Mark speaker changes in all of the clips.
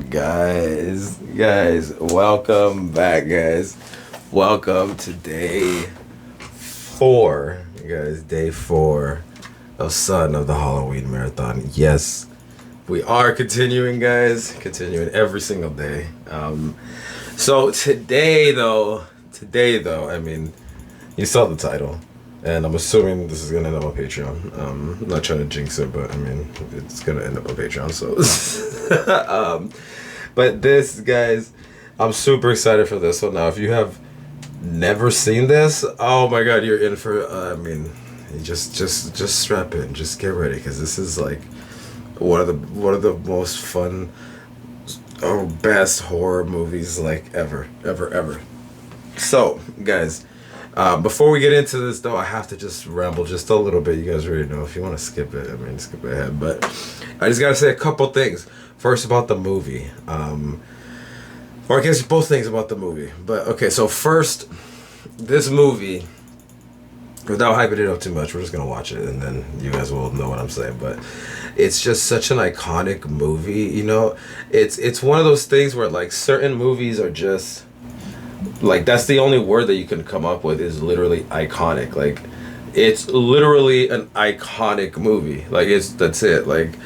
Speaker 1: Guys, welcome back, guys. Welcome to day 4, guys. Day 4 of Son of the Halloween Marathon. Yes, we are continuing, guys. Continuing every single day. So today, though, I mean, you saw the title. And I'm assuming this is gonna end up on Patreon. I'm not trying to jinx it, but I mean, it's gonna end up on Patreon. So, but this, guys, I'm super excited for this. So now, if you have never seen this, oh my God, you're in for. I mean, just strap in, just get ready, because this is like one of the most fun or best horror movies like ever. So, guys. Before we get into this, though, I have to just ramble just a little bit. You guys already know. If you want to skip it, I mean, skip ahead. But I just got to say a couple things. First, about the movie. Or I guess both things about the movie. But, okay, so first, this movie, without hyping it up too much, we're just going to watch it, and then you guys will know what I'm saying. But it's just such an iconic movie, you know? It's one of those things where, like, certain movies are just... like, that's the only word that you can come up with, is literally iconic. Like, it's literally an iconic movie. Like, that's it. Like,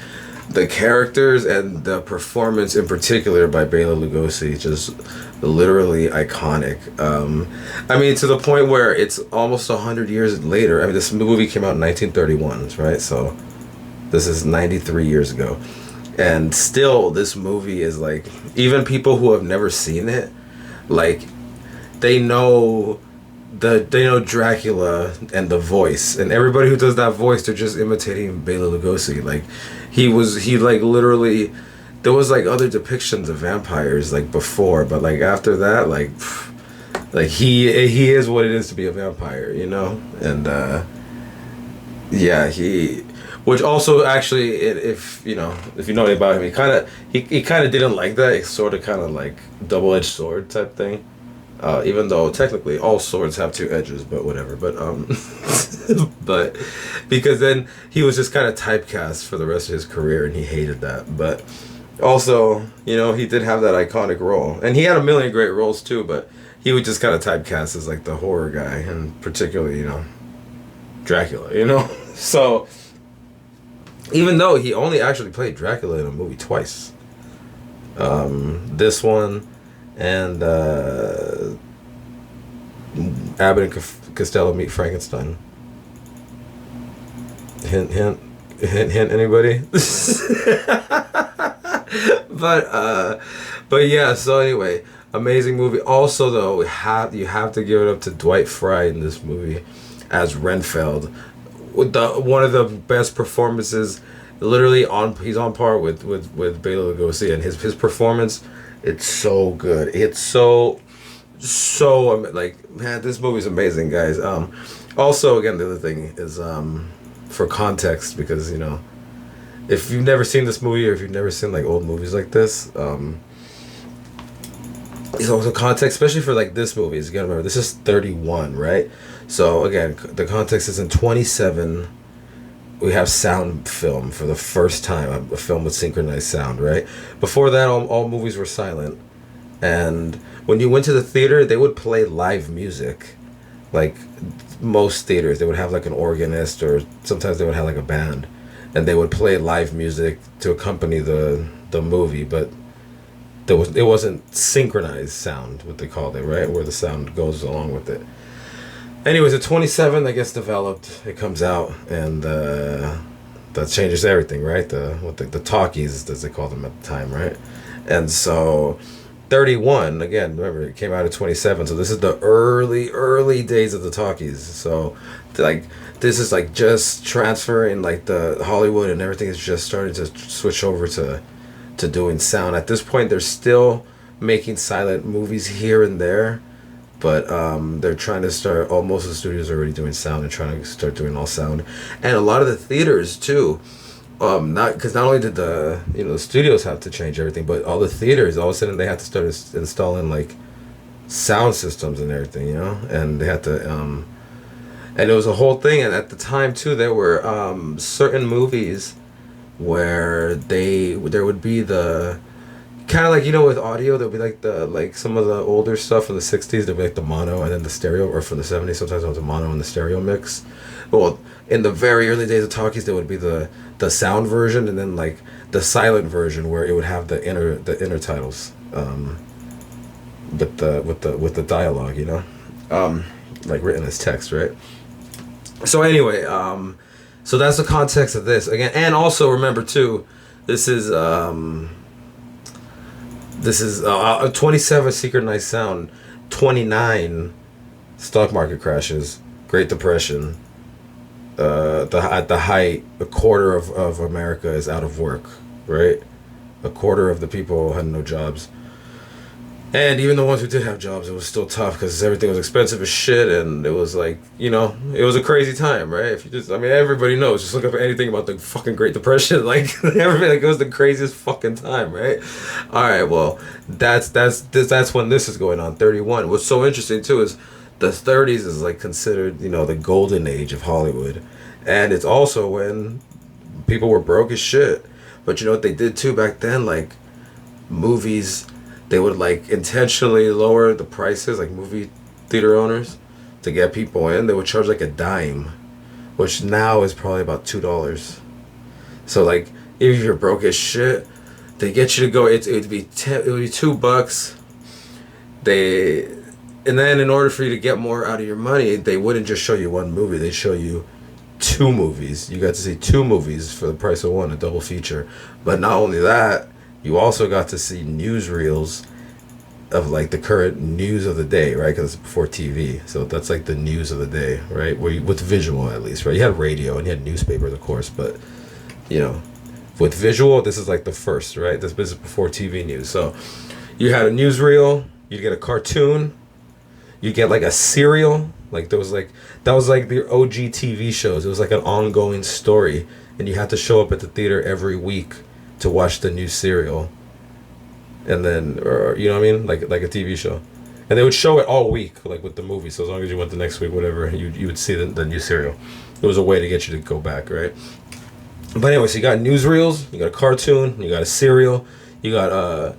Speaker 1: the characters and the performance in particular by Bela Lugosi, just literally iconic. I mean, to the point where it's almost 100 years later. I mean, this movie came out in 1931, right? So this is 93 years ago. And still, this movie is like, even people who have never seen it, like, they know Dracula and the voice, and everybody who does that voice, they're just imitating Bela Lugosi. Like, he like literally, there was like other depictions of vampires like before, but like after that, like he is what it is to be a vampire, you know. And yeah, which also actually, if you know anything about him, he kind of didn't like that. It's sort of kind of like double-edged sword type thing. Even though technically all swords have two edges, but whatever. But but because then he was just kind of typecast for the rest of his career, and he hated that. But also, you know, he did have that iconic role, and he had a million great roles too. But he would just kind of typecast as like the horror guy, and particularly, you know, Dracula. You know, so even though he only actually played Dracula in a movie twice, this one. And Abbott and Costello Meet Frankenstein. Hint, anybody? but yeah. So anyway, amazing movie. Also, though, you have to give it up to Dwight Frye in this movie as Renfield. With one of the best performances. Literally he's on par with Bela Lugosi, and his performance. It's so good. It's so like, man, this movie's amazing, guys. Also, again, the other thing is, for context, because, you know, if you've never seen this movie, or if you've never seen like old movies like this, it's also context, especially for like this movie. You gotta remember, this is 31, right? So again, the context is in 27. We have sound film for the first time, a film with synchronized sound, right? Before that, all movies were silent. And when you went to the theater, they would play live music. Like, most theaters, they would have like an organist, or sometimes they would have like a band. And they would play live music to accompany the movie, but it wasn't synchronized sound, what they called it, right? Where the sound goes along with it. Anyways, at 27, that gets developed. It comes out, and that changes everything, right? The talkies, as they called them at the time, right? And so, 31, again, remember, it came out at 27, so this is the early days of the talkies. So, like, this is like just transferring, like, the Hollywood and everything is just starting to switch over to doing sound. At this point, they're still making silent movies here and there. But they're trying to start, most of the studios are already doing sound and trying to start doing all sound. And a lot of the theaters, too, not only did the studios have to change everything, but all the theaters, all of a sudden, they had to start installing, like, sound systems and everything, you know? And they had to, and it was a whole thing. And at the time, too, there were certain movies where there would be the kind of like, you know, with audio, there'll be like some of the older stuff from the 60s, there'll be like the mono and then the stereo, or from the 70s, sometimes it was the mono and the stereo mix. Well, in the very early days of talkies, there would be the sound version, and then like the silent version where it would have the inner titles, with the dialogue, you know, like written as text, right? So anyway, so that's the context of this again, and also remember too, this is 27 Secret Night Sound, 29 stock market crashes, Great Depression. At the height, a quarter of America is out of work, right? A quarter of the people had no jobs. And even the ones who did have jobs, it was still tough because everything was expensive as shit, and it was like, you know, it was a crazy time, right? If you just, I mean, everybody knows. Just look up anything about the fucking Great Depression, like everything. Like, it was the craziest fucking time, right? All right, well, that's when this is going on. 31. What's so interesting too is the 30s is like considered, you know, the golden age of Hollywood, and it's also when people were broke as shit. But you know what they did too back then, like movies. They would like intentionally lower the prices, like movie theater owners, to get people in. They would charge like a dime, which now is probably about $2. So like, if you're broke as shit, they get you to go. It would be $2. And then in order for you to get more out of your money, they wouldn't just show you one movie. They show you 2 movies. You got to see 2 movies for the price of one, a double feature. But not only that, you also got to see newsreels of like the current news of the day, right? Because it's before TV, so that's like the news of the day, right? With visual at least, right? You had radio and you had newspapers, of course, but you know, with visual, this is like the first, right? This is before TV news. So you had a newsreel, you get a cartoon, you get like a serial, like that was like the OG TV shows. It was like an ongoing story, and you had to show up at the theater every week to watch the new serial, and then, or you know what I mean, like a TV show, and they would show it all week, like with the movie. So as long as you went the next week, whatever, you would see the new serial. It was a way to get you to go back, right? But anyway, so you got newsreels, you got a cartoon, you got a serial, you got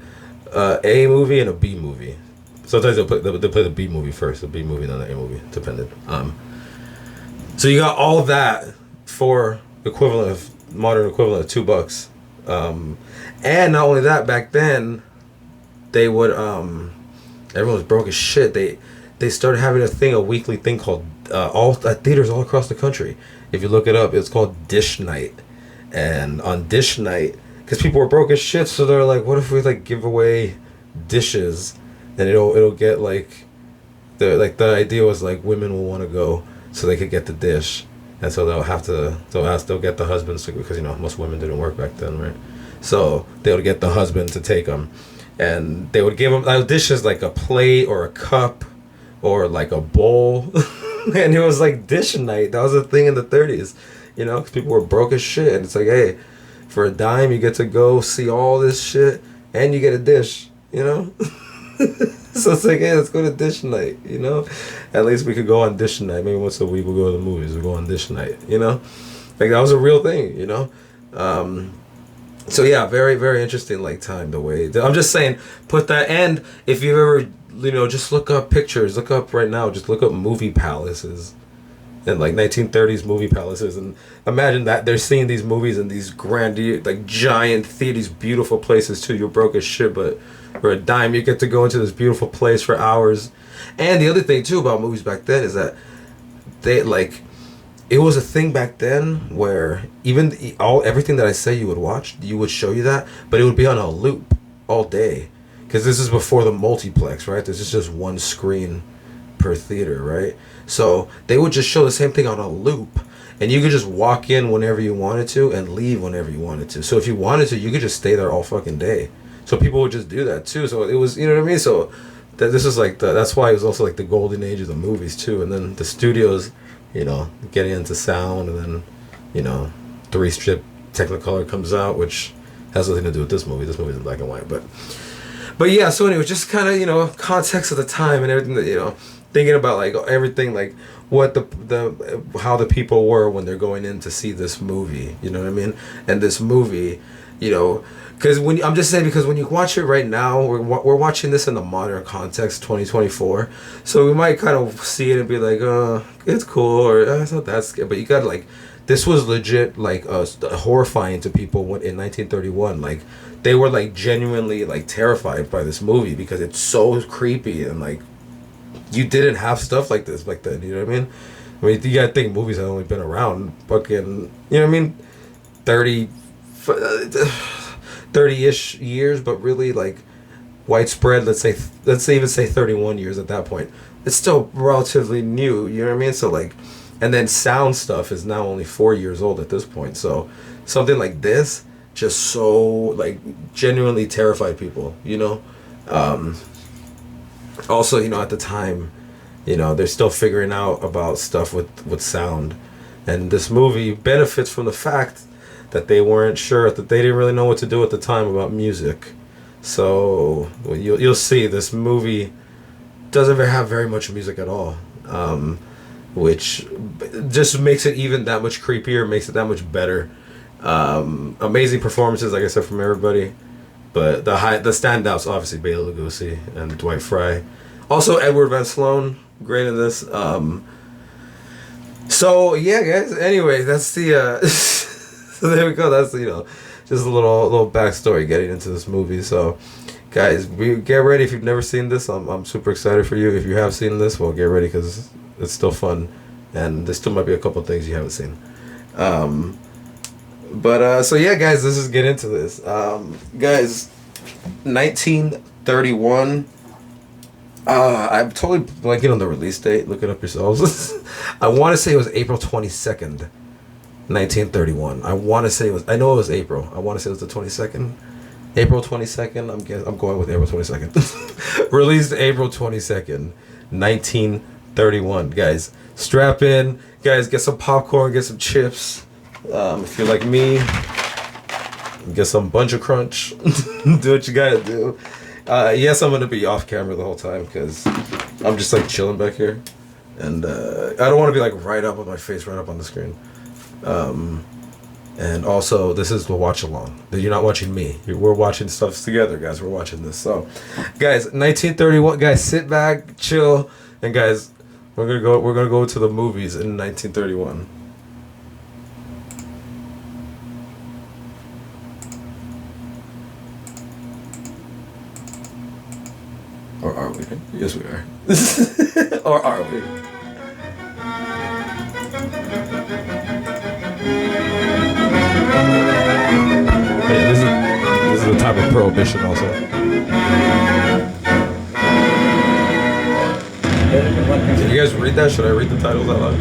Speaker 1: a movie and a B movie. Sometimes they'll play the B movie first, the B movie, then the A movie, depending. So you got all of that for modern equivalent of $2. And not only that, back then, they would everyone was broke as shit. They started having a weekly thing called theaters all across the country. If you look it up, it's called Dish Night. And on Dish Night, because people were broke as shit, so they're like, what if we like give away dishes, and it'll get like the idea was like women will want to go so they could get the dish, and so they'll get the husbands to, because you know most women didn't work back then, right? So they would get the husband to take them, and they would give them dishes like a plate or a cup or like a bowl. And it was like dish night. That was a thing in the 30s, you know, because people were broke as shit. And it's like, hey, for a dime, you get to go see all this shit and you get a dish, you know? So it's like, hey, let's go to dish night, you know? At least we could go on dish night. Maybe once a week we'll go to the movies. We'll go on dish night, you know? Like, that was a real thing, you know? So yeah, very, very interesting, like, time, the way. I'm just saying, put that, and if you've ever, you know, just look up pictures, look up right now, just look up movie palaces, and like 1930s movie palaces, and imagine that they're seeing these movies in these grand, like, giant theaters, beautiful places too. You're broke as shit, but for a dime, you get to go into this beautiful place for hours. And the other thing too about movies back then is that they, like, it was a thing back then where everything that I say you would watch, you would show you that, but it would be on a loop all day. Because this is before the multiplex, right? There's just one screen per theater, right? So they would just show the same thing on a loop, and you could just walk in whenever you wanted to and leave whenever you wanted to. So if you wanted to, you could just stay there all fucking day. So people would just do that too. So it was, you know what I mean? So this is like that's why it was also like the golden age of the movies too. And then the studios, you know, getting into sound, and then, you know, 3-strip Technicolor comes out, which has nothing to do with this movie. This movie's in black and white, but yeah. So anyway, just kind of, you know, context of the time and everything that, you know, thinking about like everything, like what how the people were when they're going in to see this movie, you know what I mean? And this movie, you know, because I'm just saying, because when you watch it right now, we're watching this in the modern context, 2024. So we might kind of see it and be like, it's cool, or it's not that scary. But you got like, this was legit like horrifying to people in 1931. Like they were like genuinely like terrified by this movie because it's so creepy, and like you didn't have stuff like this back then. You know what I mean? I mean, you gotta think movies have only been around fucking, you know what I mean, 30-ish years, but really like widespread. Let's even say 31 years at that point. It's still relatively new. You know what I mean? So like, and then sound stuff is now only 4 years old at this point. So something like this just so like genuinely terrified people. You know. Also, you know, at the time, you know, they're still figuring out about stuff with sound, and this movie benefits from the fact that they weren't sure, that they didn't really know what to do at the time about music. So you'll see this movie doesn't have very much music at all, which just makes it even that much creepier, makes it that much better. Amazing performances, like I said, from everybody. But the standouts, obviously, Bela Lugosi and Dwight Frye. Also, Edward Van Sloan, great in this. So, yeah, guys. Anyway, that's the... so there we go. That's, you know, just a little backstory getting into this movie. So, guys, get ready. If you've never seen this, I'm super excited for you. If you have seen this, well, get ready because it's still fun. And there still might be a couple things you haven't seen. So yeah, guys, let's just get into this. Guys, 1931. I'm totally blanking on the release date. Look it up yourselves. I want to say it was April 22nd, 1931. I know it was April. I want to say it was the 22nd. April 22nd. I'm going with April 22nd. Released April 22nd, 1931. Guys, strap in. Guys, get some popcorn, get some chips. If you're like me, get some Bunch of Crunch. Do what you gotta do. Yes, I'm gonna be off camera the whole time because I'm just like chilling back here, and I don't want to be like right up with my face right up on the screen. And also, this is the watch along. You're not watching me. We're watching stuff together, guys. We're watching this. So, guys, 1931. Guys, sit back, chill, and guys, we're gonna go to the movies in 1931. Or are we? Yes, we are. Or are we? Yeah, this is the time of prohibition also. Can you guys read that? Should I read the titles out loud?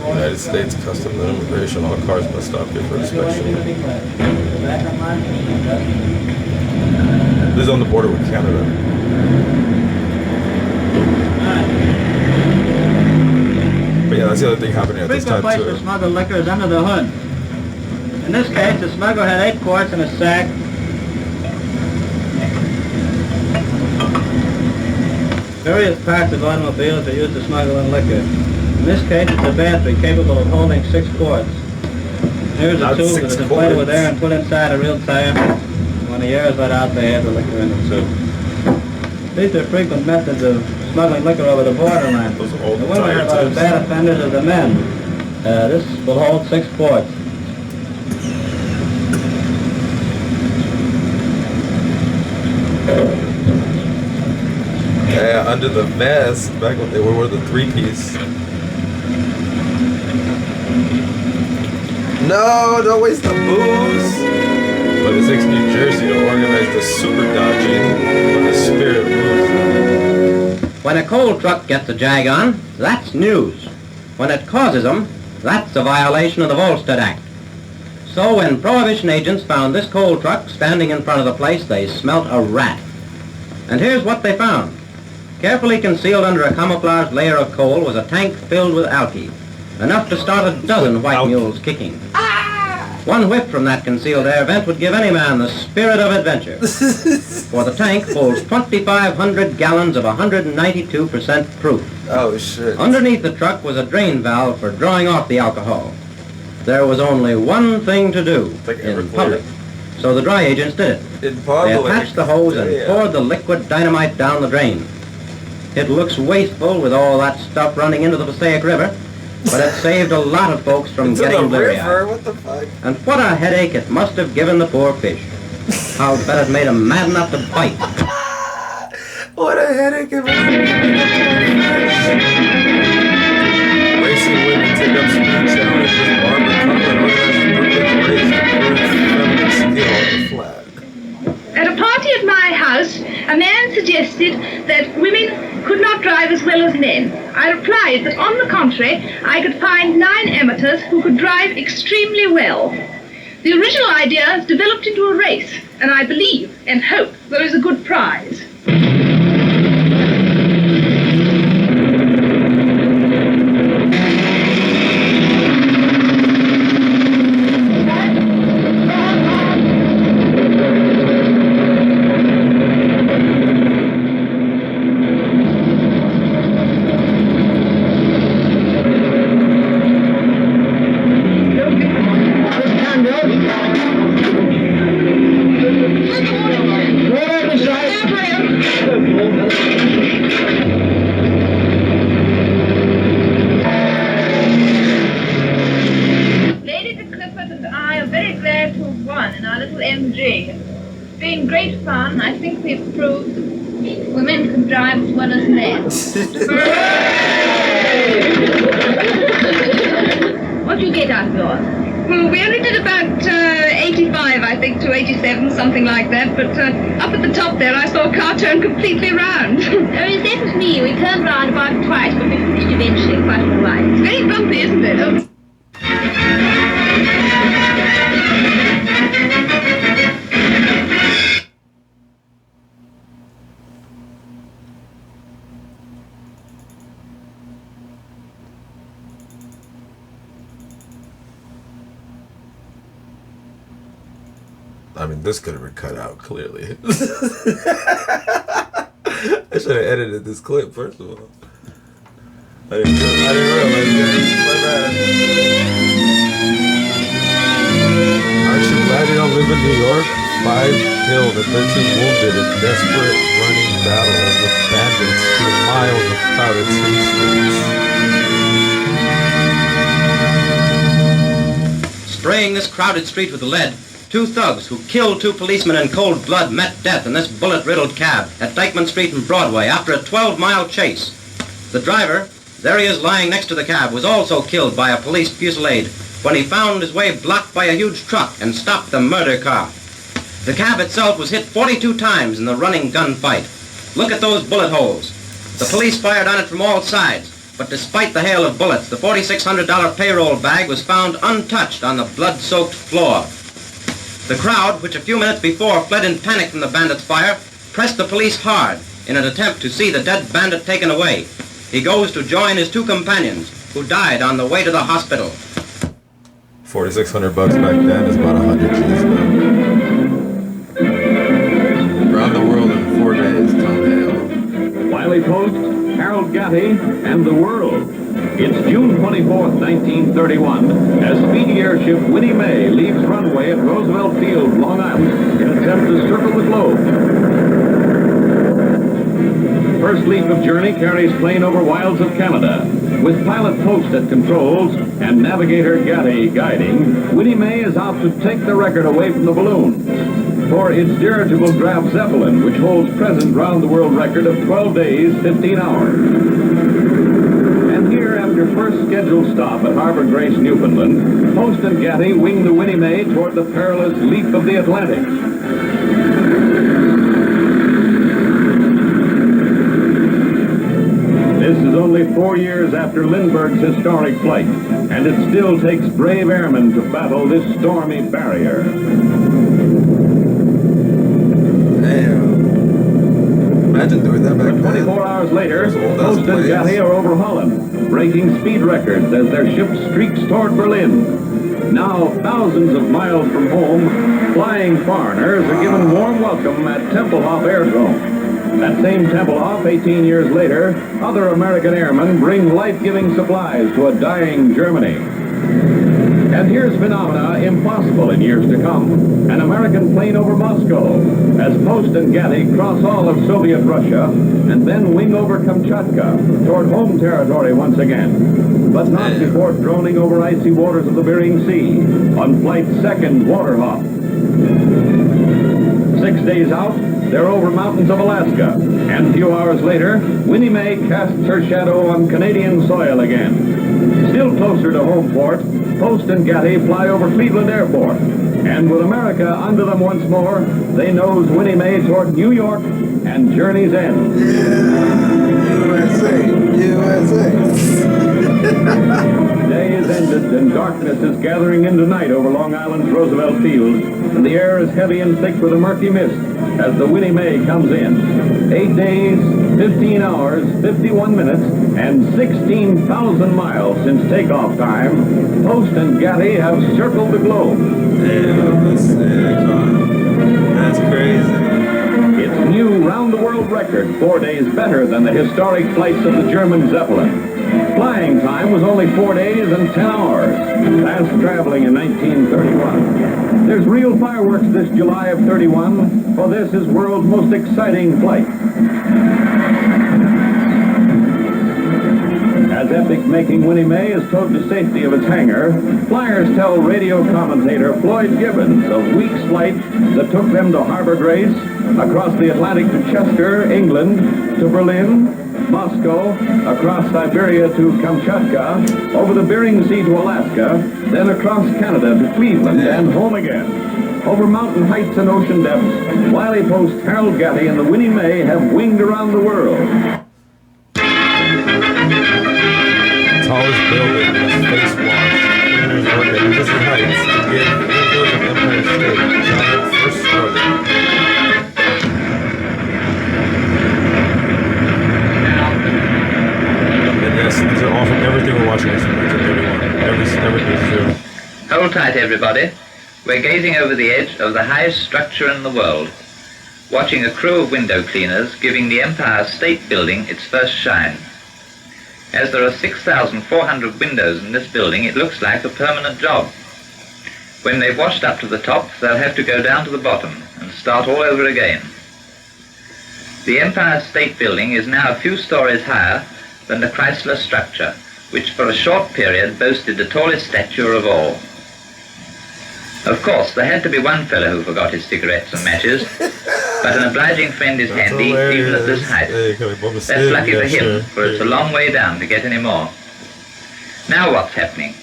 Speaker 1: United States Customs and Immigration. All cars must stop here for inspection. This is on the border with Canada. But yeah, that's the other thing happening at this time too.
Speaker 2: To smuggle liquor is under the hood. In this case, the smuggler had 8 quarts in a sack. Various parts of automobiles are used to smuggle in liquor. In this case, it's a battery capable of holding 6 quarts. Here's a tube that is inflated with air and put inside a real tire. When the air is let out, they add the liquor in the tube. These are frequent methods of smuggling liquor over the borderline. The women are about as bad offenders as the men. This will hold 6 quarts.
Speaker 1: Yeah, under the vest, back when they wore the 3-piece. No, don't waste the booze. But it takes New Jersey to organize the super dodging when the spirit moves.
Speaker 3: When a coal truck gets a jag on, that's news. When it causes them, that's a violation of the Volstead Act. So when Prohibition agents found this coal truck standing in front of the place, they smelt a rat. And here's what they found. Carefully concealed under a camouflaged layer of coal was a tank filled with alky, enough to start a dozen white mules kicking. One whiff from that concealed air vent would give any man the spirit of adventure. For the tank holds 2,500 gallons of 192% proof.
Speaker 1: Oh, shit.
Speaker 3: Underneath the truck was a drain valve for drawing off the alcohol. There was only one thing to do in public, so the dry agents did it.
Speaker 1: In public?
Speaker 3: They attached the hose and poured the liquid dynamite down the drain. It looks wasteful with all that stuff running into the Passaic River, but it saved a lot of folks from getting bleary-eyed.
Speaker 1: What the fuck?
Speaker 3: And what a headache it must have given the poor fish. I'll bet it made them mad enough to bite.
Speaker 1: What a headache it must have given. Racing women take up speed challenges. Barbara Cumberland organizes Brooklyn race to prove feminine skill on the flat.
Speaker 4: At a party at my house, a man suggested that women could not drive as well as men. I replied that on the contrary, I could find 9 amateurs who could drive extremely well. The original idea has developed into a race, and I believe and hope there is a good prize. It's been great fun. I think we've proved women can drive as well as men. What do you get out of yours? Well, we only did about 85, I think, to 87, something like that. But up at the top there, I saw a car turn completely round. Oh, that was me. We turned round about twice, but we finished eventually quite all right. It's very bumpy, isn't it? Oh.
Speaker 1: I mean, this could have been cut out, clearly. I should have edited this clip, first of all. I didn't realize that. My bad. Aren't you glad you don't live in New York? 5 killed and 13 wounded in desperate running battle with bandits through miles of crowded city streets.
Speaker 3: Spraying this crowded street with lead, 2 thugs who killed 2 policemen in cold blood met death in this bullet-riddled cab at Dyckman Street and Broadway after a 12-mile chase. The driver, there he is lying next to the cab, was also killed by a police fusillade when he found his way blocked by a huge truck and stopped the murder car. The cab itself was hit 42 times in the running gunfight. Look at those bullet holes. The police fired on it from all sides, but despite the hail of bullets, the $4,600 payroll bag was found untouched on the blood-soaked floor. The crowd, which a few minutes before fled in panic from the bandits' fire, pressed the police hard in an attempt to see the dead bandit taken away. He goes to join his 2 companions, who died on the way to the hospital.
Speaker 1: $4,600 back then is about 100 G's now. Around the world in 4 days, Tom Hale.
Speaker 5: Wiley Post, Harold Gatty, and the world. It's June 24th, 1931, as speedy airship Winnie Mae leaves runway at Roosevelt Field, Long Island, in an attempt to circle the globe. First leap of journey carries plane over wilds of Canada. With pilot Post at controls and navigator Gatty guiding, Winnie Mae is out to take the record away from the balloons. For its dirigible draft Zeppelin, which holds present round-the-world record of 12 days, 15 hours. And here, after first scheduled stop at Harbor Grace, Newfoundland, Post and Gatty wing the Winnie Mae toward the perilous leap of the Atlantic. This is only 4 years after Lindbergh's historic flight, and it still takes brave airmen to battle this stormy barrier.
Speaker 1: Imagine doing that back then.
Speaker 5: 24 hours later, Post and Gatty are over Holland, breaking speed records as their ship streaks toward Berlin. Now, thousands of miles from home, flying foreigners are given warm welcome at Tempelhof Airdrome. At same Tempelhof, 18 years later, other American airmen bring life-giving supplies to a dying Germany. And here's phenomena impossible in years to come. An American plane over Moscow, as Post and Getty cross all of Soviet Russia, and then wing over Kamchatka, toward home territory once again. But not before droning over icy waters of the Bering Sea, on flight's second water hop. 6 days out, they're over mountains of Alaska, and a few hours later, Winnie Mae casts her shadow on Canadian soil again. Still closer to home port, Post and Getty fly over Cleveland Airport, and with America under them once more, they nose Winnie Mae toward New York and journey's end.
Speaker 1: USA, USA.
Speaker 5: Day is ended and darkness is gathering into night over Long Island's Roosevelt Field, and the air is heavy and thick with a murky mist as the Winnie Mae comes in. 8 days, 15 hours, 51 minutes, and 16,000 miles since takeoff time, Post and Getty have circled the globe.
Speaker 1: Damn, that's sick, huh? That's crazy.
Speaker 5: It's new round-the-world record, 4 days better than the historic flights of the German Zeppelin. Flying time was only 4 days and 10 hours. Fast traveling in 1931. There's real fireworks this July of 31, for this is world's most exciting flight. As epic-making Winnie Mae is towed to safety of its hangar, flyers tell radio commentator Floyd Gibbons of weeks' flight that took them to Harbor Grace, across the Atlantic to Chester, England, to Berlin, Moscow, across Siberia to Kamchatka, over the Bering Sea to Alaska, then across Canada to Cleveland and home again. Over mountain heights and ocean depths, Wiley Post, Harold Getty, and the Winnie Mae have winged around the world.
Speaker 1: Tallest building is face washed. Cleaners work at Disney Heights to get windows of Empire State. Giant first story. And yes, these are all from everything we're watching from 1931. Everything is true.
Speaker 6: Hold tight, everybody. We're gazing over the edge of the highest structure in the world, watching a crew of window cleaners giving the Empire State Building its first shine. As there are 6,400 windows in this building, it looks like a permanent job. When they've washed up to the top, they'll have to go down to the bottom and start all over again. The Empire State Building is now a few stories higher than the Chrysler structure, which for a short period boasted the tallest stature of all. Of course, there had to be one fellow who forgot his cigarettes and matches, but an obliging friend is handy even at this height. That's lucky for him, for it's a long way down to get any more. Now what's happening?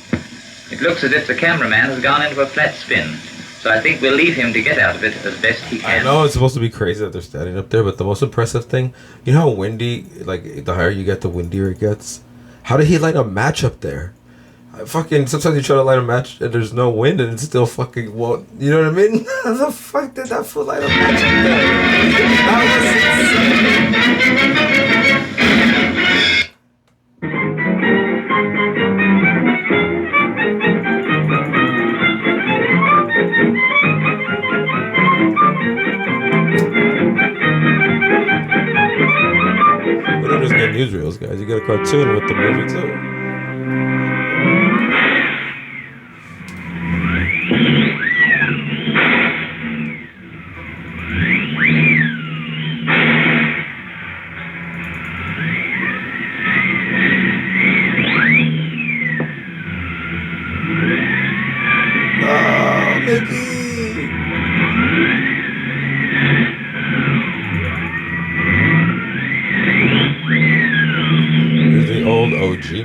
Speaker 6: It looks as if the cameraman has gone into a flat spin, so I think we'll leave him to get out of it as best he can.
Speaker 1: I know it's supposed to be crazy that they're standing up there, but the most impressive thing, you know how windy, like the higher you get, the windier it gets? How did he light a match up there? Sometimes you try to light a match and there's no wind and it's still fucking won't. You know what I mean? How the fuck did that fool light a match up there? That was we don't just get newsreels, guys. You get a cartoon with the movie too.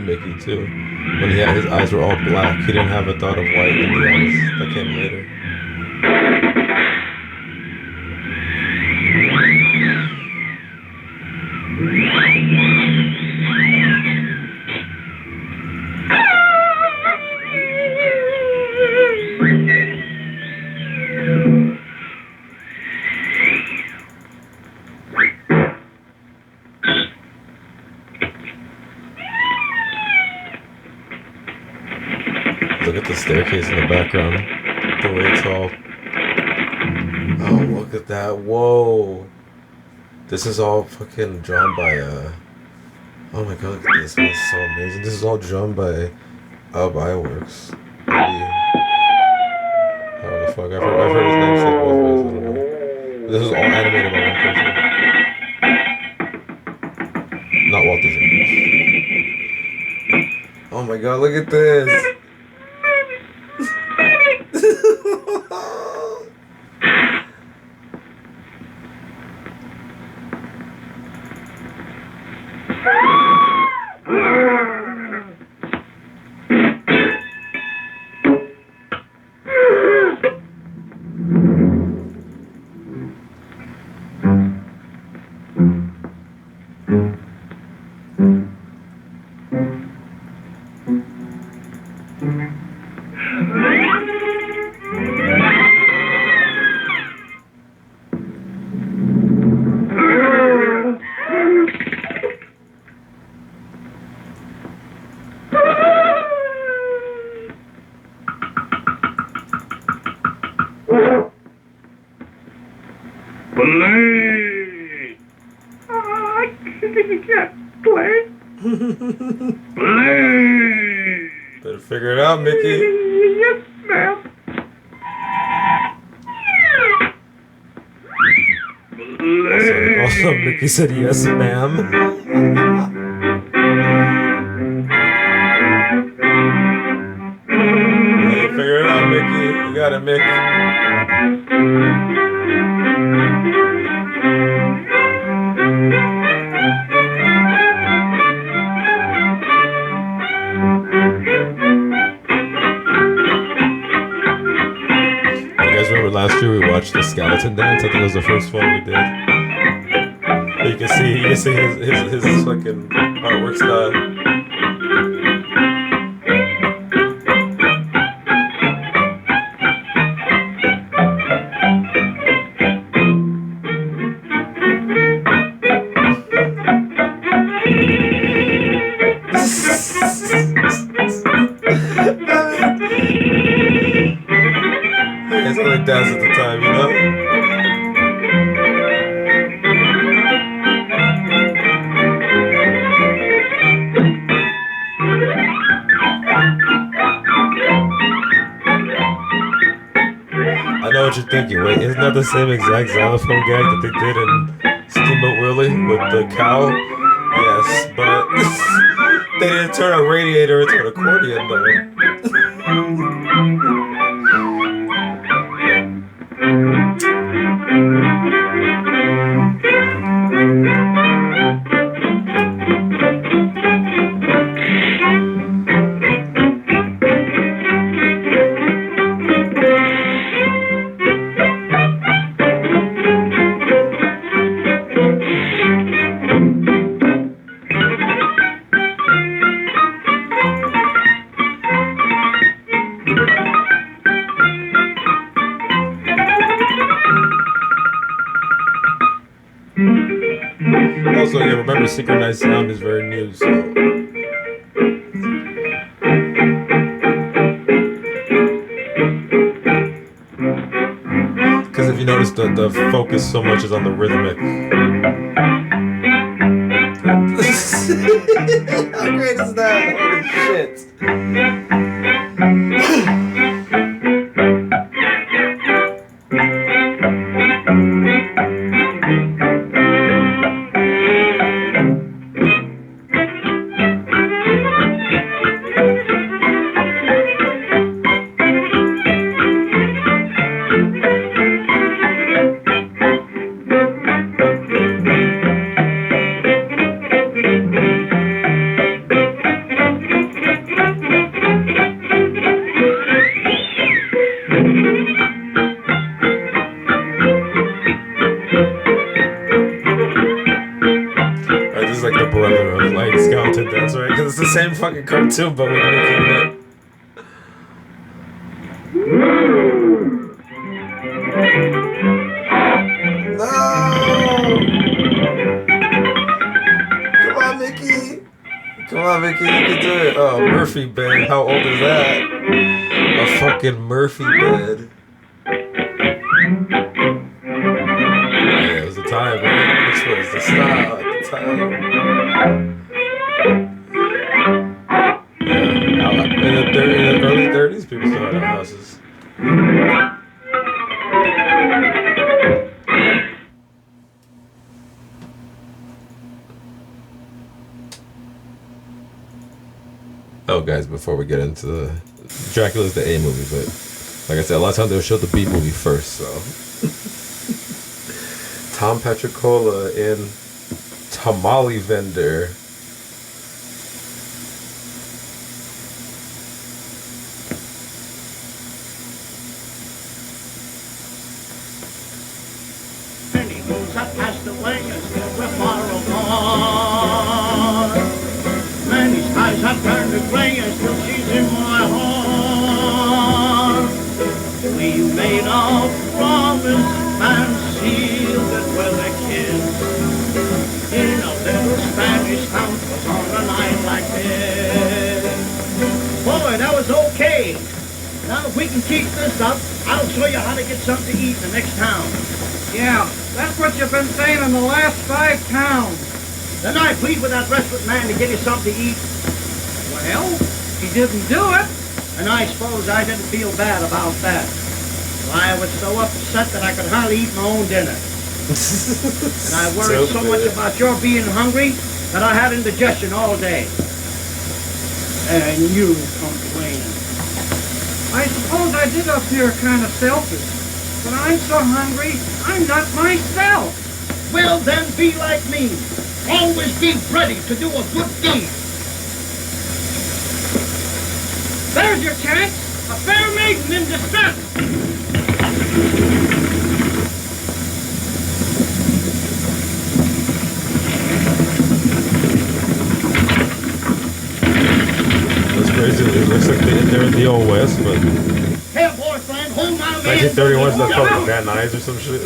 Speaker 1: Mickey too. When his eyes were all black, he didn't have a dot of white in the eyes. That came later. Look at The staircase in the background. The way it's all. Oh, look at that. Whoa. This is all fucking drawn by, oh my god, look at this. This is so amazing. This is all drawn by, Bioworks. How the fuck? I've heard his name said both ways. I don't know. This is all animated by one person. Not Walt Disney. Oh my god, look at this.
Speaker 5: Play! I can't play. Play!
Speaker 1: Better figure it out, Mickey.
Speaker 5: Yes, ma'am. Play!
Speaker 1: Also, Mickey said yes, ma'am. Better figure it out, Mickey. You got it, Mick. Last year we watched the skeleton dance. I think it was the first one we did. You can see his fucking artwork style. Dance at the time, you know? I know what you're thinking. Wait, isn't that the same exact xylophone gag that they did in Steamboat Willie with the cow? Yes, but they didn't turn a radiator into an accordion, though. Also, yeah, remember, synchronized sound is very new, so. Because if you notice, the focus so much is on the rhythmic. How great is that? Holy shit. Same fucking cartoon, but with Mickey in it. No! Come on, Mickey! Come on, Mickey, you can do it. Oh, Murphy Band, how old is that? fucking Murphy bed. Yeah, it was the time, man. This was the style at the time. Yeah, in the early 30s, people still had houses. Oh, guys, before we get into the Dracula's the A movie, but like I said, a lot of times they'll show the B movie first. So Tom Petricola in Tamale Vendor.
Speaker 7: Many moons have passed away and still we're far apart. Many skies have turned to gray and still she's in my heart. We made a promise and sealed it with a kiss in a little Spanish town, was on a night like this. Boy, that was okay. Now if we can keep this up, I'll show you how to get something to eat in the next town.
Speaker 2: Yeah, that's what you've been saying in the last 5 towns.
Speaker 7: Then I plead with that restaurant man to get you something to eat.
Speaker 2: Well, he didn't do it.
Speaker 7: And I suppose I didn't feel bad about that. I was so upset that I could hardly eat my own dinner. And I worried so much about your being hungry that I had indigestion all day. And you complaining.
Speaker 2: I suppose I did appear kind of selfish. But I'm so hungry, I'm not myself.
Speaker 7: Well, then be like me. Always be ready to do a good deed.
Speaker 2: There's your chance. A fair maiden in distress.
Speaker 1: That's crazy. It looks like they're in the old West, but
Speaker 7: Hey, boyfriend, hold my man.
Speaker 1: 1931's not called Van Nuys or some shit.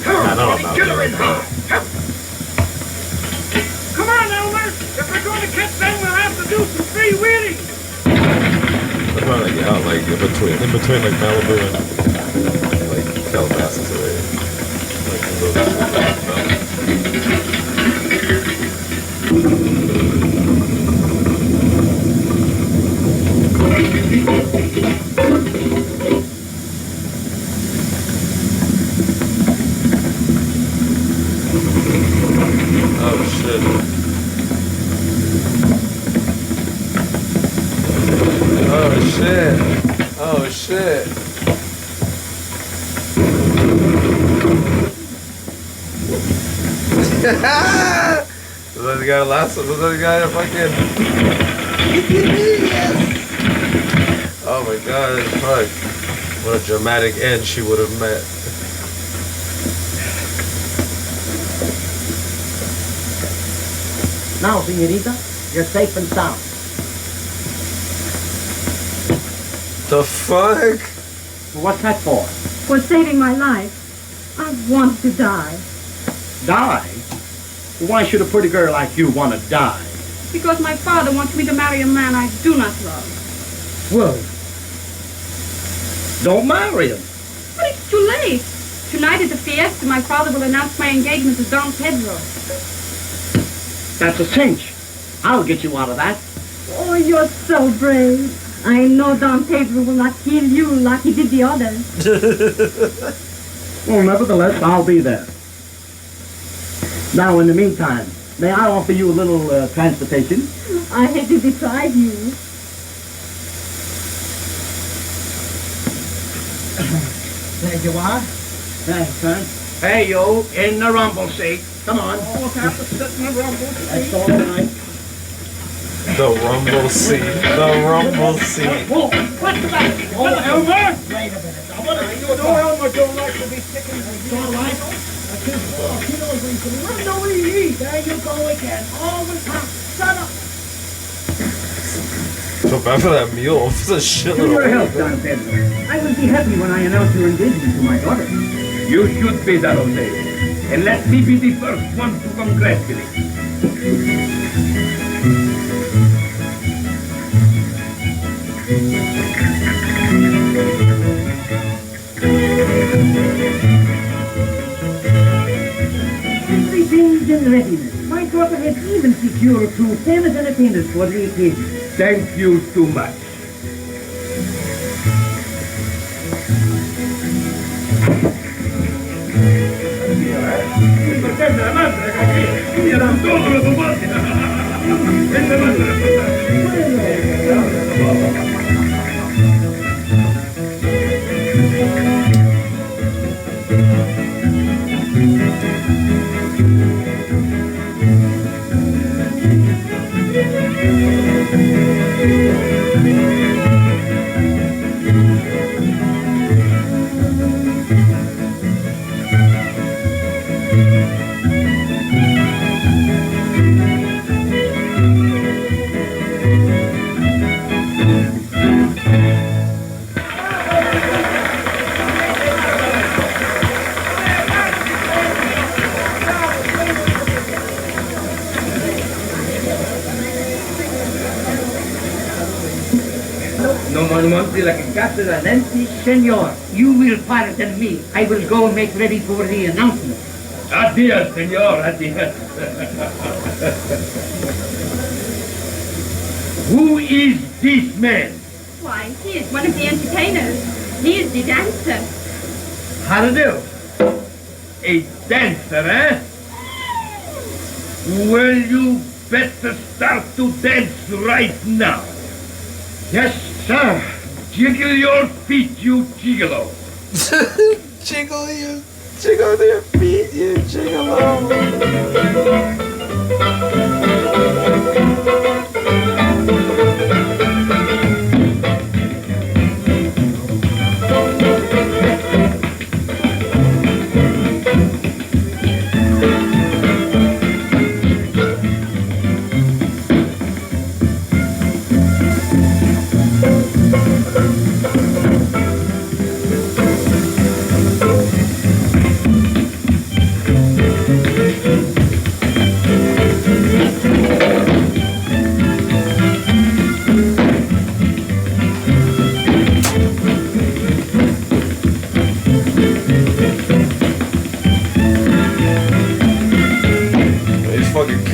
Speaker 1: I know I'm not.
Speaker 7: Get her in high.
Speaker 2: Come on, Elmer. If we're going to catch them, we'll have to do some freewheeling.
Speaker 1: That's why like out like in between like Malibu and like Calabasas area. Like in those oh shit. Oh shit. Oh shit. So then the guy last one, so then the guy fucking yes. Oh my god, fuck. What a dramatic end she would have met.
Speaker 7: Now, senorita, you're safe and sound.
Speaker 1: The fuck?
Speaker 7: What's that for?
Speaker 8: For saving my life. I want to die.
Speaker 7: Die? Why should a pretty girl like you want to die?
Speaker 8: Because my father wants me to marry a man I do not love.
Speaker 7: Well, don't marry him.
Speaker 8: But it's too late. Tonight at the fiesta, my father will announce my engagement to Don Pedro.
Speaker 7: That's a cinch. I'll get you out of that.
Speaker 8: Oh, you're so brave. I know Don Pedro will not kill you like he did the others.
Speaker 7: Well, nevertheless, I'll be there. Now, in the meantime, may I offer you a little transportation?
Speaker 8: I hate to deprive you.
Speaker 7: There you are. Thanks, son. Hey, you, in the rumble seat. Come on.
Speaker 2: We'll have to sit in the rumble seat.
Speaker 7: That's all right.
Speaker 1: The rumble seat. The rumble seat.
Speaker 7: Whoa, what's the matter?
Speaker 2: Oh, Elmer!
Speaker 7: Wait a minute. I want to
Speaker 2: You know Elmer don't like to be sticking his
Speaker 7: It's all right. That's his fault. He knows what he's doing. Let him know what he needs. There you go again. All the time. Shut up.
Speaker 1: So bad for that mule. It's a shitload
Speaker 9: To
Speaker 1: of
Speaker 9: your health,
Speaker 1: weight.
Speaker 9: Don Pedro. I will be happy when I announce your engagement to my daughter.
Speaker 5: You should be that, Jose. And let me be the first one to congratulate you.
Speaker 9: Everything's in readiness. My daughter has even secured 2 famous entertainers for the occasion.
Speaker 10: Thank you too much.
Speaker 9: Senor, you will pardon me. I will go make ready for the announcement.
Speaker 10: Adios, senor, adios. Who is this man?
Speaker 4: Why, he is one of the entertainers. He is the dancer.
Speaker 10: How to do? A dancer, eh? Well, you better start to dance right now. Yes, sir. Jiggle your feet, you gigolo.
Speaker 1: Jiggle their feet, you gigolo.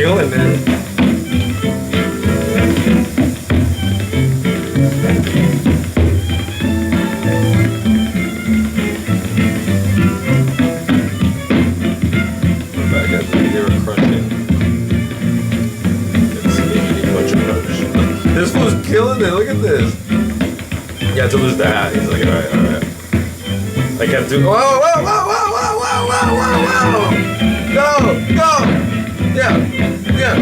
Speaker 1: Killing it. I got the ear crunching. It's sneaky crunch. This fool's killing it. Look at this. You have to lose the hat. He's like, alright, alright. I can't do. Whoa, whoa, whoa, whoa, whoa, whoa, whoa, whoa, whoa! Go, go! Yeah, yeah.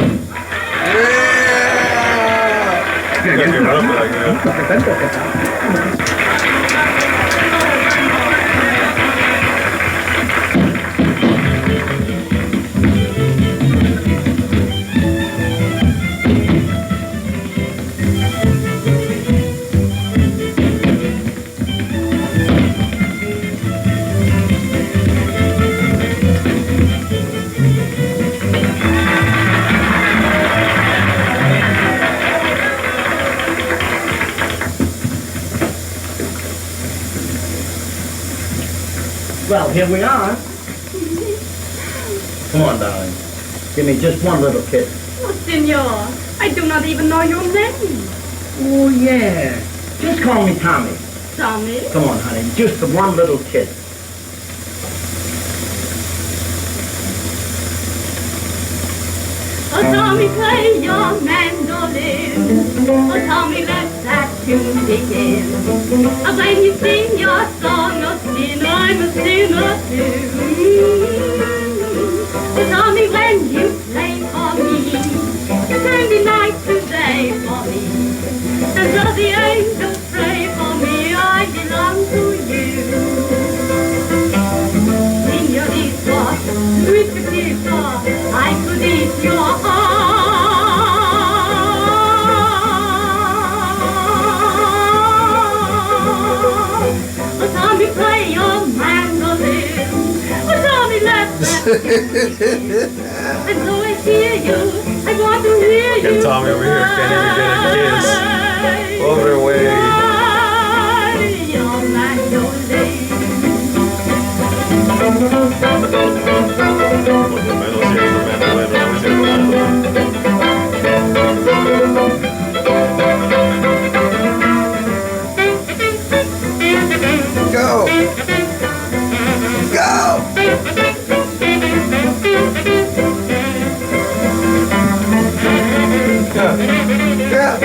Speaker 9: Well, here we are. Come on, darling. Give me just one little kiss.
Speaker 4: Oh, senor, I do not even know your name.
Speaker 9: Oh, yeah. Just call me Tommy.
Speaker 4: Tommy?
Speaker 9: Come on, honey. Just one little kiss.
Speaker 4: Oh, Tommy, play your mandolin. Oh, Tommy, let that tune begin. Oh, when you sing your song of sin, I'm a sinner too. Oh, Tommy, when you play for me, you turn the night to day for me. And though the angels pray for me, I belong to you. Señorita, sweet Petita, I could eat your heart. Oh, Tommy, play your mandolin. Oh, Tommy, let that and so I hear you, I want to hear you.
Speaker 1: Get Tommy over here, can't even get a kiss. Over away. Go! Go! Yeah!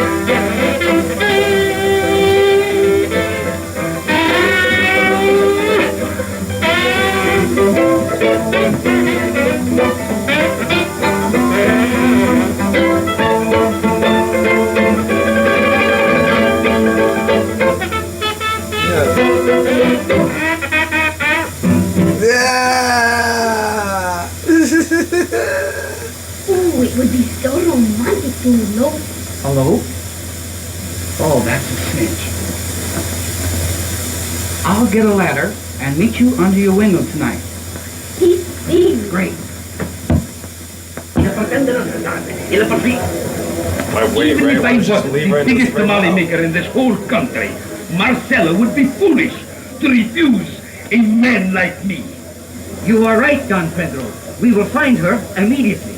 Speaker 8: Oh, it would be so romantic to know.
Speaker 9: Hello? Oh, that's a cinch. I'll get a ladder and meet you under your window tonight.
Speaker 8: He's big.
Speaker 9: Great.
Speaker 10: My way,
Speaker 7: Even
Speaker 10: right?
Speaker 7: if I
Speaker 10: Why don't
Speaker 7: was
Speaker 10: you just
Speaker 7: the
Speaker 10: leave right
Speaker 7: biggest
Speaker 10: right
Speaker 7: tamale
Speaker 10: now?
Speaker 7: maker in this whole country, Marcella would be foolish to refuse a man like me.
Speaker 9: You are right, Don Pedro. We will find her immediately.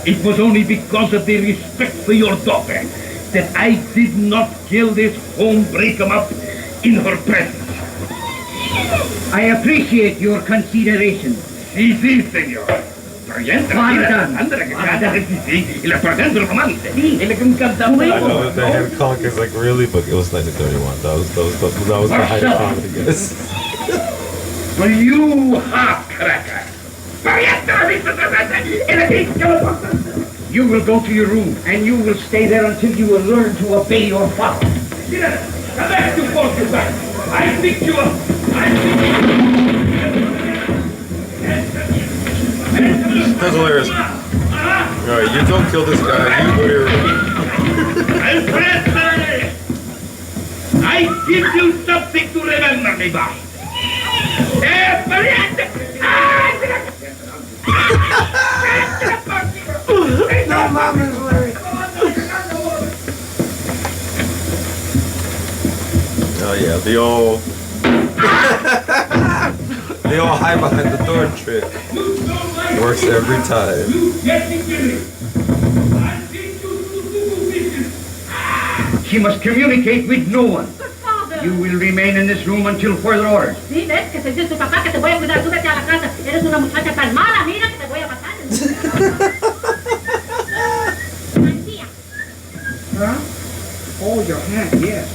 Speaker 7: It was only because of the respect for your daughter that I did not kill this home break-em-up in her presence.
Speaker 9: I appreciate your consideration.
Speaker 7: Sí, sí, señor. Proyente,
Speaker 9: Marta.
Speaker 7: ándale, que cada sí, sí, y le presento el romance.
Speaker 9: Sí.
Speaker 7: Y le encanta.
Speaker 1: I know that the head conk is like really, but it was 1931. That was the height of comedy, guys.
Speaker 7: For you half cracker.
Speaker 9: You will go to your room, and you will stay there until you will learn to obey your father.
Speaker 7: Come back to Portugal. I picked you up.
Speaker 1: That's hilarious. Alright, you don't kill this guy, you go to your room.
Speaker 7: Alfredo! I give you something to remember me by.
Speaker 1: No, Mom is hilarious. Oh yeah, the old the old hide behind the door trick works every time.
Speaker 9: She must communicate with no one.
Speaker 8: But father.
Speaker 9: You will remain in this room until further orders.
Speaker 8: Sí, ves que se dice tu papá que te voy a cuidar. Tú vete a la casa. Eres una muchacha tan mala, mira que te voy a matar.
Speaker 9: Huh? Oh, your hand, yes.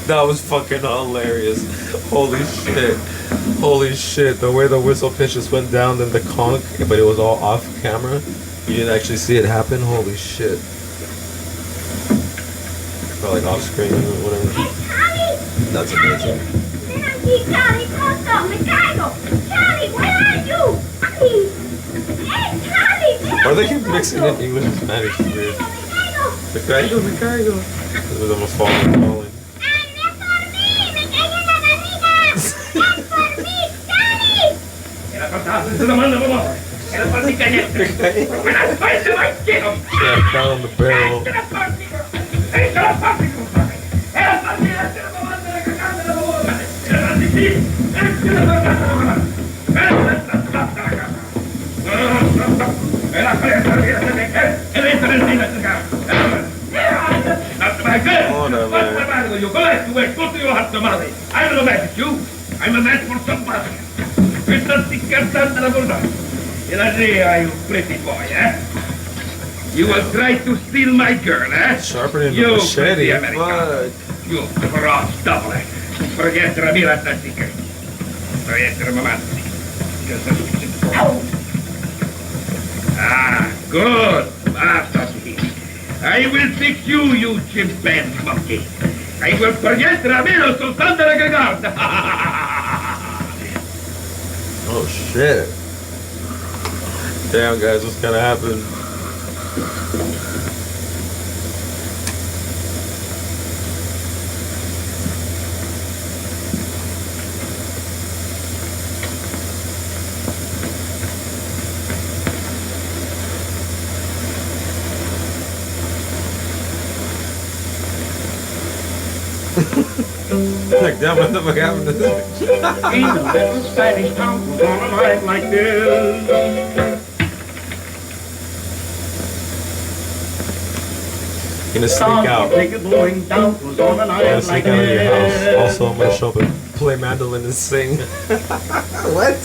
Speaker 1: That was fucking hilarious. Holy shit. Holy shit. The way the whistle pitch just went down, then the conch, but it was all off camera. You didn't actually see it happen. Holy shit. Or like off screen or whatever. That's amazing.
Speaker 8: Charlie, pronto, me caigo. Charlie, where are you? Hey, Charlie.
Speaker 1: Or they keep mixing in English and Spanish. It's weird. Me caigo. It was almost falling. Yeah, fell on the barrel.
Speaker 7: You go back to work, go to your hut tomorrow. I'm not mad at you. I'm a man for somebody. Questa scherzando la buona. E la rea, you pretty boy, eh? You will try to steal my girl, eh?
Speaker 1: Sharpening the
Speaker 7: You
Speaker 1: machete.
Speaker 7: pretty American.
Speaker 1: Fuck.
Speaker 7: You cross double. Forget Ramira Tassica. Forget Romantic. Ah, good. Basta, I will fix you, you chimpanzee monkey. I will forget Ramiro soltanto la cagata.
Speaker 1: Oh shit. Damn guys, what's gonna happen? Like, damn, what the fuck happened to this?
Speaker 7: In a little Spanish town on a night like this.
Speaker 1: Gonna sneak out.
Speaker 7: Take it blowing down was on a night
Speaker 1: Gonna
Speaker 7: like
Speaker 1: sneak out of your house.
Speaker 7: this.
Speaker 1: Also, I'm gonna show up and play mandolin and sing. What?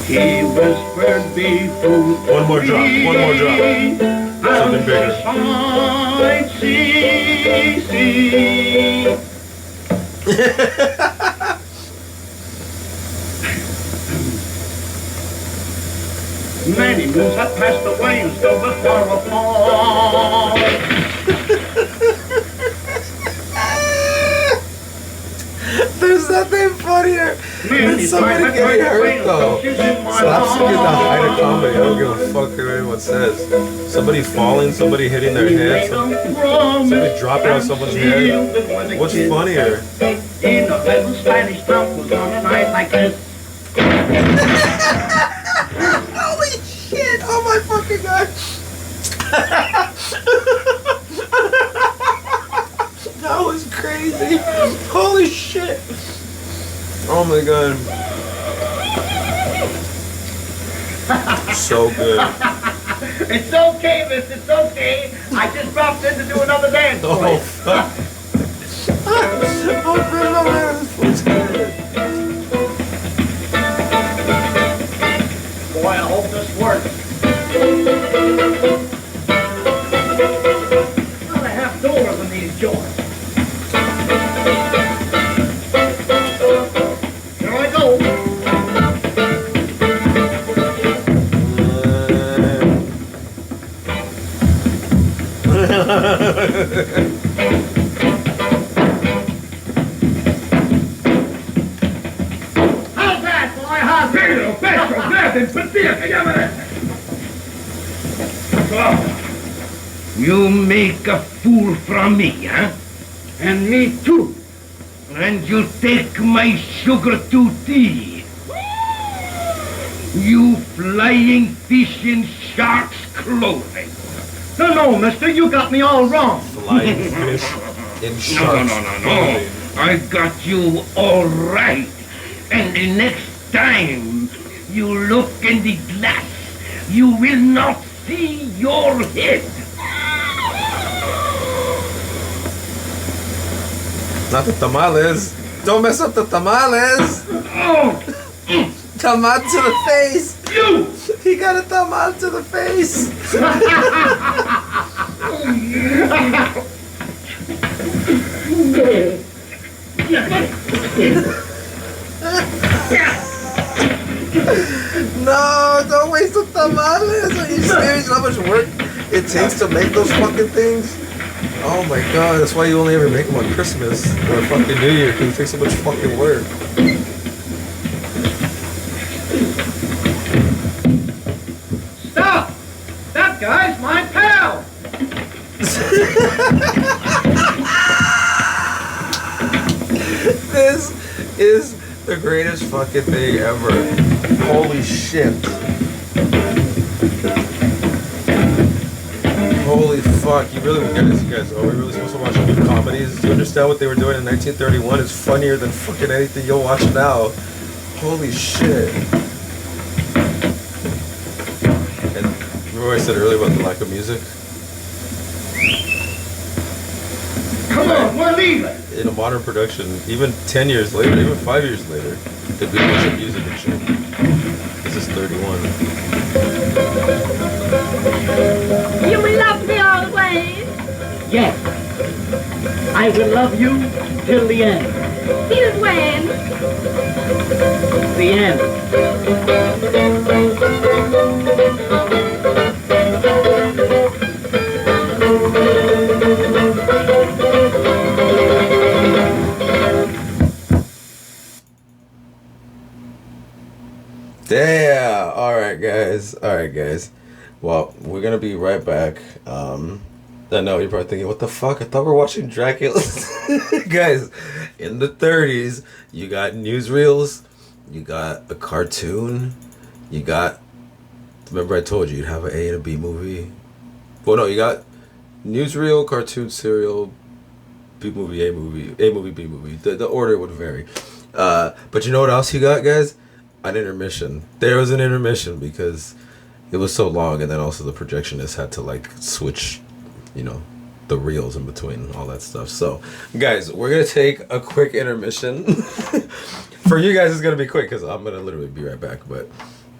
Speaker 7: He whispered before.
Speaker 1: One more drop. One more drop. Something bigger.
Speaker 7: Many moons have passed away and still the far apart.
Speaker 1: There's nothing funnier than somebody getting hurt though. Slapstick is the height of comedy. I don't give a fuck what anyone says. Somebody falling, somebody hitting their head, somebody dropping on someone's head. What's funnier?
Speaker 7: In a little Spanish town was on a night like this.
Speaker 1: Holy shit! Oh my fucking god! That was crazy! Holy shit! Oh my god! So good.
Speaker 7: It's okay, miss, it's okay. I just dropped in to do another dance.
Speaker 1: Oh fuck! Oh man, this food's good.
Speaker 7: Boy, I hope this works. Now they have doors in these joints. Here I go. How's that, boy? How's
Speaker 10: Pedro, Pedro, Martin, Patia, que llaman. You make a fool from me, huh? And me too. And you take my sugar to tea. You flying fish in shark's clothing.
Speaker 7: No, mister, you got me all wrong.
Speaker 1: Flying fish in sharks.
Speaker 10: No. I got you all right. And the next time you look in the glass, you will not see your head.
Speaker 1: Not the tamales. Don't mess up the tamales.
Speaker 10: Oh,
Speaker 1: Tamal to the face.
Speaker 10: you!
Speaker 1: He got a tamal to the face. No, don't waste the tamales. Are you serious? How much work it takes to make those fucking things? Oh my god, that's why you only ever make them on Christmas or fucking New Year, because it takes so much fucking work.
Speaker 7: Stop! That guy's my pal!
Speaker 1: This is the greatest fucking thing ever. Holy shit. Holy fuck. You guys, are we really supposed to watch new comedies? Do you understand what they were doing in 1931 is funnier than fucking anything you'll watch now? Holy shit. And remember what I said earlier about the lack of music?
Speaker 7: Come on, we're leaving!
Speaker 1: In a modern production, even 10 years later, even 5 years later, there'd be a bunch of music and shit. This is 31.
Speaker 8: You will love me always.
Speaker 9: Yes. I will love you till the end.
Speaker 8: Till when?
Speaker 9: The end.
Speaker 1: Damn. Alright guys. Well, we're gonna be right back. I know you're probably thinking, what the fuck? I thought we were watching Dracula. Guys, in the 30s, you got newsreels, you got a cartoon, you got, remember I told you you'd have an A and a B movie? Well, no, you got newsreel, cartoon, serial, B movie, A movie, A movie, B movie. The order would vary. But you know what else you got, guys? An intermission. There was an intermission because it was so long, and then also the projectionist had to like switch, you know, the reels in between, all that stuff. So, guys, we're gonna take a quick intermission. For you guys, it's gonna be quick because I'm gonna literally be right back. But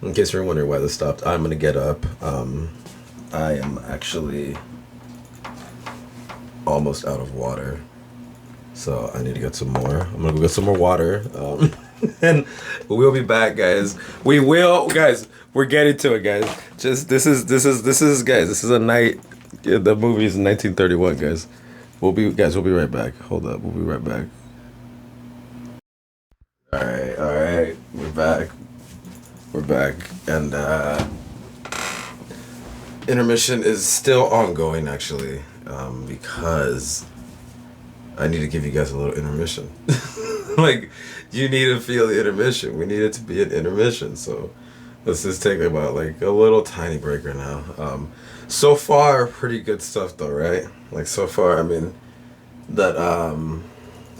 Speaker 1: in case you're wondering why this stopped, I'm gonna get up. I am actually almost out of water, so I need to get some more. I'm gonna go get some more water, and we'll be back, guys. We will, guys. We're getting to it, guys. Just this is guys. This is a night. Yeah, the movie is 1931, guys. We'll be right back. Hold up, we'll be right back. All right. We're back, and intermission is still ongoing, actually, because I need to give you guys a little intermission. Like, you need to feel the intermission. We need it to be an intermission, so let's just take about like a little tiny break right now. So far, pretty good stuff though, right? Like, so far, I mean, that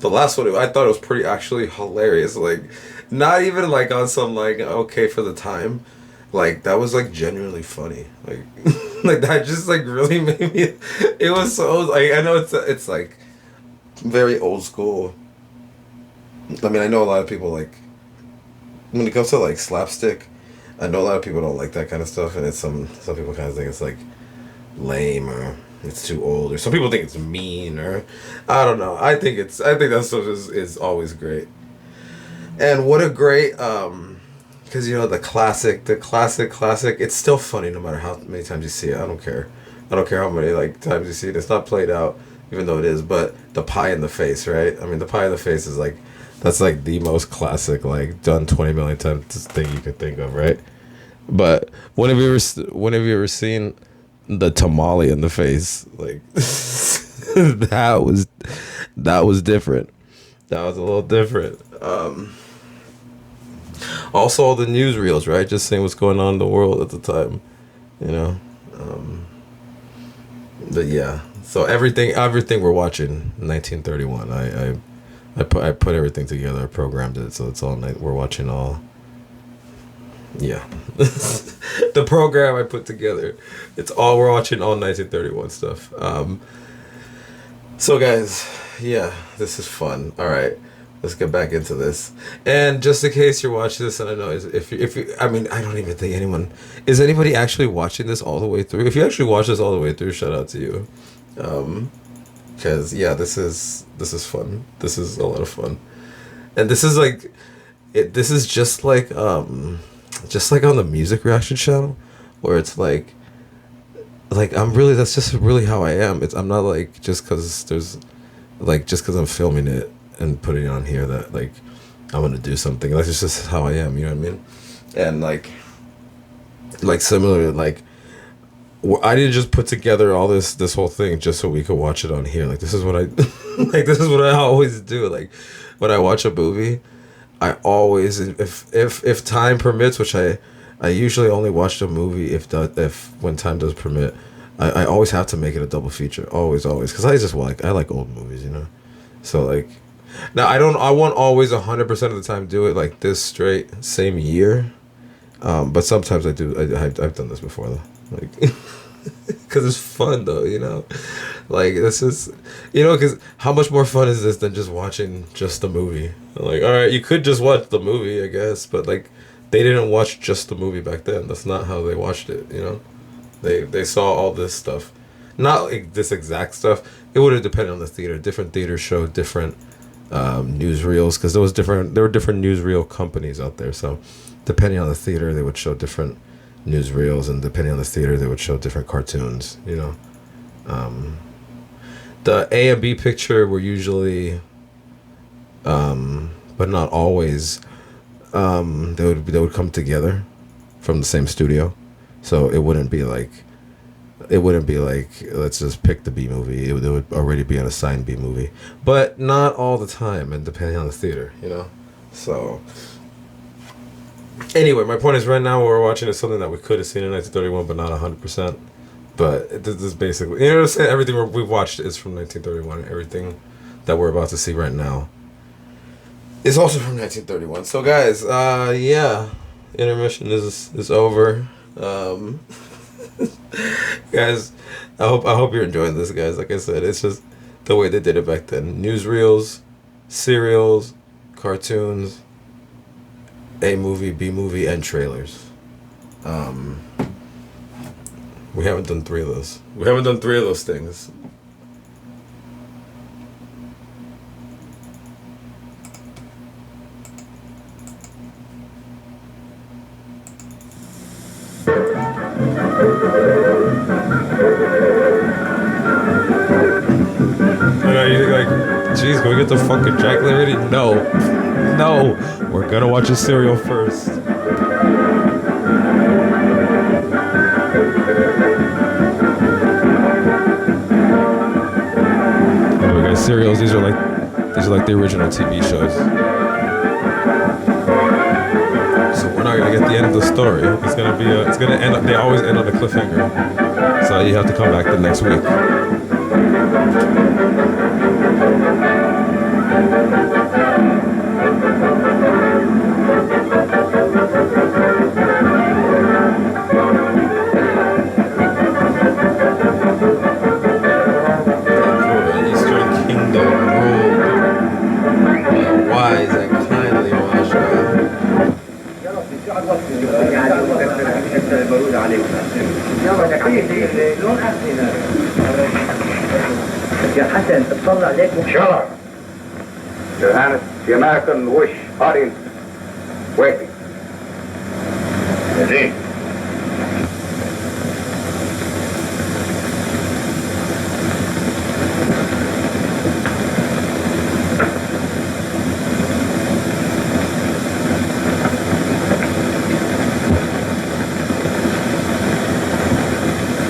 Speaker 1: the last one, I thought it was pretty actually hilarious. Like, not even like on some like okay for the time. Like, that was like genuinely funny. Like, like that just like really made me. It was so like, I know it's like very old school. I mean, I know a lot of people like when it comes to like slapstick. I know a lot of people don't like that kind of stuff, and it's some people kind of think it's like lame or it's too old, or some people think it's mean, or I don't know. I think that stuff is always great. And what a great because you know the classic, it's still funny no matter how many times you see it. I don't care how many like times you see it. It's not played out, even though it is. But the pie in the face, right? I mean, the pie in the face is like, that's like the most classic, like done 20 million times thing you could think of, right? But when have you ever seen the tamale in the face? Like, that was different. That was a little different. Also, all the newsreels, right? Just saying what's going on in the world at the time, you know. But yeah, so everything we're watching, 1931. I put everything together. I programmed it, so it's all night. We're watching all. Yeah, the program I put together. It's all we're watching all 1931 stuff. So guys, yeah, this is fun. All right, let's get back into this. And just in case you're watching this, and I know if you, I mean, I don't even think is anybody actually watching this all the way through? If you actually watch this all the way through, shout out to you. Because yeah, this is fun. This is a lot of fun, and this is like, this is just like on the music reaction channel, where it's like that's just really how I am. I'm not like just because I'm filming it and putting it on here that like I'm gonna do something. Like, it's just how I am. You know what I mean? And like similarly, like, I didn't just put together all this whole thing just so we could watch it on here. Like, this is what I like. This is what I always do. Like, when I watch a movie, I always, if time permits, which I usually only watch the movie if when time does permit, I always have to make it a double feature. Always, because I like old movies, you know. So like, now I won't always 100% of the time do it like this straight same year, but sometimes I do. I've done this before though. Like, because it's fun though, you know. Like, this is, you know, because how much more fun is this than just watching just the movie? Like, all right, you could just watch the movie, I guess, but like, they didn't watch just the movie back then. That's not how they watched it, you know. They saw all this stuff, not like this exact stuff. It would have depended on the theater. Different theaters showed different newsreels, because there were different newsreel companies out there. So depending on the theater, they would show different newsreels, and depending on the theater, they would show different cartoons, you know. The A and B picture were usually, but not always, they would come together from the same studio, so it wouldn't be like let's just pick the B movie. It would already be an assigned B movie, but not all the time, and depending on the theater, you know. So anyway, my point is, right now what we're watching is something that we could have seen in 1931, but not 100%. But this is basically, you know what I'm saying? Everything we've watched is from 1931. Everything that we're about to see right now is also from 1931. So guys, yeah, intermission is over. Guys, I hope you're enjoying this, guys. Like I said, it's just the way they did it back then. Newsreels, serials, cartoons, A movie, B movie, and trailers. We haven't done three of those. We haven't done three of those things. You're like, geez, can we get the fucking Dracula ready? No. No. We're gonna watch a serial first. Anyway, guys, serials, these are like the original TV shows. So we're not gonna get the end of the story. It's gonna end. They always end on a cliffhanger. So you have to come back the next week. Eastern Kingdom ruled wise and kindly Mahashoah.
Speaker 9: يا حسن اتصل عليك
Speaker 11: Shut up. Your Highness, the American wish audience waiting. Indeed.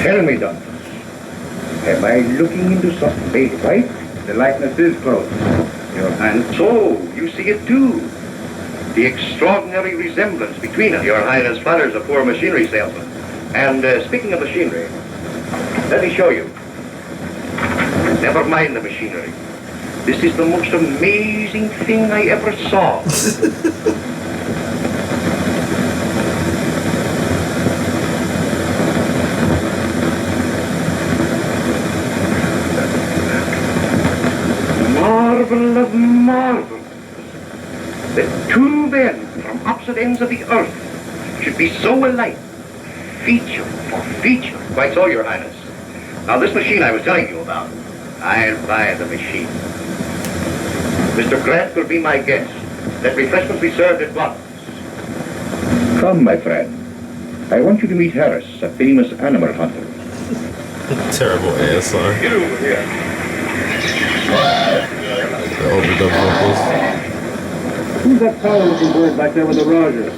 Speaker 11: Tell me, Doctor. Am I looking into something right? The likeness is close, Your Highness. So, you see it too. The extraordinary resemblance between us. Your Highness flatters a poor machinery salesman. And speaking of machinery, let me show you. Never mind the machinery. This is the most amazing thing I ever saw. Marvel of marvels, that two men from opposite ends of the earth should be so alike, feature for feature. Quite so, Your Highness. Now, this machine I was telling you about, I'll buy the machine. Mr. Grant will be my guest. Let refreshments be served at once. Come, my friend. I want you to meet Harris, a famous animal hunter.
Speaker 1: Terrible ASR.
Speaker 11: Get over here.
Speaker 1: The overdub vocals.
Speaker 11: Who's that fellow looking bird back there with the Rogers?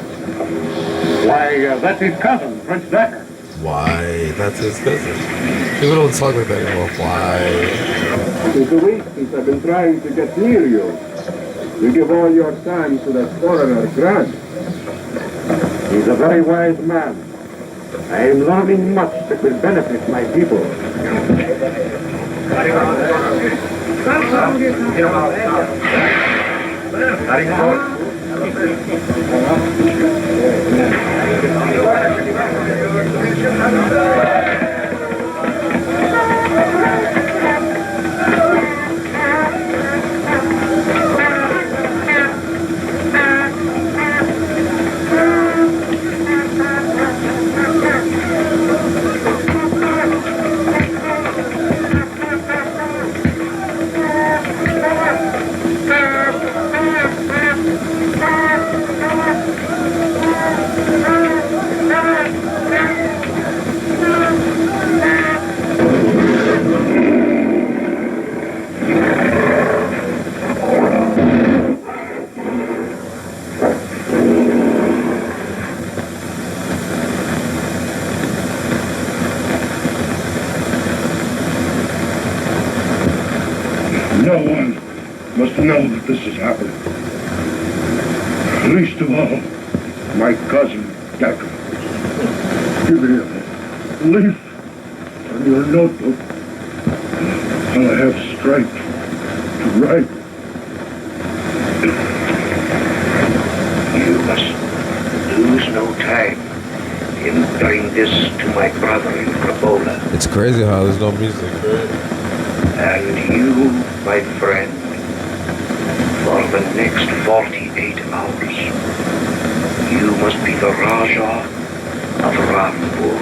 Speaker 11: Why, that's his cousin, Prince Decker.
Speaker 1: Why? That's his business. People don't talk like that anymore. Why?
Speaker 11: It's a week since I've been trying to get near you. You give all your time to that foreigner, Grant. He's a very wise man. I am learning much that will benefit my people. No one must know that this has happened. Least of all, my cousin, Decker. Give me a leaf.
Speaker 10: on your notebook. I'll have strength to write.
Speaker 11: You must lose no time in bringing this to my brother in Crapola.
Speaker 1: It's crazy how there's no music, right?
Speaker 11: And you, my friend, for the next 48 hours, you must be the Raja of Rampur.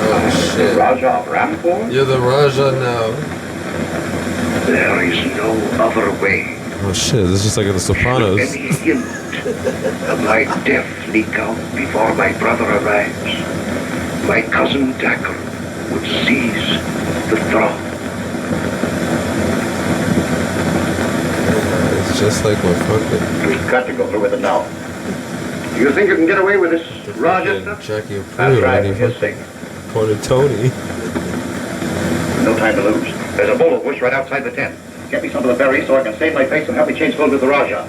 Speaker 1: Oh shit.
Speaker 11: Raja of Rampur?
Speaker 1: You're the Raja now.
Speaker 11: There is no other way.
Speaker 1: Oh shit, this is just like in The Sopranos.
Speaker 11: Should any hint of my death leak out before my brother arrives, my cousin Dracula would seize the throne.
Speaker 1: It's just like my fucking...
Speaker 11: You've got to go through with it now. Do you think you can get away with this Raja stuff?
Speaker 1: Jackie
Speaker 11: That's
Speaker 1: approved
Speaker 11: right,
Speaker 1: when
Speaker 11: for
Speaker 1: he
Speaker 11: his sake.
Speaker 1: fucking pointed Tony.
Speaker 11: No time to lose. There's a bowl of bush right outside the tent. Get me some of the berries so I can save my face and help me change clothes with the Raja.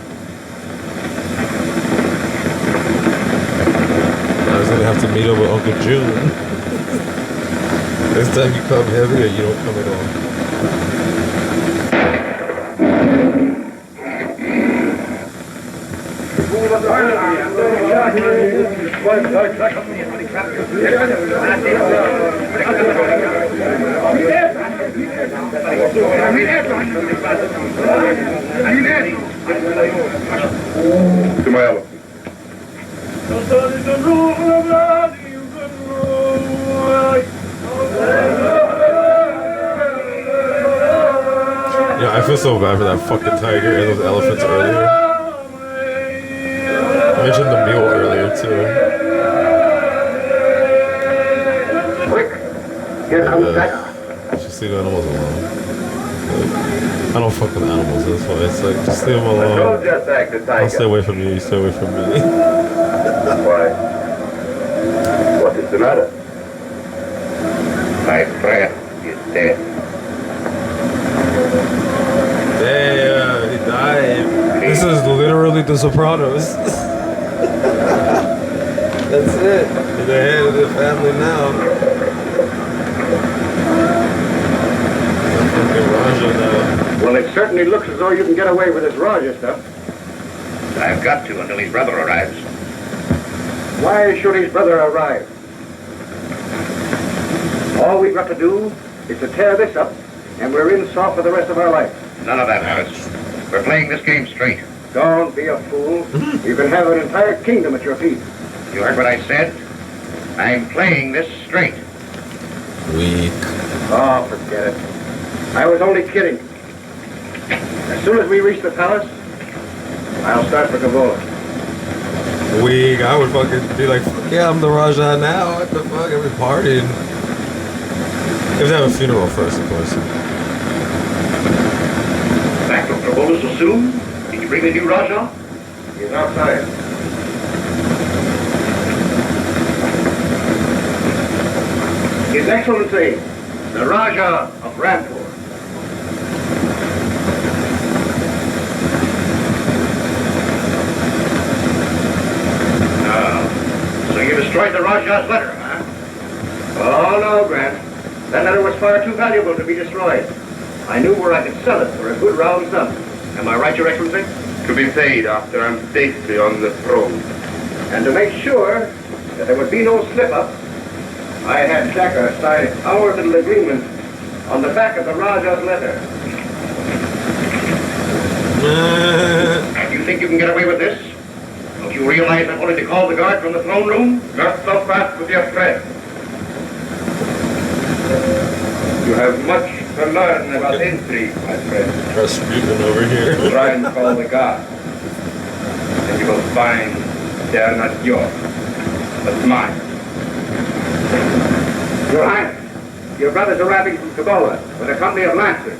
Speaker 1: I was gonna have to meet up with Uncle June. Next time you come heavy or you don't come at all.
Speaker 11: To my elephant.
Speaker 1: Yeah, I feel so bad for that fucking tiger and those elephants earlier. I mentioned the mule earlier too.
Speaker 11: Quick! Here comes Dracula.
Speaker 1: Just leave animals alone. Like, I don't fuck with animals, that's why it's like, just leave them alone.
Speaker 11: Just act the
Speaker 1: I'll stay away from you, you stay away from me.
Speaker 11: Why? What is the matter? My friend is dead.
Speaker 1: Damn, he died. This is literally The Sopranos. That's it. You're the head of the family now. Fucking Raja now.
Speaker 11: Well, it certainly looks as though you can get away with this Raja stuff. I've got to until his brother arrives. Why should his brother arrive? All we've got to do is to tear this up, and we're in soft for the rest of our life. None of that, Harris. We're playing this game straight. Don't be a fool. You can have an entire kingdom at your feet. You heard what I said? I'm playing this straight.
Speaker 1: Weak.
Speaker 11: Oh, forget it. I was only kidding. As soon as we reach the palace, I'll start for Gavola.
Speaker 1: Weak. I would fucking be like, fuck yeah, I'm the Raja now. What the fuck? Every party. If they have a funeral first, of course.
Speaker 11: Back from Gavola so soon? Did you bring the new Raja? He's outside. His Excellency, the Raja of Rampur. So you destroyed the Raja's letter, huh? Oh, no, Grant. That letter was far too valuable to be destroyed. I knew where I could sell it for a good round sum. Am I right, Your Excellency?
Speaker 10: To be paid after I'm safely on the throne.
Speaker 11: And to make sure that there would be no slip-up, I had Shaka sign our little agreement on the back of the Raja's letter. And you think you can get away with this? Don't you realize I'm only to call the guard from the throne room?
Speaker 10: Not so fast with your friend. You have much to learn about intrigue, my friend.
Speaker 1: Rasputin over here.
Speaker 10: Try and call the guard. And you will find they are not yours, but mine.
Speaker 11: Your Highness, your brothers are arriving from Kabola with a company of lancers.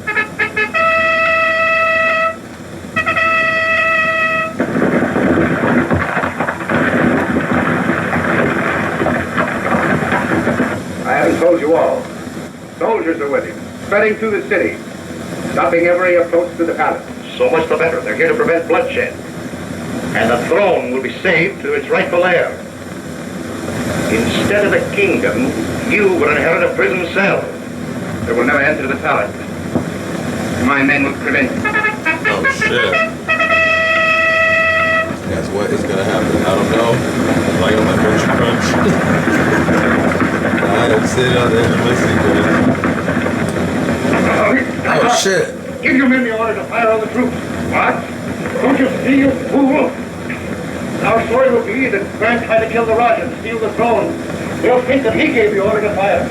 Speaker 11: I haven't told you all. Soldiers are with him, spreading through the city, stopping every approach to the palace. So much the better. They're here to prevent bloodshed. And the throne will be saved to its rightful heir. Instead of a kingdom, you will inherit a prison cell. They will never enter the palace. My men will prevent it.
Speaker 1: Oh shit. Guys, what is gonna happen? I don't know. Like on my bunch crunch. I am sitting on the edge of my seat. Oh shit.
Speaker 11: Give your men the order to fire on the troops. What? Don't you see, you fool? Our story will be that Grant tried to kill the Raja to steal the throne. They'll think that he gave the order to fire.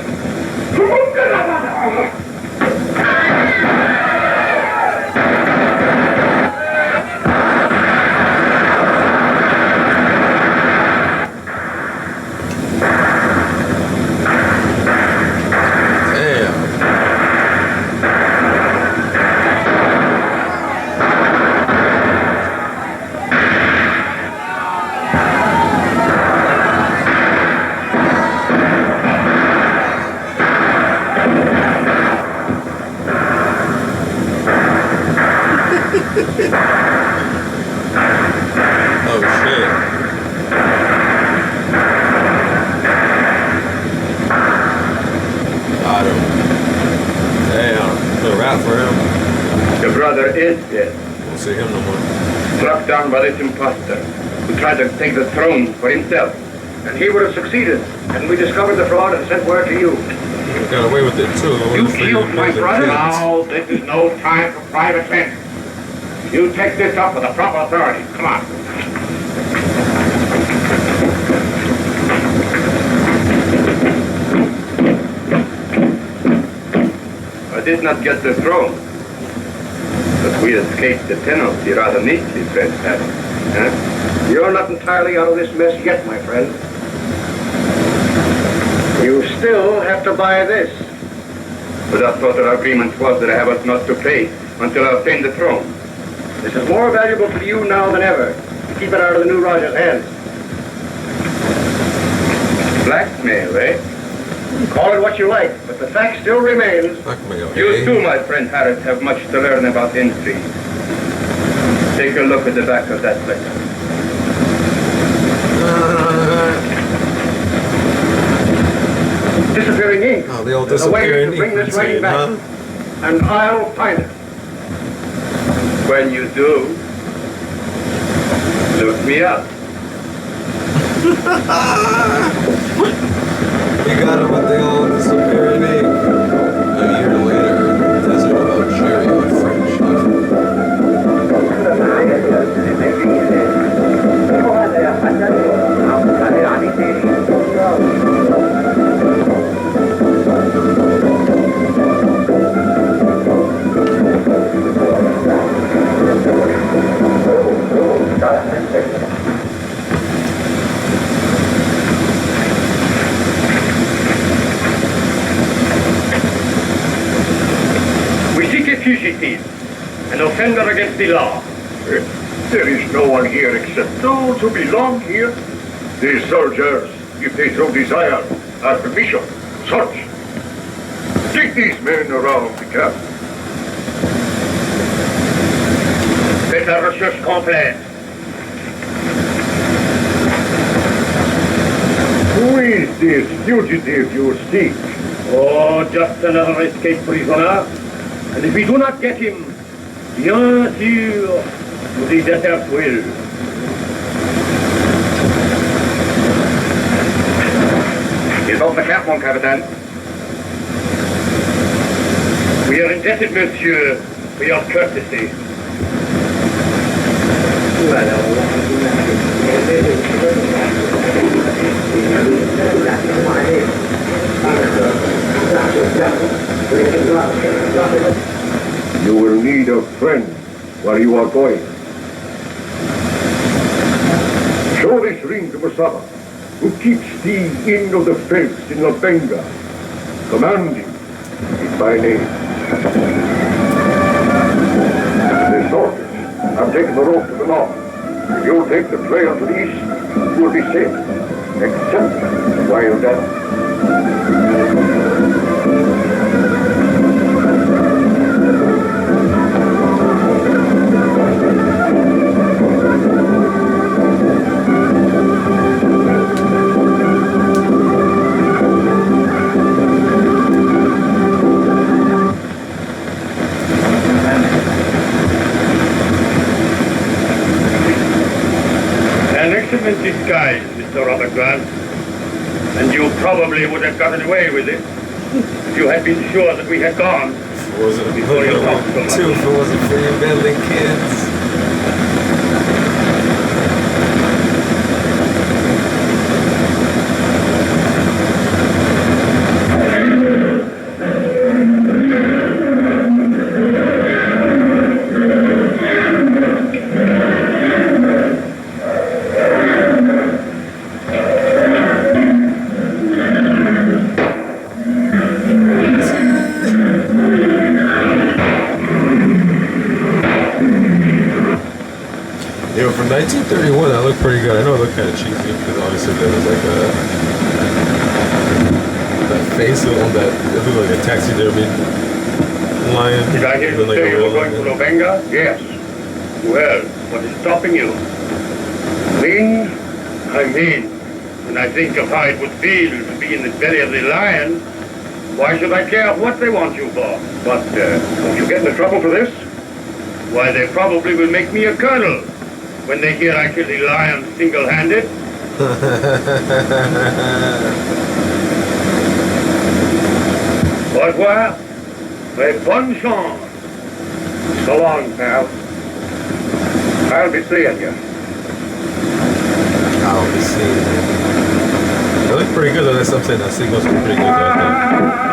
Speaker 1: Oh shit. Got him. Damn. The rap for him.
Speaker 11: Your brother is dead.
Speaker 1: We'll see him no more.
Speaker 11: Struck down by this impostor who tried to take the throne for himself. And he would have succeeded, and we discovered the fraud and sent word to you.
Speaker 1: You got away with it too.
Speaker 11: You killed my brother? Now, this is no time for private vengeance. You take this up with the proper authorities. Come on. I did not get the throne, but we escaped the penalty rather neatly, friend Harry. Huh? You're not entirely out of this mess yet, my friend. You still have to buy this. But I thought our agreement was that I have us not to pay until I obtain the throne. This is more valuable to you now than ever. Keep it out of the new Raja's hands. Blackmail, eh? Call it what you like, but the fact still remains.
Speaker 1: Blackmail,
Speaker 11: You too, my friend Harris, have much to learn about intrigue. Take a look at the back of that letter. Disappearing ink.
Speaker 1: Oh, the old
Speaker 11: There's a way
Speaker 1: disappearing
Speaker 11: to bring
Speaker 1: ink
Speaker 11: this writing back.
Speaker 1: routine,
Speaker 11: And I'll find it. When you do, look me up.
Speaker 1: You got him with the old disappearing ink. A year later, in the desert of Algeria, French.
Speaker 11: We seek a fugitive, an offender against the law.
Speaker 12: There is no one here except those who belong here. These soldiers, if they so desire, have permission. Search. Take these men around the camp.
Speaker 11: Faites la recherche complète.
Speaker 12: Who is this fugitive you seek?
Speaker 11: Oh, just another escaped prisoner. And if we do not get him, bien sûr, to the desert's will. He's off the camp, mon capitaine. We are indebted, monsieur, for your courtesy.
Speaker 12: You will need a friend where you are going. Show this ring to Musaba, who keeps the inn of the Fells in La Benga. Command him in my name. The soldiers have taken the road to the north. If you'll take the trail to the east, you'll be safe, except while that. probably would have gotten away with it if you had been sure that we had gone. Before you talked so much.
Speaker 1: Two, if it wasn't for you meddling kids. Yo, for 1931, that looked pretty good. I know it looked kind of cheesy because obviously there was like that face on that. It looked like a taxidermy lion.
Speaker 12: Did I hear you
Speaker 1: like
Speaker 12: say you were going to
Speaker 1: lion.
Speaker 12: Novenga? Yes. Well, what is stopping you? Mean? I mean, when I think of how it would feel to be in the belly of the lion, why should I care what they want you for? But, won't you get into trouble for this? Why, they probably will make me a colonel when they hear I killed the lion single-handed. Au revoir. Mais bonne chance. So long, pal. I'll be seeing you.
Speaker 1: I'll be seeing you. That looked pretty good though. That's what I'm saying. That sequence was pretty good though, I think.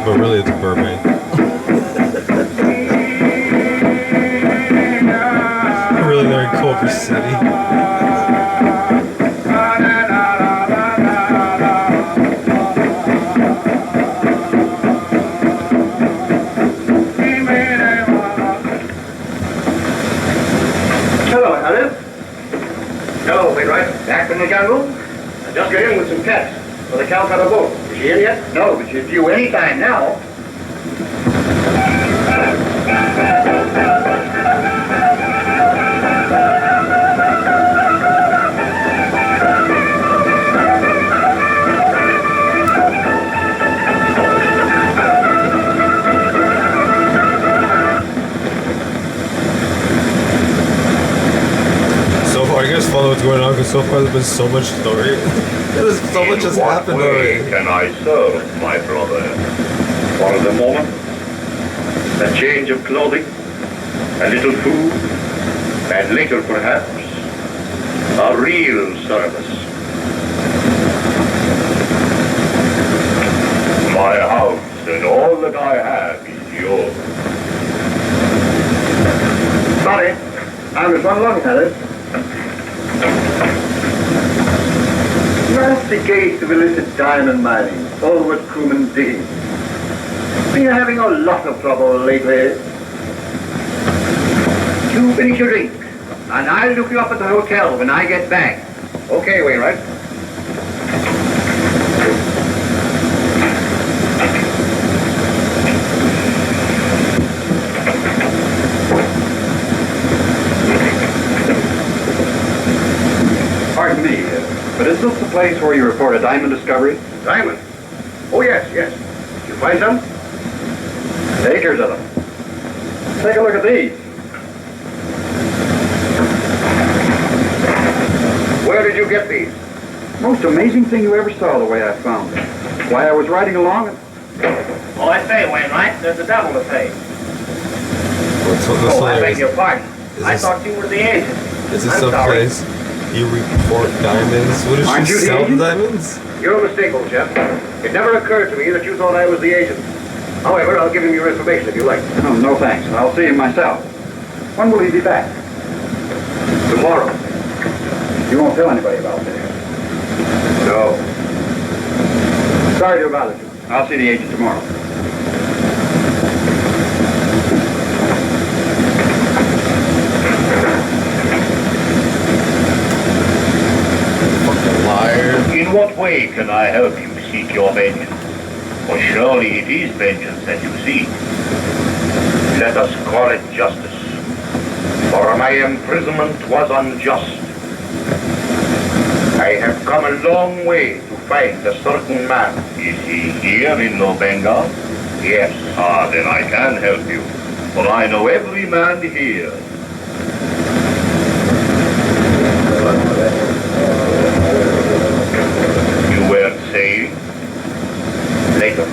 Speaker 1: But really it's Burbank. Really they're in Culver City.
Speaker 11: Hello, Alice. Hello, Wainwright. Back from the jungle? I just got in with some cats for the Calcutta boat. Is she in yet? No, but she's due any time now.
Speaker 1: So far, you guys follow what's going on because so far there's been so much story. There's so much has happened already.
Speaker 12: Can I serve, my brother? For the moment, a change of clothing, a little food, and later perhaps, a real service. My house and all that I have is yours.
Speaker 11: Sorry, I was run along, Alice. Nasty case of illicit diamond mining, over at Crewman D. Been having a lot of trouble lately. You finish your drink, and I'll look you up at the hotel when I get back. Okay, Wainwright.
Speaker 13: Pardon me, but is this the place where you report a diamond discovery?
Speaker 11: Diamond? Oh, yes, yes. Did you find some?
Speaker 13: Acres of them. Take a look at these.
Speaker 11: Where did you get these?
Speaker 13: Most amazing thing you ever saw, the way I found them. Why, I was riding along and...
Speaker 11: Oh, I say, Wainwright, there's a devil to pay.
Speaker 1: What's
Speaker 11: I beg your pardon. I thought you were the agent.
Speaker 1: Is this
Speaker 11: I'm
Speaker 1: some
Speaker 11: sorry.
Speaker 1: place you report diamonds? What
Speaker 11: Aren't
Speaker 1: does she
Speaker 11: you the
Speaker 1: sell
Speaker 11: agent?
Speaker 1: diamonds?
Speaker 11: You're a mistake, old chap. It never occurred to me that you thought I was the agent. However, I'll give him your information if you like.
Speaker 13: Oh, no thanks. I'll see him myself. When will he be back?
Speaker 11: Tomorrow.
Speaker 13: You won't tell anybody about this?
Speaker 11: No.
Speaker 13: Sorry to bother you. I'll see the agent tomorrow.
Speaker 1: Fucking liar.
Speaker 12: In what way can I help you seek your vengeance? For surely it is vengeance that you seek. Let us call it justice. For my imprisonment was unjust. I
Speaker 11: I have come a long way to find a certain man.
Speaker 12: Is he here in No Bengal?
Speaker 11: Yes.
Speaker 12: Ah, then I can help you, for I know every man here. You were saying?
Speaker 11: Later.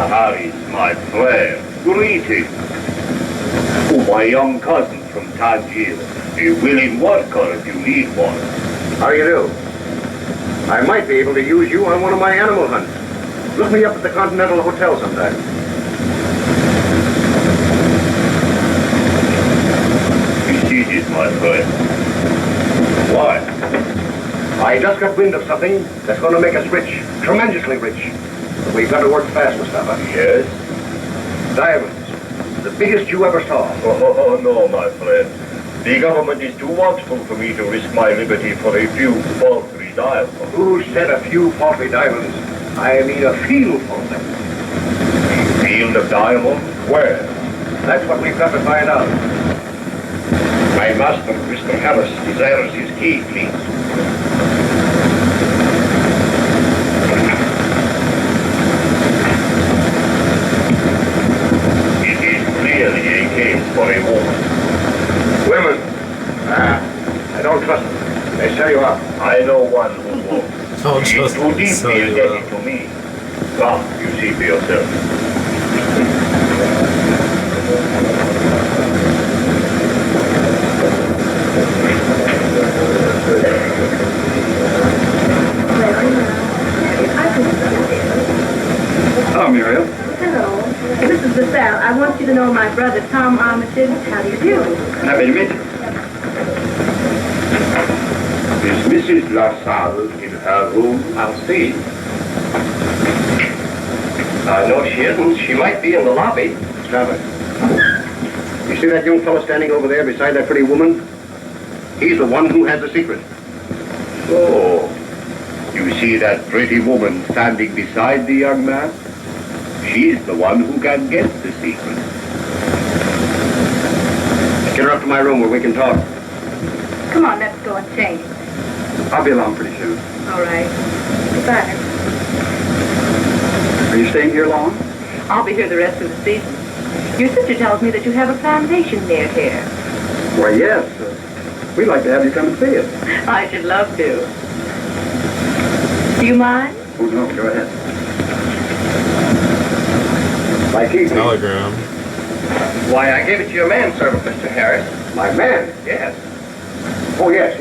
Speaker 12: Harris, my friend, greeting. Oh, my young cousin from Tangier, a willing worker if you need one.
Speaker 11: How do you do? I might be able to use you on one of my animal hunts. Look me up at the Continental Hotel sometime.
Speaker 12: Be seated, my friend. Why?
Speaker 11: I just got wind of something that's going to make us rich, tremendously rich. But we've got to work fast, Mustafa.
Speaker 12: Yes?
Speaker 11: Diamonds. The biggest you ever saw.
Speaker 12: Oh, no, my friend. The government is too watchful for me to risk my liberty for a few paltry diamonds.
Speaker 11: Who said a few paltry diamonds? I mean a field full of them.
Speaker 12: A field of diamonds? Where?
Speaker 11: That's what we've got to find out.
Speaker 12: My master, Mr. Harris, desires his key, please. It is clearly a case for a woman.
Speaker 11: Women? I don't trust them. They sell you out.
Speaker 12: I know one who won't.
Speaker 1: Don't
Speaker 12: He is
Speaker 1: trust
Speaker 12: too
Speaker 1: them, sell
Speaker 12: deeply
Speaker 1: you
Speaker 12: indebted to me. Come, you see for yourself.
Speaker 13: Hello, Muriel.
Speaker 8: Hello. This is LaSalle. I want you to know my brother, Tom Armitage. How do you do?
Speaker 13: Happy to meet you.
Speaker 12: Is Mrs. LaSalle in her room?
Speaker 11: I'll see. No, she isn't. She might be in the lobby. Stop it. You see that young fellow standing over there beside that pretty woman? He's the one who has the secret.
Speaker 12: So, you see that pretty woman standing beside the young man? She's the one who can get the secret.
Speaker 11: Get her up to my room where we can talk.
Speaker 8: Come on, let's go and change.
Speaker 13: I'll be along pretty soon.
Speaker 8: All right. Goodbye.
Speaker 13: Are you staying here long?
Speaker 8: I'll be here the rest of the season. Your sister tells me that you have a plantation near here.
Speaker 13: Why, yes. We'd like to have you come and see it.
Speaker 8: I should love to. Do you mind?
Speaker 13: Oh, no, go ahead.
Speaker 11: My key, please.
Speaker 1: Telegram.
Speaker 11: Why, I gave it to your manservant, Mr. Harris. My man? Yes. Oh, yes.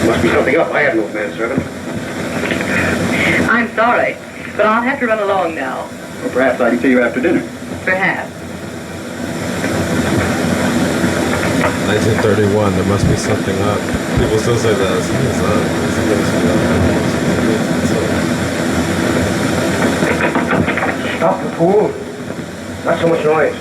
Speaker 11: Must be something up. I have no manservant.
Speaker 8: I'm sorry, but I'll have to run along now.
Speaker 13: Well, perhaps I can see you after dinner.
Speaker 8: Perhaps.
Speaker 1: 1931. There must be something up. People still say that. Something's up.
Speaker 11: Stop the fool. Not so much noise.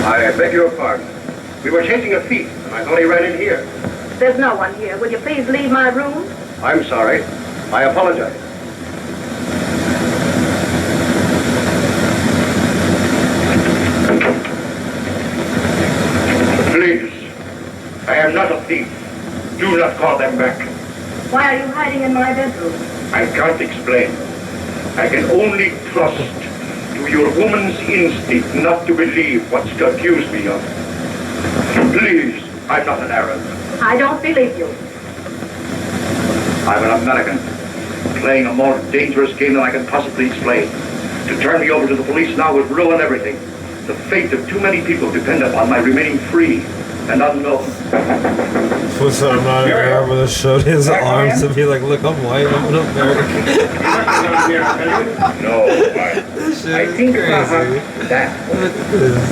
Speaker 11: I beg your pardon. We were chasing a thief, and I thought he ran in here.
Speaker 8: There's no one here. Will you please leave my room?
Speaker 11: I'm sorry. I apologize. Please. I am not a thief. Do not call them back.
Speaker 8: Why are you hiding in my bedroom?
Speaker 11: I can't explain. I can only trust to your woman's instinct not to believe what you accuse me of. Please, I'm not an Arab.
Speaker 8: I don't believe you.
Speaker 11: I'm an American, playing a more dangerous game than I can possibly explain. To turn me over to the police now would ruin everything. The fate of too many people depend upon my remaining free and unknown.
Speaker 1: What's up, I'm not an Arab, but showed his arms to be like, look, I'm white, I'm an American.
Speaker 11: No, I think
Speaker 1: crazy.
Speaker 11: That.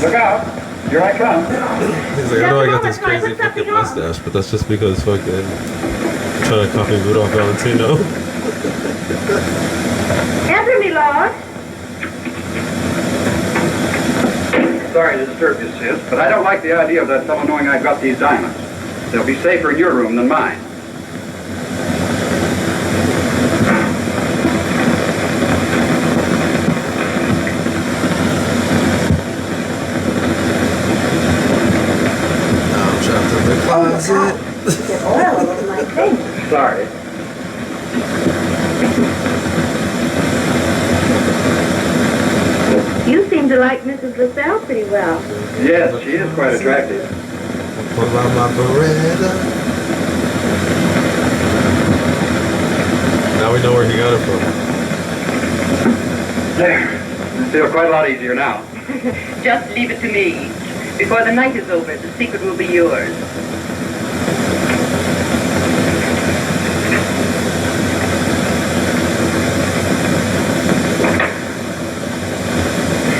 Speaker 11: Look out. Here I come.
Speaker 1: He's like, I know I got this crazy fucking mustache, but that's just because fucking I'm trying to copy Rudolph Valentino.
Speaker 8: Enter me, Lord.
Speaker 13: Sorry to disturb you, sis, but I don't like the idea of that fellow knowing I got these diamonds. They'll be safer in your room than mine.
Speaker 1: I'm trapped in the closet.
Speaker 8: Get oil all over my face.
Speaker 13: Sorry.
Speaker 8: You seem to like Mrs. LaSalle pretty well.
Speaker 13: Yes, she is quite attractive.
Speaker 1: What about my Beretta? Now we know where he got it from.
Speaker 13: There. I feel quite a lot easier now.
Speaker 14: Just leave it to me. Before the night is over, the secret will be yours.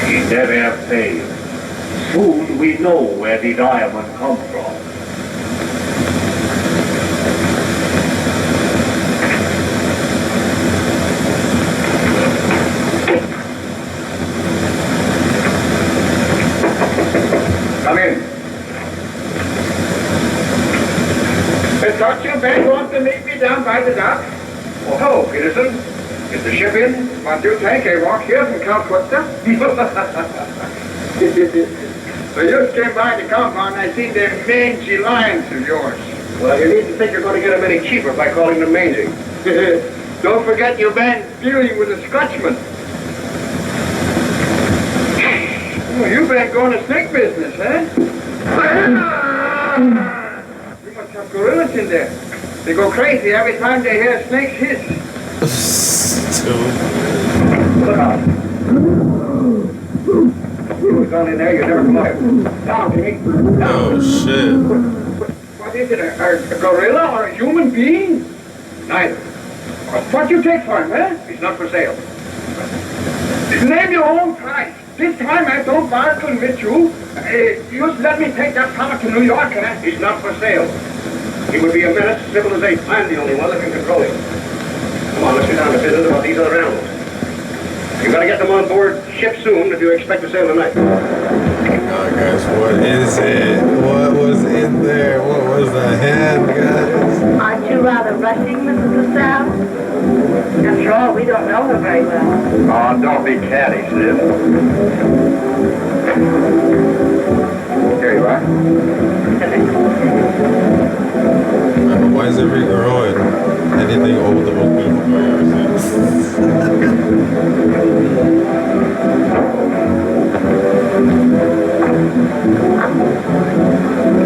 Speaker 12: He never failed. Soon we know where the diamond comes from. Come in.
Speaker 9: Thought you Ben want to meet me down by the dock?
Speaker 12: Oh, hello, Peterson. Is the ship in?
Speaker 9: What do you think? I walk here from Calcutta. So you came by the compound and I seen them mangy lions of yours.
Speaker 12: Well, you needn't think you're going to get them any cheaper by calling them mangy.
Speaker 9: Don't forget you've been dealing with a Scotchman. Oh, you've been going to snake business, huh? You must have gorillas in there. They go crazy every time they hear snakes hiss.
Speaker 12: Look out. You was down in there, you never come out. Down, Jimmy.
Speaker 1: Oh, shit.
Speaker 9: What is it, a gorilla or a human being?
Speaker 12: Neither.
Speaker 9: What you take for him, eh?
Speaker 12: He's not for sale.
Speaker 9: Name your own price. This time I don't bargain with you. You just let me take that fella to New York, eh?
Speaker 12: He's not for sale. He would be a menace to civilization. I'm the only one that can control him. Come on, let's get down to business about these other animals. You gotta get them on board ship soon if you expect to sail tonight.
Speaker 1: Oh, guys, what is it? What was in there? What was the hand, guys?
Speaker 8: Aren't you rather rushing, Mrs. LaSalle? After all, we don't know her very well.
Speaker 13: Oh, don't be catty, Sid. Here you are.
Speaker 1: Why is every girl and anything old the most beautiful girl you ever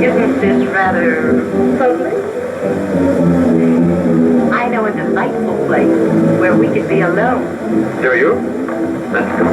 Speaker 14: Isn't this rather
Speaker 8: Totally.
Speaker 14: I know a delightful place where we could be alone.
Speaker 12: Do you? Let's go.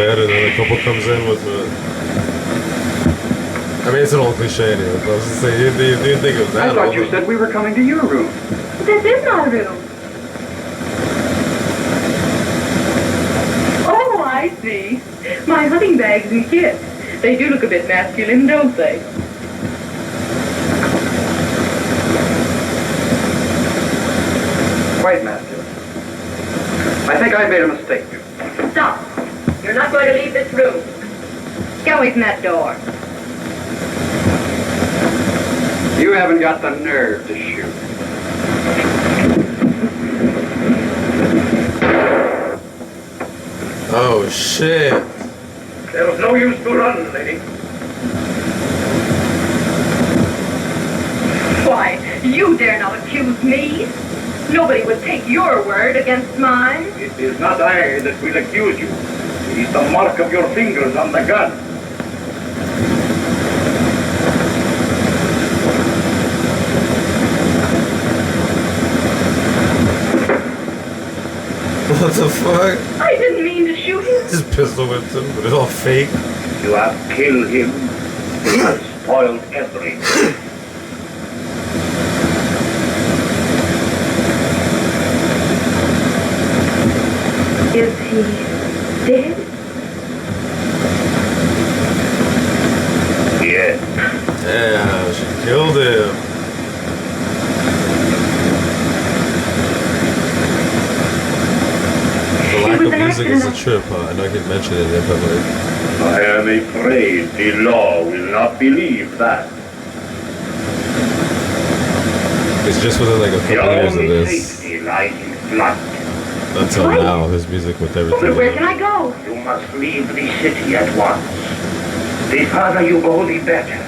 Speaker 1: bed and then a couple comes in with the... I mean, it's an old cliche anyway, but I was just saying, you didn't think it was that
Speaker 13: I thought
Speaker 1: old.
Speaker 13: you said we were coming to your room.
Speaker 8: This is my room.
Speaker 14: Oh, I see. My hunting bags and kits. They do look a bit masculine, don't they?
Speaker 13: Quite masculine. I think I made a mistake.
Speaker 14: Stop. You're not going to leave this room. Get away from that door.
Speaker 13: You haven't got the nerve to shoot.
Speaker 1: Oh, shit.
Speaker 12: There was no use to run, lady.
Speaker 14: Why, you dare not accuse me. Nobody would take your word against mine.
Speaker 12: It is not I that will accuse you. It is the mark of your fingers on the gun.
Speaker 1: What the fuck?
Speaker 14: I didn't mean to shoot him.
Speaker 1: Just pistol whipped him, but it's all fake.
Speaker 12: You have killed him. You have spoiled everything.
Speaker 14: Is he dead?
Speaker 12: Yes.
Speaker 1: Yeah, she killed him. The lack of music is a trip, huh? I know I could mention it in public.
Speaker 12: I am afraid the law will not believe that.
Speaker 1: It's just within like a couple
Speaker 12: Your
Speaker 1: years of
Speaker 12: only
Speaker 1: this.
Speaker 12: safety lies in flight.
Speaker 1: Until now, his music with everything.
Speaker 14: But where can I go?
Speaker 12: You must leave the city at once. The farther you go, the better.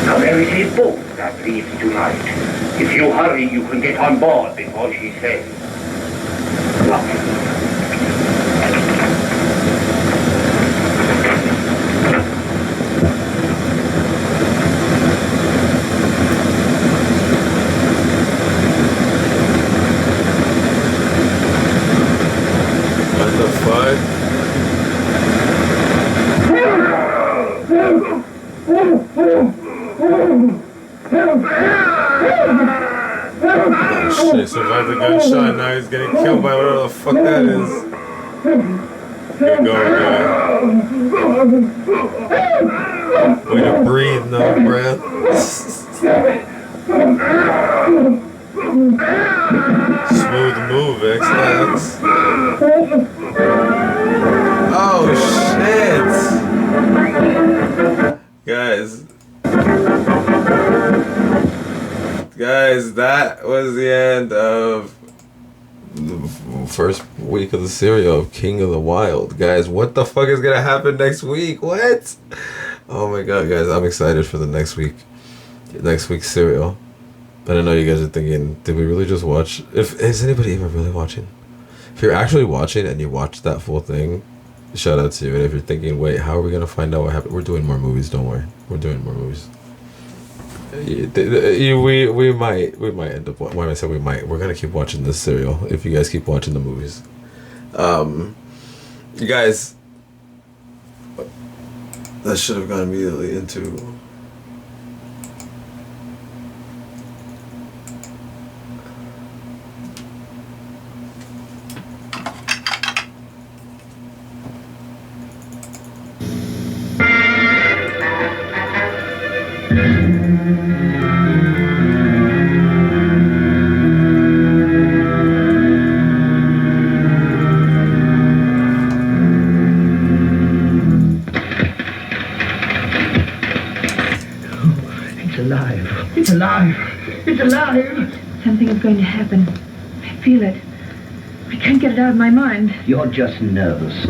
Speaker 12: Now there is a boat that leaves tonight. If you hurry, you can get on board before she sails.
Speaker 1: What the fuck? Oh shit, survived the gunshot, now he's getting killed by whatever the fuck that is. Good going, guy. Way to breathe, no breath. Smooth move, X-Lax. Oh shit! Guys, that was the end of the first week of the serial of King of the Wild. Guys, what the fuck is gonna happen next week? What? Oh my god, guys, I'm excited for the next week's serial. But I know you guys are thinking, did we really just watch? Is anybody even really watching? If you're actually watching and you watched that full thing, shout out to you. And if you're thinking, wait, how are we gonna find out what happened? We're doing more movies. Don't worry, we're doing more movies. We might end up. Why did I say we might? We're gonna keep watching this serial if you guys keep watching the movies. You guys, that should have gone immediately into.
Speaker 10: It's alive. It's alive.
Speaker 4: Something is going to happen. I feel it. I can't get it out of my mind.
Speaker 10: You're just nervous.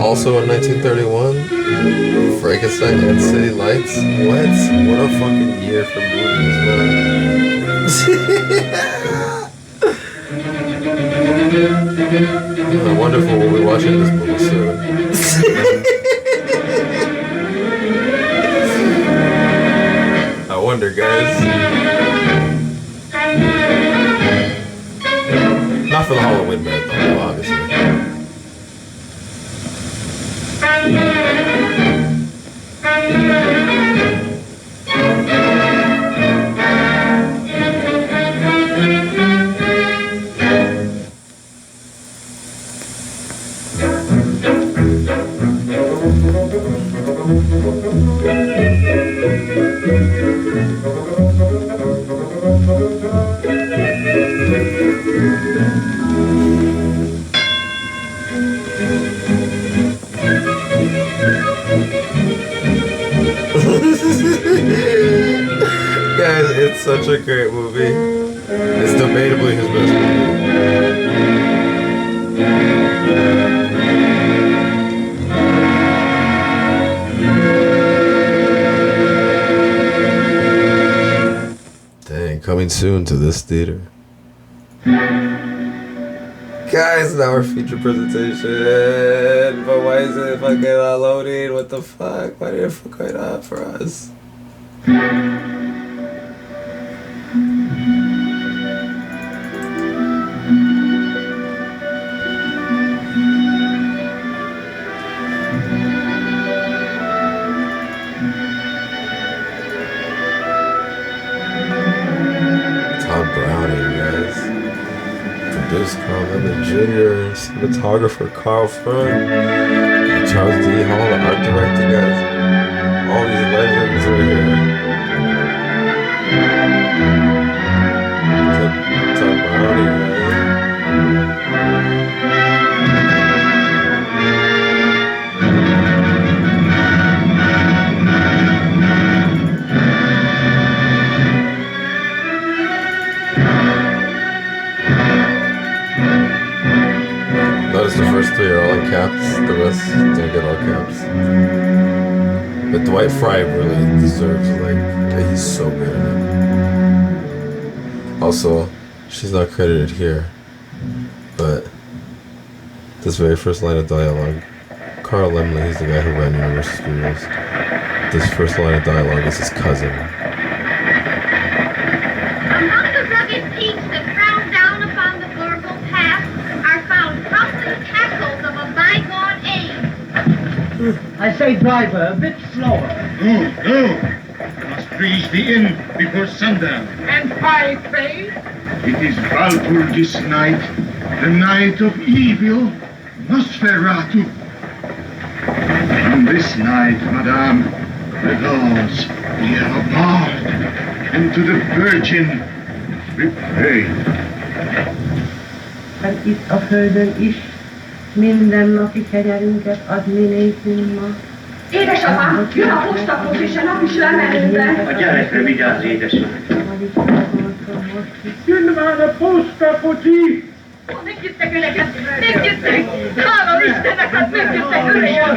Speaker 10: Also in 1931, Frankenstein and City Lights. What a fucking year for movies, man. I wonder if we'll be watching this movie soon. I wonder, guys. Not for the Halloween marathon, though, obviously.
Speaker 1: a great movie. It's debatably his best movie. Dang, coming soon to this theater. Guys, now our feature presentation. But why is it fucking not loading? What the fuck? Why did it fuck right up for us? Produced Carl Lemon Jr., cinematographer Carl Fern, Charles D. Hall, art director, guys. All these legends are here. Todd Browning, guys. Notice the first three are all in caps, the rest don't get all caps. But Dwight Fry really deserves, like, he's so good at it. Also, she's not credited here, but this very first line of dialogue, Carl Lemley, he's the guy who ran Universal Studios. This first line of dialogue is his cousin.
Speaker 15: Among the rugged peaks that frown down upon the Gorgo Pass are found crumbling castles of a bygone age.
Speaker 16: I say, driver, a bit slower.
Speaker 17: No. Must reach the inn before sundown.
Speaker 9: And why, pray?
Speaker 17: It is Balfour this night, the night of evil, Nosferatu. On this night, madame, the laws we are barred, and to the Virgin we pray.
Speaker 8: Hát itt a földön is mindennapi kegyelünket ad mi nékünk ma.
Speaker 14: Édesapám, jön a posztakhoz és a nap is lemenőben.
Speaker 11: A gyerekre vigyázz, édesanyám.
Speaker 9: Jön már a posztakocsi!
Speaker 14: Megjöttek öregem, megjöttek! Hála Istennek, hát megjöttek öregem!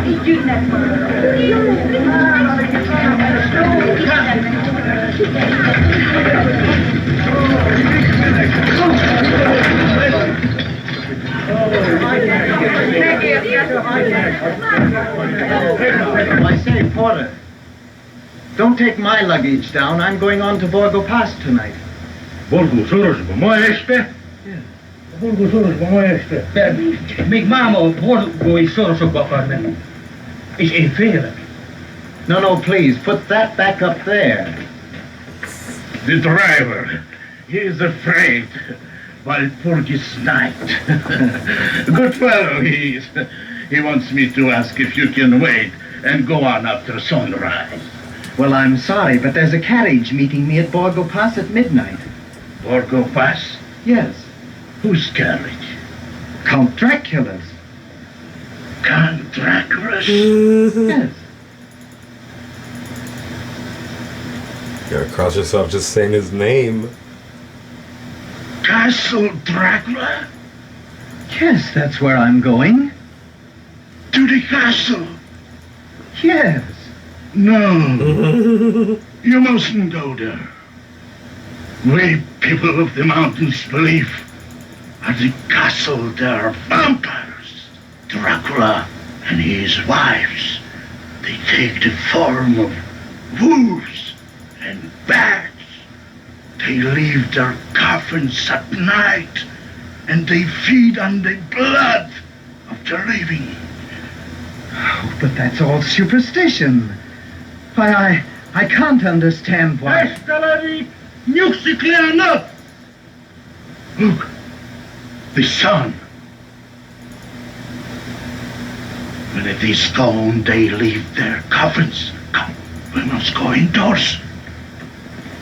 Speaker 14: Így jönnek már.
Speaker 16: I say, Porter, don't take my luggage down. I'm going on to Borgo Pass tonight.
Speaker 17: Borgo szorosba ma este? Borgo szorosba ma este.
Speaker 16: De még máma a borgói sorosokba akar menni. És én félek. No, please, put that back up there.
Speaker 17: The driver, he is afraid. Walpurgis night. Good fellow he is. He wants me to ask if you can wait and go on after sunrise.
Speaker 16: Well, I'm sorry, but there's a carriage meeting me at Borgo Pass at midnight.
Speaker 17: Borgo Pass?
Speaker 16: Yes.
Speaker 17: Whose carriage?
Speaker 16: Count Dracula's.
Speaker 17: Count Dracula's?
Speaker 16: Yes.
Speaker 1: You gotta cross yourself just saying his name.
Speaker 17: Castle Dracula?
Speaker 16: Yes, that's where I'm going.
Speaker 17: To the castle?
Speaker 16: Yes.
Speaker 17: No. You mustn't go there. We people of the mountains believe at the castle there are vampires. Dracula and his wives. They take the form of wolves and bats. They leave their coffins at night and they feed on the blood of the living.
Speaker 16: Oh, but that's all superstition. Why, I can't understand why.
Speaker 17: Look, the sun. When it is gone, they leave their coffins. Come, we must go indoors.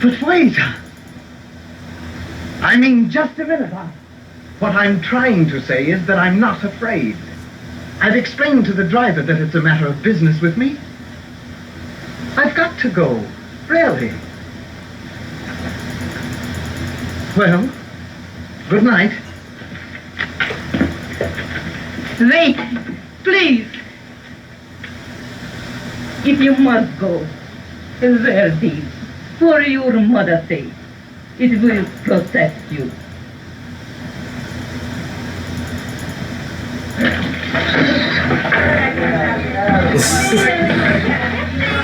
Speaker 16: But wait. I mean, just a minute. What I'm trying to say is that I'm not afraid. I've explained to the driver that it's a matter of business with me. I've got to go. Really. Well, good night.
Speaker 8: Wait, please. If you must go, wear these for your mother's sake. It will protect you.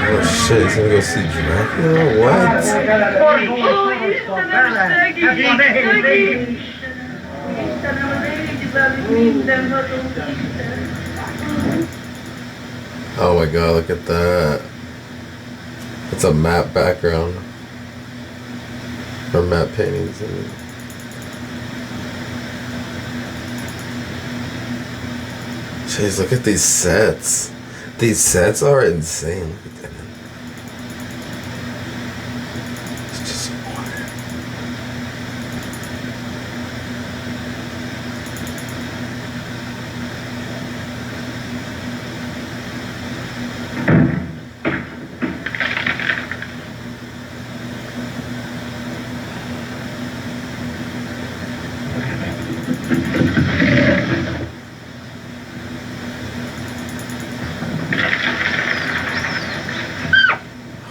Speaker 1: Oh shit, he's gonna go see Dracula? What? Oh my god, look at that. It's a map background. Or map paintings. Jeez, look at these sets. These sets are insane. Look at that. It's just so quiet.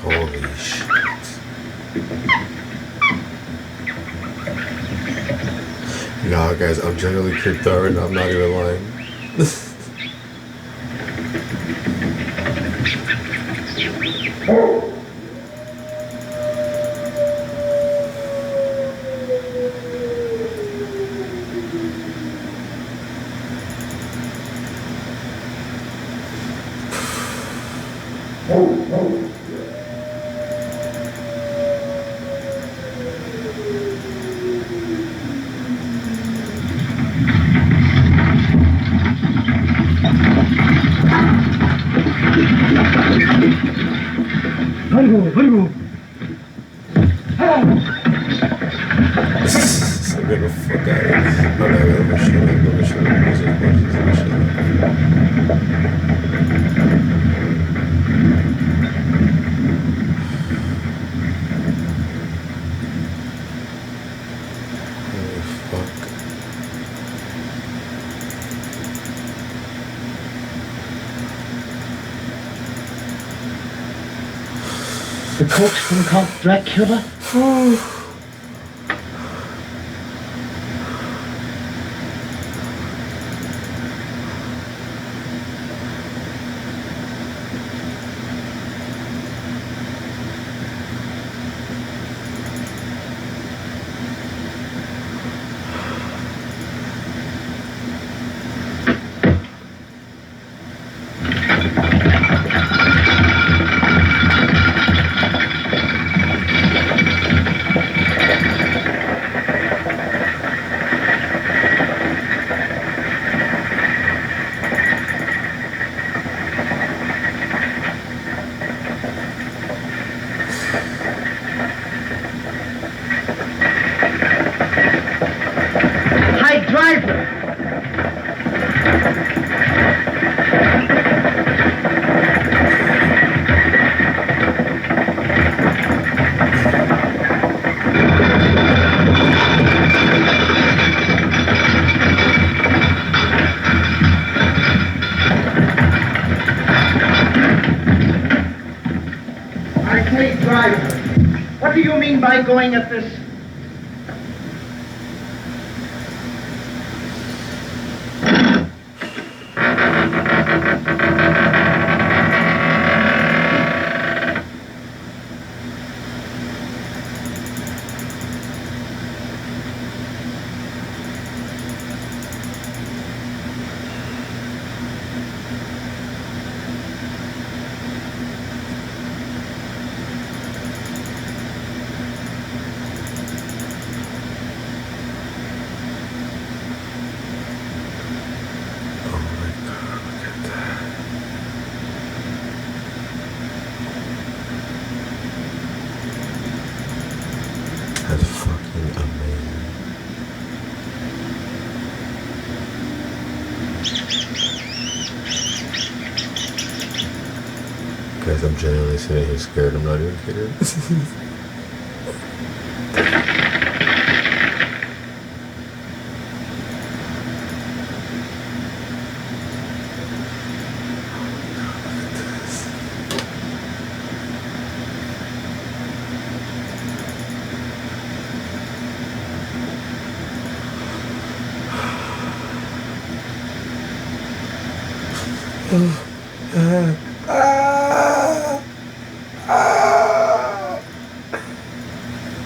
Speaker 1: Holy shit. Nah, guys, I'm genuinely creeped out right now. I'm not even lying.
Speaker 16: Vargo.
Speaker 1: So get the fuck out of here. Let me shut
Speaker 16: The coach from Count Dracula? Hey, driver, what do you mean by going at this?
Speaker 1: That's fucking amazing. Guys, I'm genuinely sitting here scared. I'm not even kidding.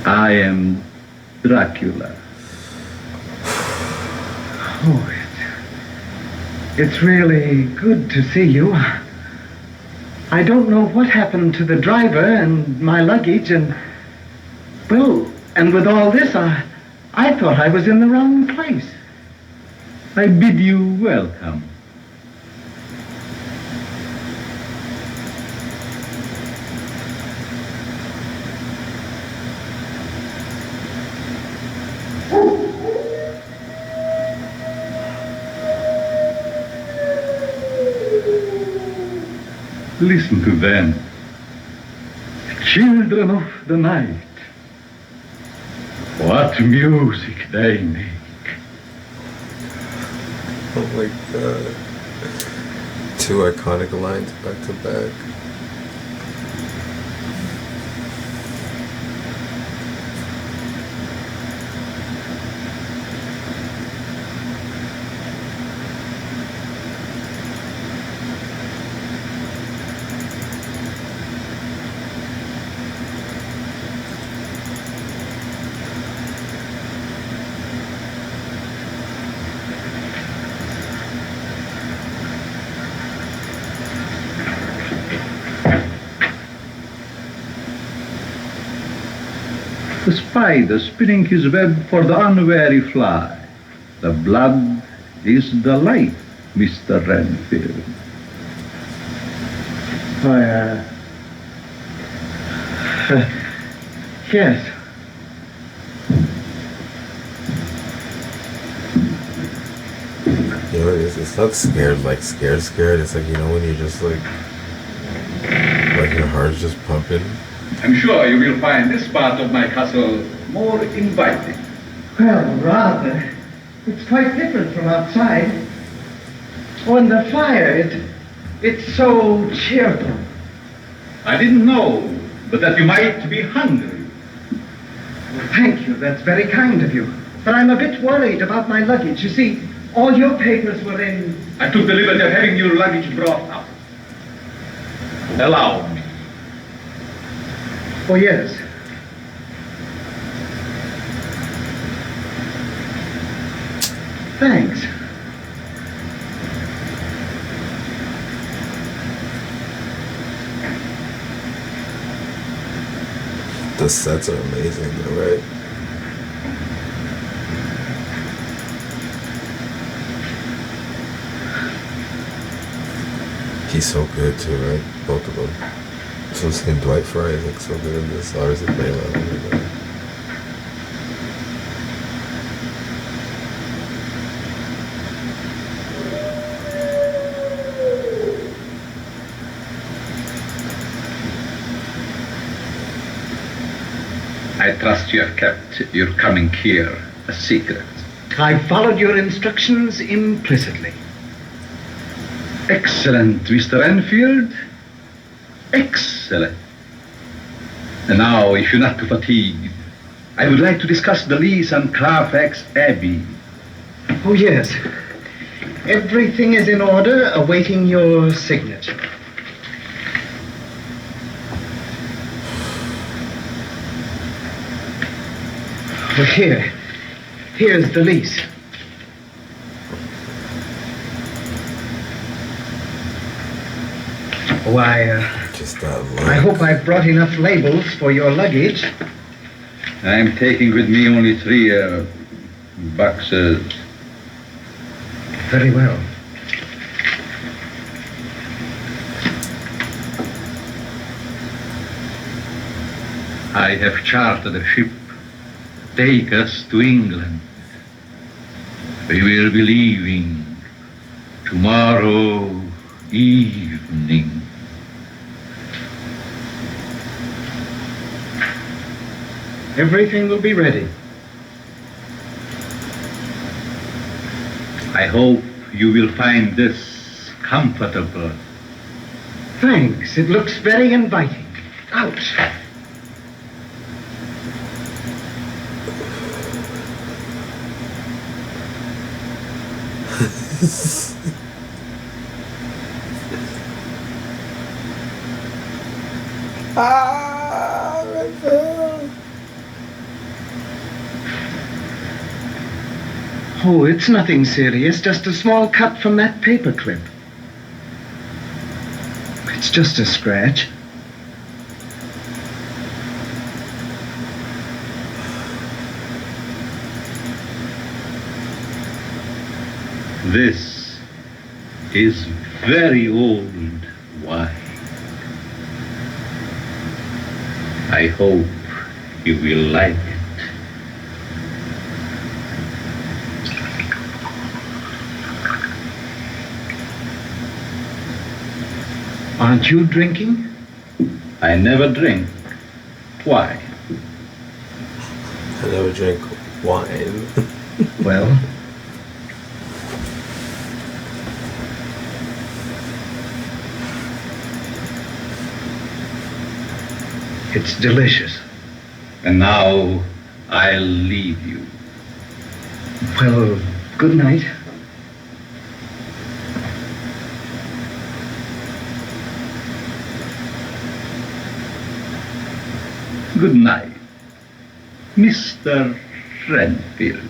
Speaker 18: I am Dracula.
Speaker 16: Oh, it's really good to see you. I don't know what happened to the driver and my luggage and with all this, I thought I was in the wrong place.
Speaker 18: I bid you welcome. Listen to them. Children of the night. What music they make.
Speaker 1: Oh my god. Two iconic lines back to back.
Speaker 18: The spider spinning his web for the unwary fly. The blood is the light, Mr. Renfield.
Speaker 16: Yes.
Speaker 1: You know, it's not scared, like scared. It's like, you know, when you're just like your heart's just pumping.
Speaker 18: I'm sure you will find this part of my castle more inviting.
Speaker 16: Well, rather. It's quite different from outside. Oh, and the fire, it's so cheerful.
Speaker 18: I didn't know, but that you might be hungry.
Speaker 16: Well, thank you. That's very kind of you. But I'm a bit worried about my luggage. You see, all your papers were in...
Speaker 18: I took the liberty of having your luggage brought up. Allow me.
Speaker 16: Oh, yes. Thanks.
Speaker 1: The sets are amazing, though, right? He's so good too, right? Both of them. So seeing Dwight Fry is like so good in this. Ours is Bela. Oh my god.
Speaker 18: I trust you have kept your coming here a secret.
Speaker 16: I followed your instructions implicitly.
Speaker 18: Excellent, Mr. Enfield. Excellent. And now, if you're not too fatigued, I would like to discuss the lease on Carfax Abbey.
Speaker 16: Oh, yes. Everything is in order, awaiting your signature. Well, here's the lease. Oh, I hope I've brought enough labels for your luggage.
Speaker 18: I'm taking with me only 3 boxes.
Speaker 16: Very well.
Speaker 18: I have chartered a ship. Take us to England. We will be leaving tomorrow evening.
Speaker 16: Everything will be ready.
Speaker 18: I hope you will find this comfortable.
Speaker 16: Thanks. It looks very inviting. Out. Oh, it's nothing serious, just a small cut from that paper clip. It's just a scratch.
Speaker 18: This is very old wine. I hope you will like it.
Speaker 16: Aren't you drinking?
Speaker 18: I never drink. Why?
Speaker 1: I never drink wine.
Speaker 16: Well, it's delicious.
Speaker 18: And now I'll leave you.
Speaker 16: Well, good night.
Speaker 18: Good night, Mr. Renfield.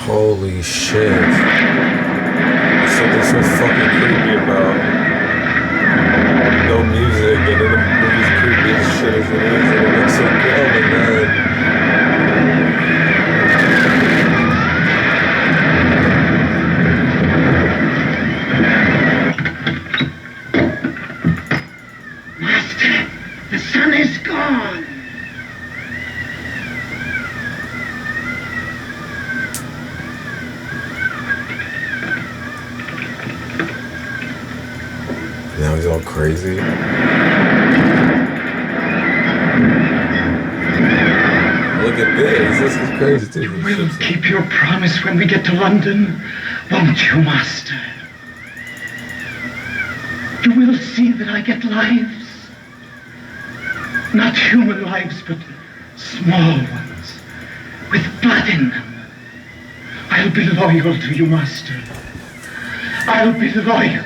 Speaker 1: Holy shit. There's something so fucking creepy about no music, and then the movie's creepy as shit as it is, and it looks so good. Oh my god.
Speaker 17: Master, the sun is gone.
Speaker 1: Now he's all crazy. Look at this. This is crazy too.
Speaker 16: You will keep your promise when we get to London, won't you, Master? You will see that I get lives. Not human lives, but small ones, with blood in them. I'll be loyal to you, Master. I'll be loyal.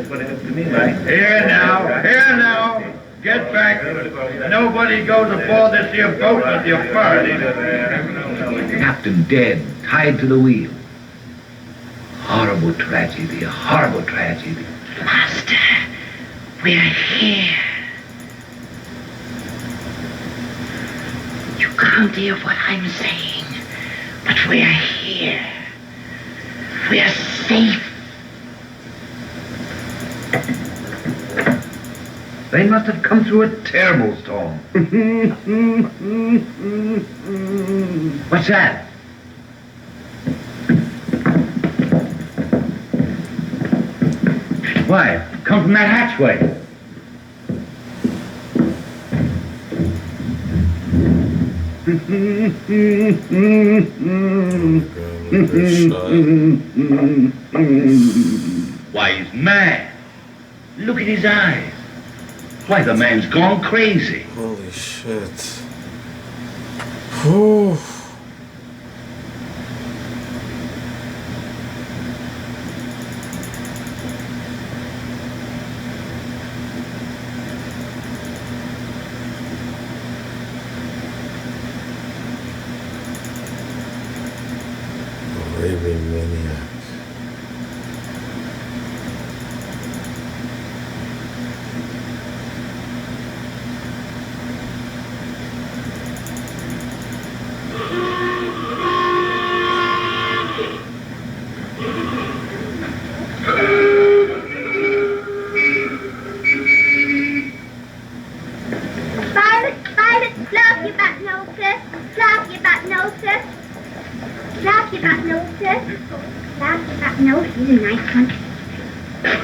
Speaker 17: That's what it looks to me like. Here now. Get back. Nobody goes aboard this here boat with your party.
Speaker 11: Captain dead, tied to the wheel. Horrible tragedy, horrible tragedy.
Speaker 8: Master, we're here. You can't hear what I'm saying, but we're here. We're safe.
Speaker 11: They must have come through a terrible storm. What's that? Why? Come from that hatchway.
Speaker 17: Why, he's mad. Look at his eyes. Why, the man's gone crazy.
Speaker 1: Holy shit. Whew. Raving maniac.
Speaker 15: Violet, love your back noses. Love your back noses. Love your back noses. Love your back nose. He's a nice one.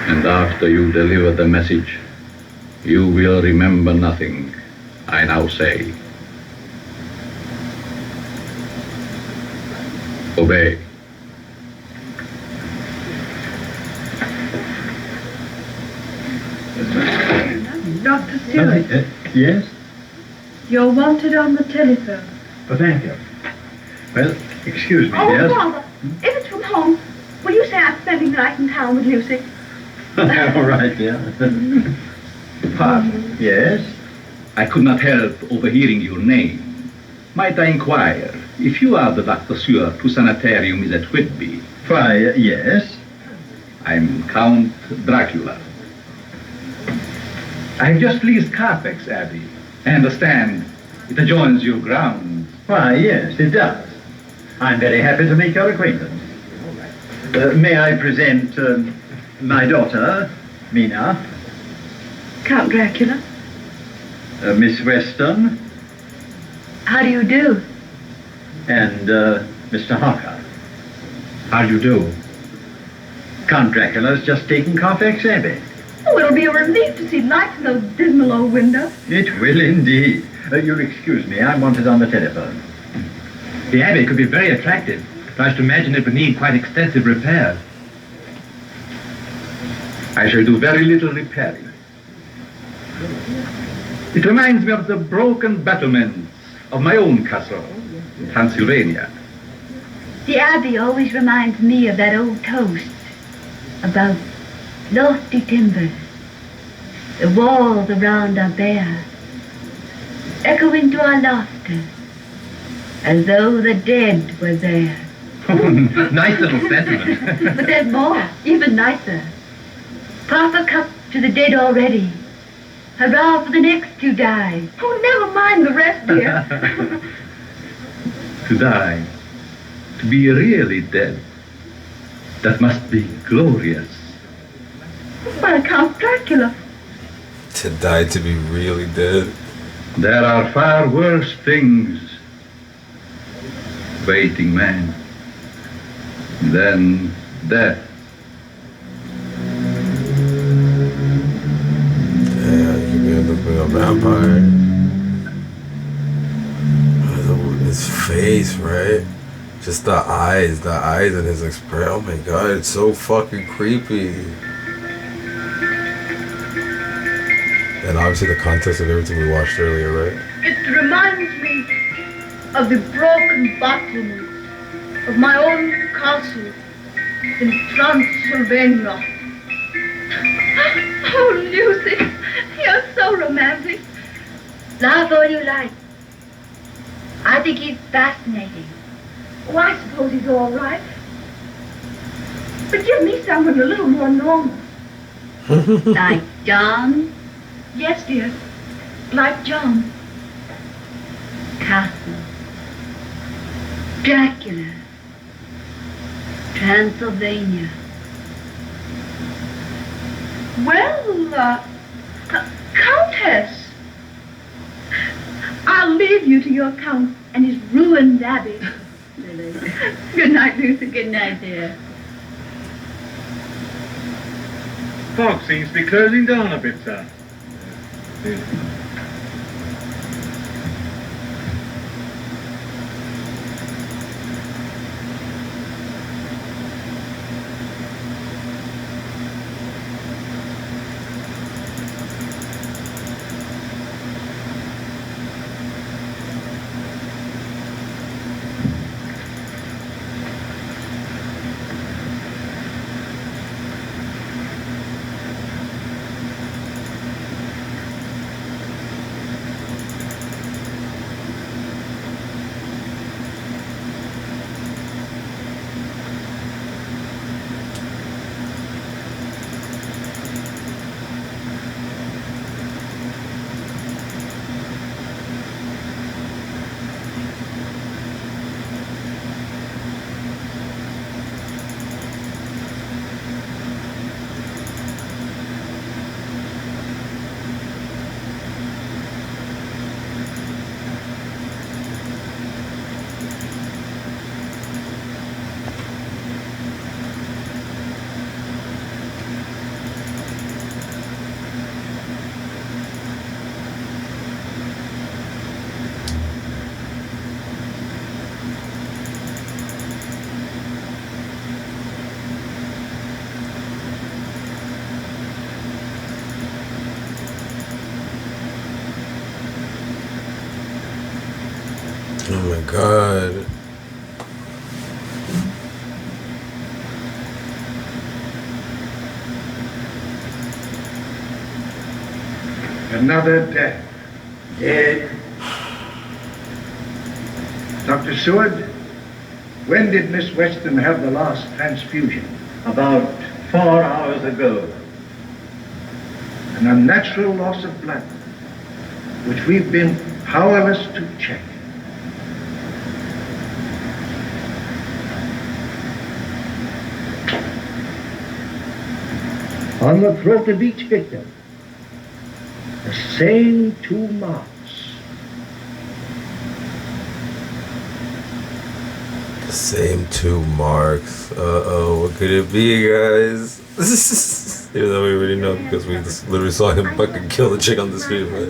Speaker 18: And after you deliver the message, you will remember nothing, I now say. Obey.
Speaker 8: Dr. Stewart,
Speaker 13: Yes?
Speaker 8: you're wanted on the telephone.
Speaker 13: Oh, thank you. Well, excuse me,
Speaker 4: Oh,
Speaker 13: yes?
Speaker 4: Father, if it's from home, will you say I'm spending the night in town with Lucy?
Speaker 13: All right, yeah.
Speaker 18: Pardon.
Speaker 13: Yes?
Speaker 18: I could not help overhearing your name. Might I inquire if you are the Dr. Stewart whose sanitarium is at Whitby?
Speaker 13: Why, yes.
Speaker 18: I'm Count Dracula. I have just leased Carfax Abbey. I understand it adjoins your grounds.
Speaker 13: Why, yes, it does. I'm very happy to make your acquaintance. May I present my daughter, Mina?
Speaker 8: Count Dracula.
Speaker 18: Miss Weston
Speaker 8: How do you do?
Speaker 18: and Mr. Harker. How do you do? Count Dracula's just taken Carfax Abbey.
Speaker 8: Oh, it'll be a relief to see lights in those dismal old windows.
Speaker 18: It will indeed. You'll excuse me, I'm wanted on the telephone.
Speaker 19: The Abbey could be very attractive, but I should imagine it would need quite extensive repairs.
Speaker 18: I shall do very little repairing. It reminds me of the broken battlements of my own castle in Transylvania.
Speaker 8: The Abbey always reminds me of that old toast about lofty timbers. The walls around are bare, echoing to our laughter, as though the dead were there.
Speaker 19: Nice little sentiment.
Speaker 8: But there's more, even nicer. Pass a cup to the dead already. Hurrah for the next to die. Oh, never mind the rest, dear.
Speaker 18: To die, to be really dead, that must be glorious.
Speaker 8: But Count Dracula.
Speaker 1: To die to be really dead.
Speaker 18: There are far worse things waiting man than death.
Speaker 1: Yeah, you could end up being a vampire. His face, right? Just the eyes and his expression. Oh my god, it's so fucking creepy. And obviously the context of everything we watched earlier, right?
Speaker 8: It reminds me of the broken battlements of my own castle in Transylvania. Oh, Lucy, you're so romantic. Laugh all you like. I think he's fascinating. Oh, I suppose he's all right. But give me someone a little more normal. Like John? Yes, dear. Like John. Castle. Dracula. Transylvania. Well, Countess. I'll leave you to your count and his ruined abbey. Good night, Lucy. Good night, dear.
Speaker 20: Fog seems to be closing down a bit, sir.
Speaker 1: Oh my god.
Speaker 17: Another death. Dead. Dr. Seward, when did Miss Weston have the last transfusion?
Speaker 18: About 4 hours ago.
Speaker 17: An unnatural loss of blood, which we've been powerless to check.
Speaker 11: On the throat of each victim
Speaker 17: The same two marks.
Speaker 1: The same two marks. Uh-oh, what could it be, guys? Even though we already know because we just literally saw him fucking kill the chick on the street, but...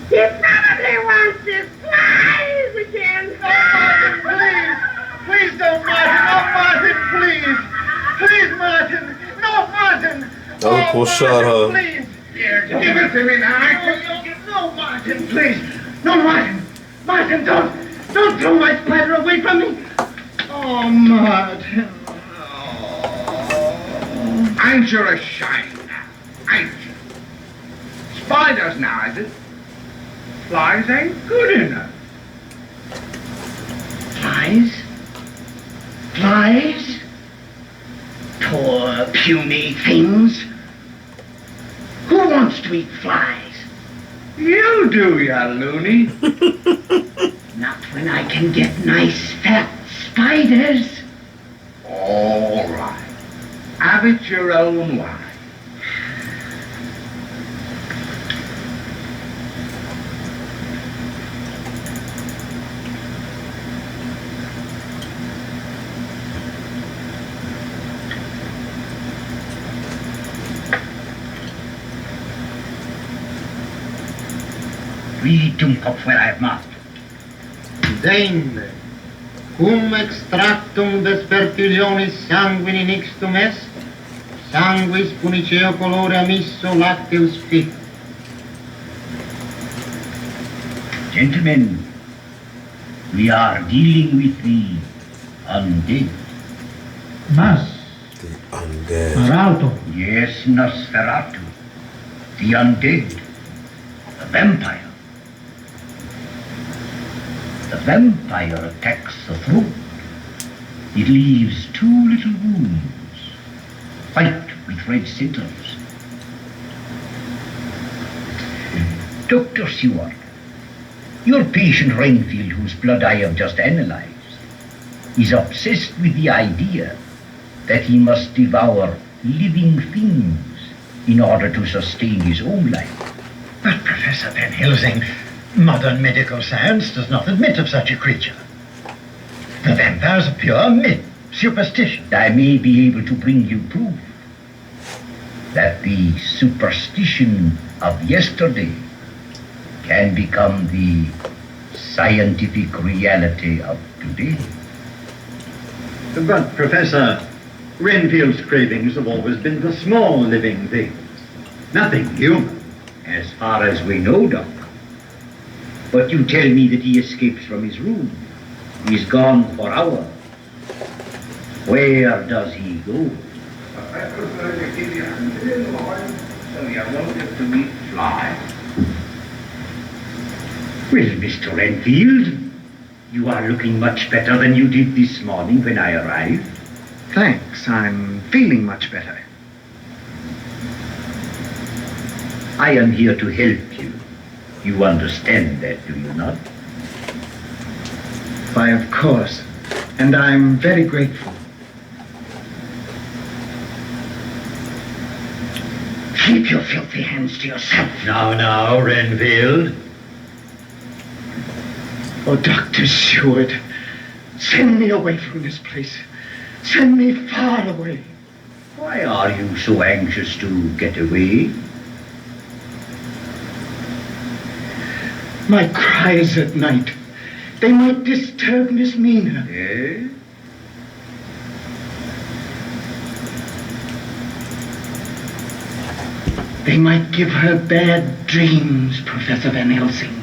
Speaker 7: He probably wants his flies again.
Speaker 16: Please don't, Martin. No, Martin, please. Please, Martin. No, Martin.
Speaker 1: That was a cool shot, huh?
Speaker 16: Please. Here, give it to me now. No, Martin, please. No, Martin. Martin, don't throw my spider away from me. Oh, Martin.
Speaker 11: Ain't you ashamed now? Ain't you? Spiders now, is it? Flies ain't good enough.
Speaker 17: Flies? Flies? Poor, puny things. Who wants to eat flies?
Speaker 11: You do, ya loony.
Speaker 17: Not when I can get nice fat spiders.
Speaker 11: All right. Have it your own way.
Speaker 17: Read Dummkopf where I have marked.
Speaker 16: Deinde, cum extractum vespertilionis sanguini nixtum est, sanguis puniceo colore amisso lacteus fit.
Speaker 17: Gentlemen, we are dealing with the undead.
Speaker 16: Mas,
Speaker 1: Undead.
Speaker 16: Arauto.
Speaker 17: Yes, Nosferatu. The undead. The vampire. The vampire attacks the throat. It leaves 2 little wounds, white with red centers. Dr. Seward, your patient Renfield, whose blood I have just analyzed, is obsessed with the idea that he must devour living things in order to sustain his own life.
Speaker 16: But Professor Van Helsing, modern medical science does not admit of such a creature. The vampire's a pure myth, superstition.
Speaker 17: I may be able to bring you proof that the superstition of yesterday can become the scientific reality of today.
Speaker 16: But, Professor, Renfield's cravings have always been for small living things. Nothing human.
Speaker 17: As far as we know, Doctor. But you tell me that he escapes from his room. He's gone for hours. Where does he go?
Speaker 11: I prefer to give you a little oil so you won't have to eat flies.
Speaker 17: Well, Mr. Renfield, you are looking much better than you did this morning when I arrived.
Speaker 16: Thanks, I'm feeling much better.
Speaker 17: I am here to help you. You understand that, do you not?
Speaker 16: Why, of course. And I'm very grateful.
Speaker 17: Keep your filthy hands to yourself.
Speaker 16: Now, Renfield. Oh, Dr. Seward, send me away from this place. Send me far away.
Speaker 17: Why are you so anxious to get away?
Speaker 16: My cries at night, they might disturb Miss Mina.
Speaker 17: Yes?
Speaker 16: They might give her bad dreams, Professor Van Helsing.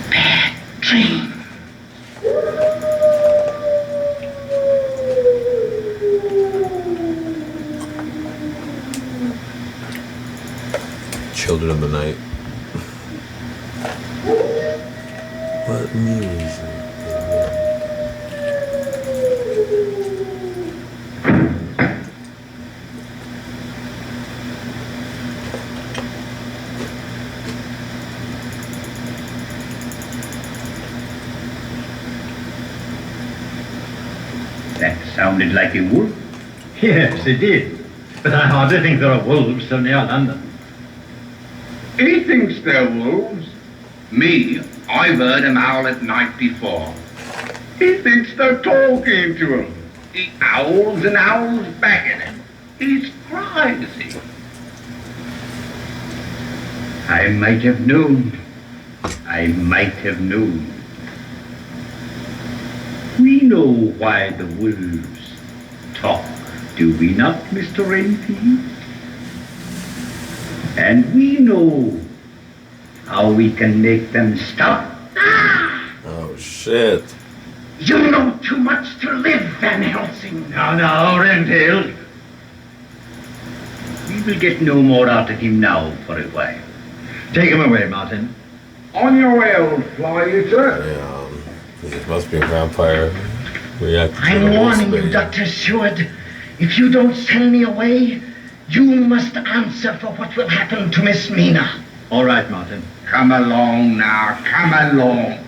Speaker 16: Bad dreams.
Speaker 1: Children of the Night. What music?
Speaker 17: That sounded like a wolf.
Speaker 19: Yes, it did. But I hardly think there are wolves so near London.
Speaker 11: He thinks they're wolves. Me, I've heard him howl at night before. He thinks they're talking to him. He howls and howls back at him. He's crazy.
Speaker 17: I might have known. I might have known. We know why the wolves talk, do we not, Mr. Renfield? And we know how we can make them stop.
Speaker 1: Oh, shit.
Speaker 17: You know too much to live, Van Helsing.
Speaker 19: No, Renfield.
Speaker 17: We will get no more out of him now for a while.
Speaker 19: Take him away, Martin.
Speaker 9: On your way, old fly-eater.
Speaker 1: Yeah, this must be a vampire.
Speaker 16: I'm warning you, Dr. Seward. If you don't send me away, you must answer for what will happen to Miss Mina.
Speaker 19: All right, Martin.
Speaker 11: Come along now, come along.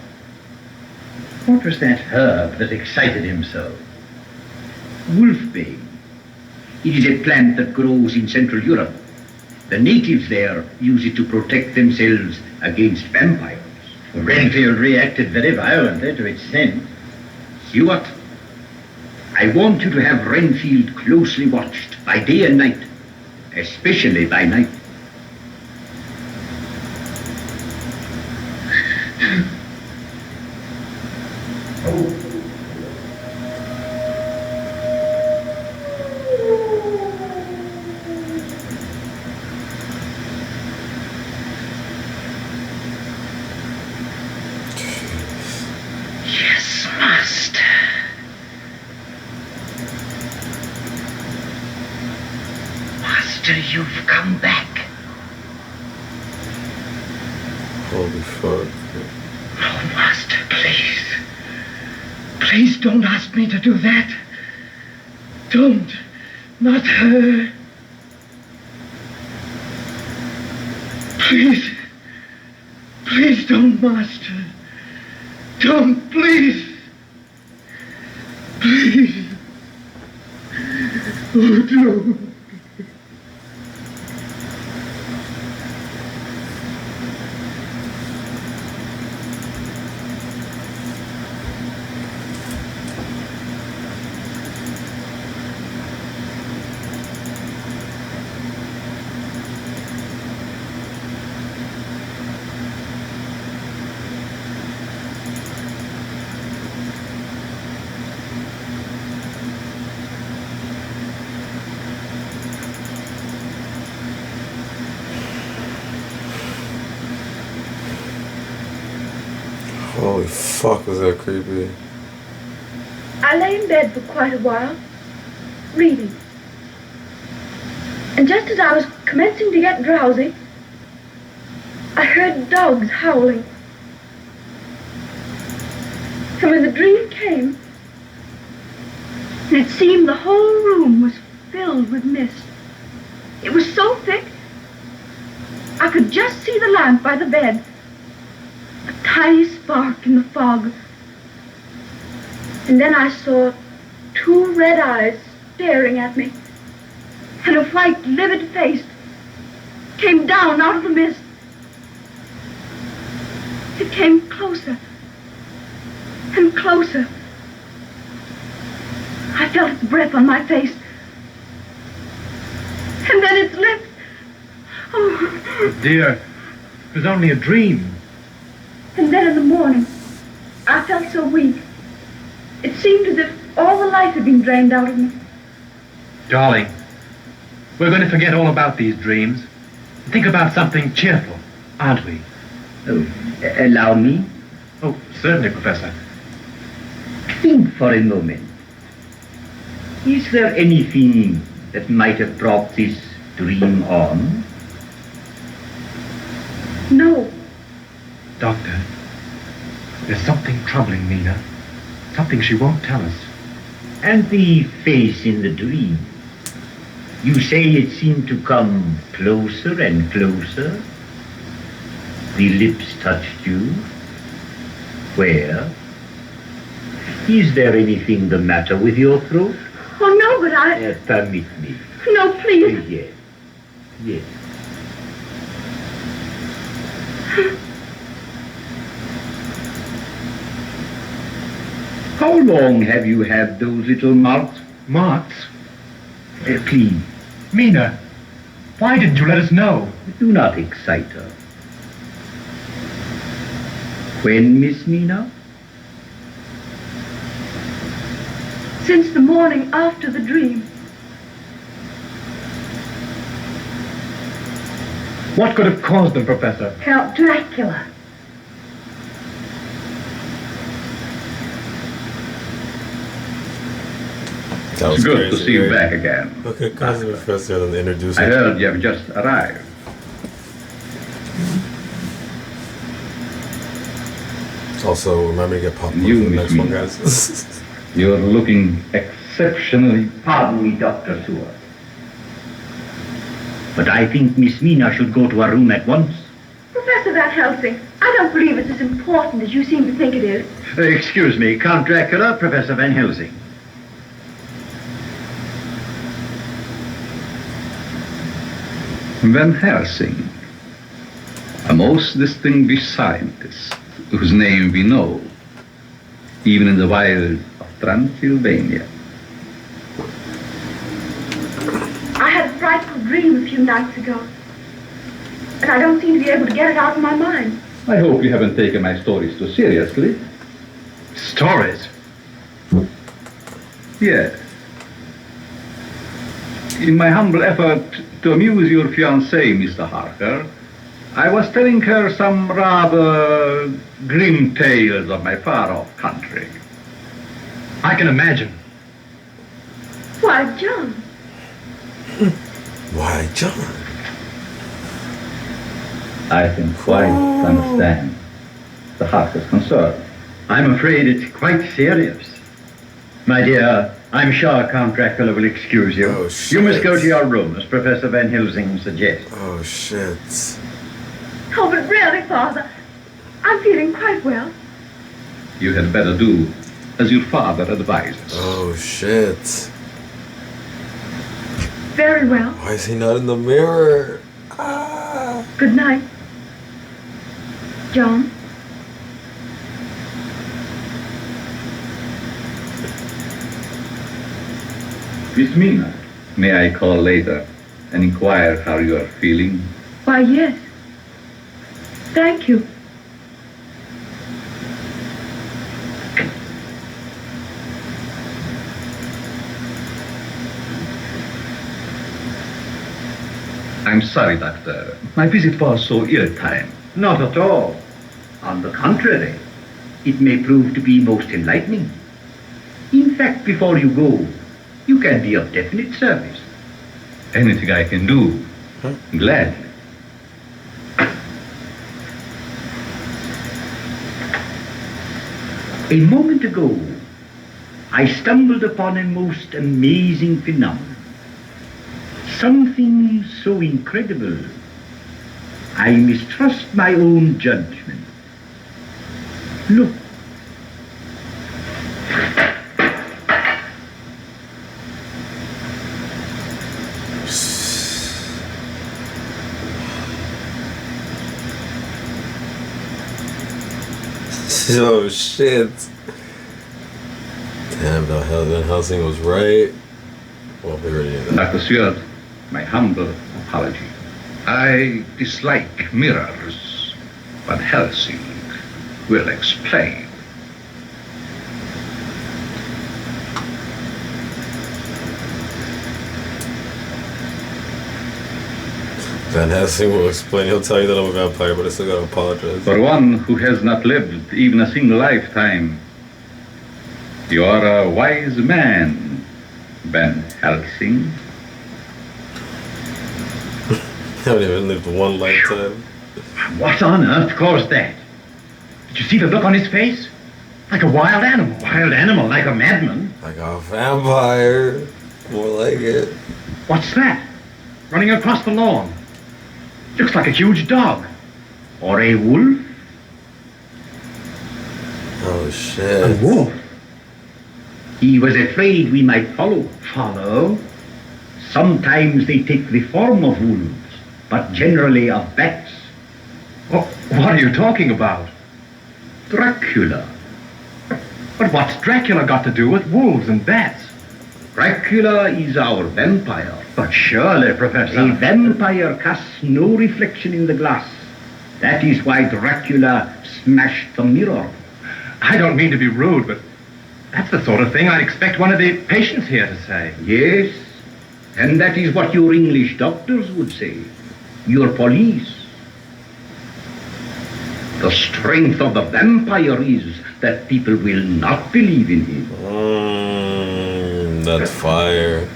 Speaker 17: What was that herb that excited him so? Wolfbane. It is a plant that grows in Central Europe. The natives there use it to protect themselves against vampires.
Speaker 19: Renfield reacted very violently to its scent.
Speaker 17: Stewart, I want you to have Renfield closely watched by day and night, especially by night.
Speaker 16: Yes, Master. Master, you've come back.
Speaker 1: Holy fuck.
Speaker 16: Oh, Master, please. Please don't ask me to do that. Don't. Not her. Please. Please don't, Master. Don't, please. Please. Oh, don't.
Speaker 1: Holy fuck, was that creepy.
Speaker 4: I lay in bed for quite a while, reading. And just as I was commencing to get drowsy, I heard dogs howling. And when the dream came, it seemed the whole room was filled with mist. It was so thick, I could just see the lamp by the bed, a tiny spark in the fog. And then I saw two red eyes staring at me, and a white, livid face came down out of the mist. It came closer and closer. I felt its breath on my face, and then its lips. Oh.
Speaker 19: Dear, it was only a dream.
Speaker 4: And then in the morning, I felt so weak. It seemed as if all the life had been drained out of me.
Speaker 19: Darling, we're going to forget all about these dreams. Think about something cheerful, aren't we?
Speaker 17: Oh, allow me?
Speaker 19: Oh, certainly, Professor.
Speaker 17: Think for a moment. Is there anything that might have brought this dream on?
Speaker 4: No.
Speaker 19: Doctor, there's something troubling Mina. Something she won't tell us.
Speaker 17: And the face in the dream? You say it seemed to come closer and closer? The lips touched you? Where? Is there anything the matter with your throat?
Speaker 8: Oh, no, but I...
Speaker 17: Permit me.
Speaker 8: No, please.
Speaker 17: Yes. Yes. How long have you had those little marks?
Speaker 19: Marks?
Speaker 17: Please.
Speaker 19: Mina, why didn't you let us know?
Speaker 17: Do not excite her. When, Miss Mina?
Speaker 8: Since the morning after the dream.
Speaker 19: What could have caused them, Professor?
Speaker 8: Count Dracula.
Speaker 1: That
Speaker 18: It's good
Speaker 1: crazy,
Speaker 18: to see you
Speaker 1: right?
Speaker 18: back again.
Speaker 1: Okay, Cosmic Professor, then introduce
Speaker 18: I
Speaker 1: him.
Speaker 18: heard you have just arrived.
Speaker 1: Also, remember to get popcorn
Speaker 18: You,
Speaker 1: for the
Speaker 18: Miss
Speaker 1: next one,
Speaker 18: Mina.
Speaker 1: guys.
Speaker 18: You're looking exceptionally...
Speaker 17: Pardon me, Dr. Seward. But I think Miss Mina should go to her room at once.
Speaker 8: Professor Van Helsing, I don't believe it's as important as you seem to think it is.
Speaker 17: Excuse me, Count Dracula, Professor Van Helsing.
Speaker 18: Van Helsing, a most distinguished scientist whose name we know, even in the wilds of Transylvania.
Speaker 8: I had a frightful dream a few nights ago, and I don't seem to be able to get it out of my mind.
Speaker 18: I hope you haven't taken my stories too seriously.
Speaker 19: Stories?
Speaker 18: Yes. In my humble effort to amuse your fiancée, Mr. Harker, I was telling her some rather grim tales of my far-off country.
Speaker 19: I can imagine.
Speaker 8: Why, John.
Speaker 1: Why, John?
Speaker 18: I can quite understand the Harker's concern.
Speaker 17: I'm afraid it's quite serious. My dear, I'm sure Count Dracula will excuse you.
Speaker 1: Oh, shit.
Speaker 17: You must go to your room, as Professor Van Helsing suggests.
Speaker 1: Oh, shit.
Speaker 8: Oh, but really, Father, I'm feeling quite well.
Speaker 18: You had better do as your father advises.
Speaker 1: Oh, shit.
Speaker 8: Very well.
Speaker 1: Why is he not in the mirror? Ah.
Speaker 8: Good night. John.
Speaker 18: Miss Mina, may I call later and inquire how you are feeling?
Speaker 8: Why, yes. Thank you.
Speaker 18: I'm sorry, Doctor. My visit was so ill-timed.
Speaker 17: Not at all. On the contrary, it may prove to be most enlightening. In fact, before you go, you can be of definite service.
Speaker 18: Anything I can do, gladly.
Speaker 17: A moment ago, I stumbled upon a most amazing phenomenon. Something so incredible, I mistrust my own judgment. Look.
Speaker 1: Oh, shit. Damn, Van Helsing was right. Well, we already knew that.
Speaker 18: Dr. Seward, my humble apology. I dislike mirrors, but Helsing will explain.
Speaker 1: Van Helsing will explain. He'll tell you that I'm a vampire, but I still gotta apologize.
Speaker 18: For one who has not lived even a single lifetime, you are a wise man, Van Helsing.
Speaker 1: I haven't even lived one lifetime.
Speaker 19: What on earth caused that? Did you see the look on his face? Like a wild animal. Wild animal, like a madman.
Speaker 1: Like a vampire. More like it.
Speaker 19: What's that? Running across the lawn. Looks like a huge dog.
Speaker 17: Or a wolf?
Speaker 1: Oh, shit.
Speaker 19: A wolf?
Speaker 17: He was afraid we might follow. Follow? Sometimes they take the form of wolves, but generally of bats.
Speaker 19: Oh, what are you talking about?
Speaker 17: Dracula.
Speaker 19: But what's Dracula got to do with wolves and bats?
Speaker 17: Dracula is our vampire.
Speaker 19: But surely, Professor...
Speaker 17: A vampire casts no reflection in the glass. That is why Dracula smashed the mirror.
Speaker 19: I don't mean to be rude, but that's the sort of thing I'd expect one of the patients here to say.
Speaker 17: Yes, and that is what your English doctors would say. Your police. The strength of the vampire is that people will not believe in him.
Speaker 1: That's fire.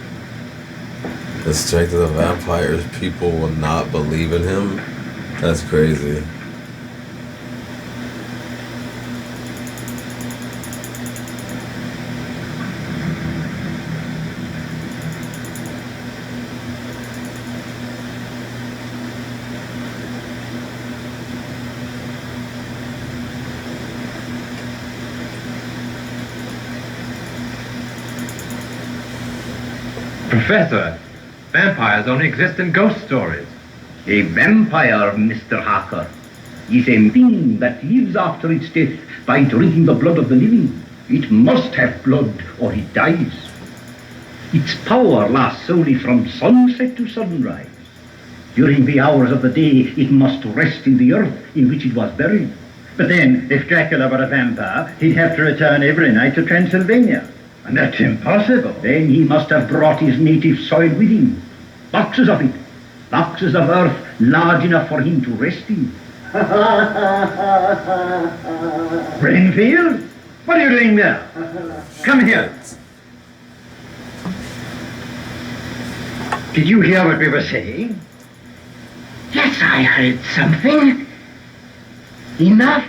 Speaker 1: The strength of the vampire is people will not believe in him. That's crazy.
Speaker 19: Professor, vampires only exist in ghost stories.
Speaker 17: A vampire, Mr. Harker, is a thing that lives after its death by drinking the blood of the living. It must have blood or it dies. Its power lasts only from sunset to sunrise. During the hours of the day, it must rest in the earth in which it was buried.
Speaker 21: But then, if Dracula were a vampire, he'd have to return every night to Transylvania. And that's impossible.
Speaker 17: Then he must have brought his native soil with him. Boxes of it. Boxes of earth large enough for him to rest in.
Speaker 21: Rainfield? What are you doing there? Come here. Did you hear what we were saying?
Speaker 16: Yes, I heard something. Enough.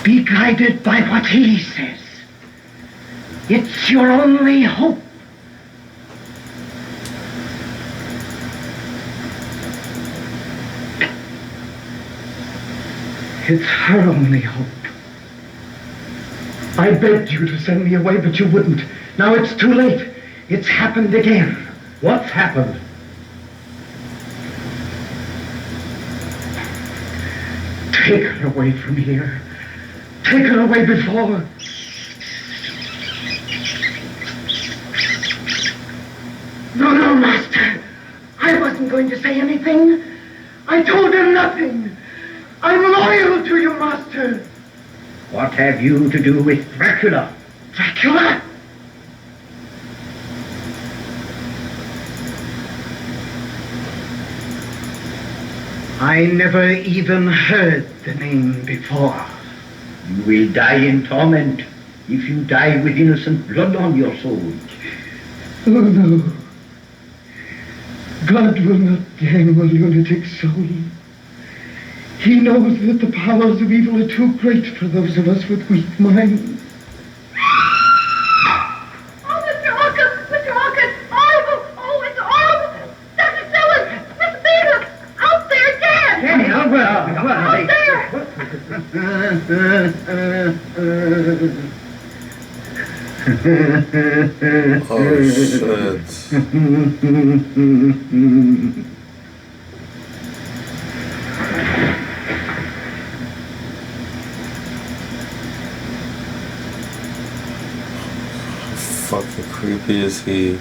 Speaker 16: Be guided by what he says. It's your only hope.
Speaker 21: It's her only hope. I begged you to send me away, but you wouldn't. Now it's too late. It's happened again. What's happened? Take her away from here. Take her away before.
Speaker 16: No, Master. I wasn't going to say anything. I told him nothing. I'm loyal to you, Master.
Speaker 17: What have you to do with Dracula?
Speaker 16: Dracula?
Speaker 17: I never even heard the name before. You will die in torment if you die with innocent blood on your soul.
Speaker 21: Oh, no. God will not damn a lunatic soul. He knows that the powers of evil are too great for those of us with weak minds.
Speaker 15: Oh, Mr. Hawkins! Mr. Hawkins! Horrible! Oh, it's horrible! Dr. Sellers! Miss Beaver! Out there dead!
Speaker 21: Hey,
Speaker 15: out there!
Speaker 1: Oh, shit. Fucking creepy is he?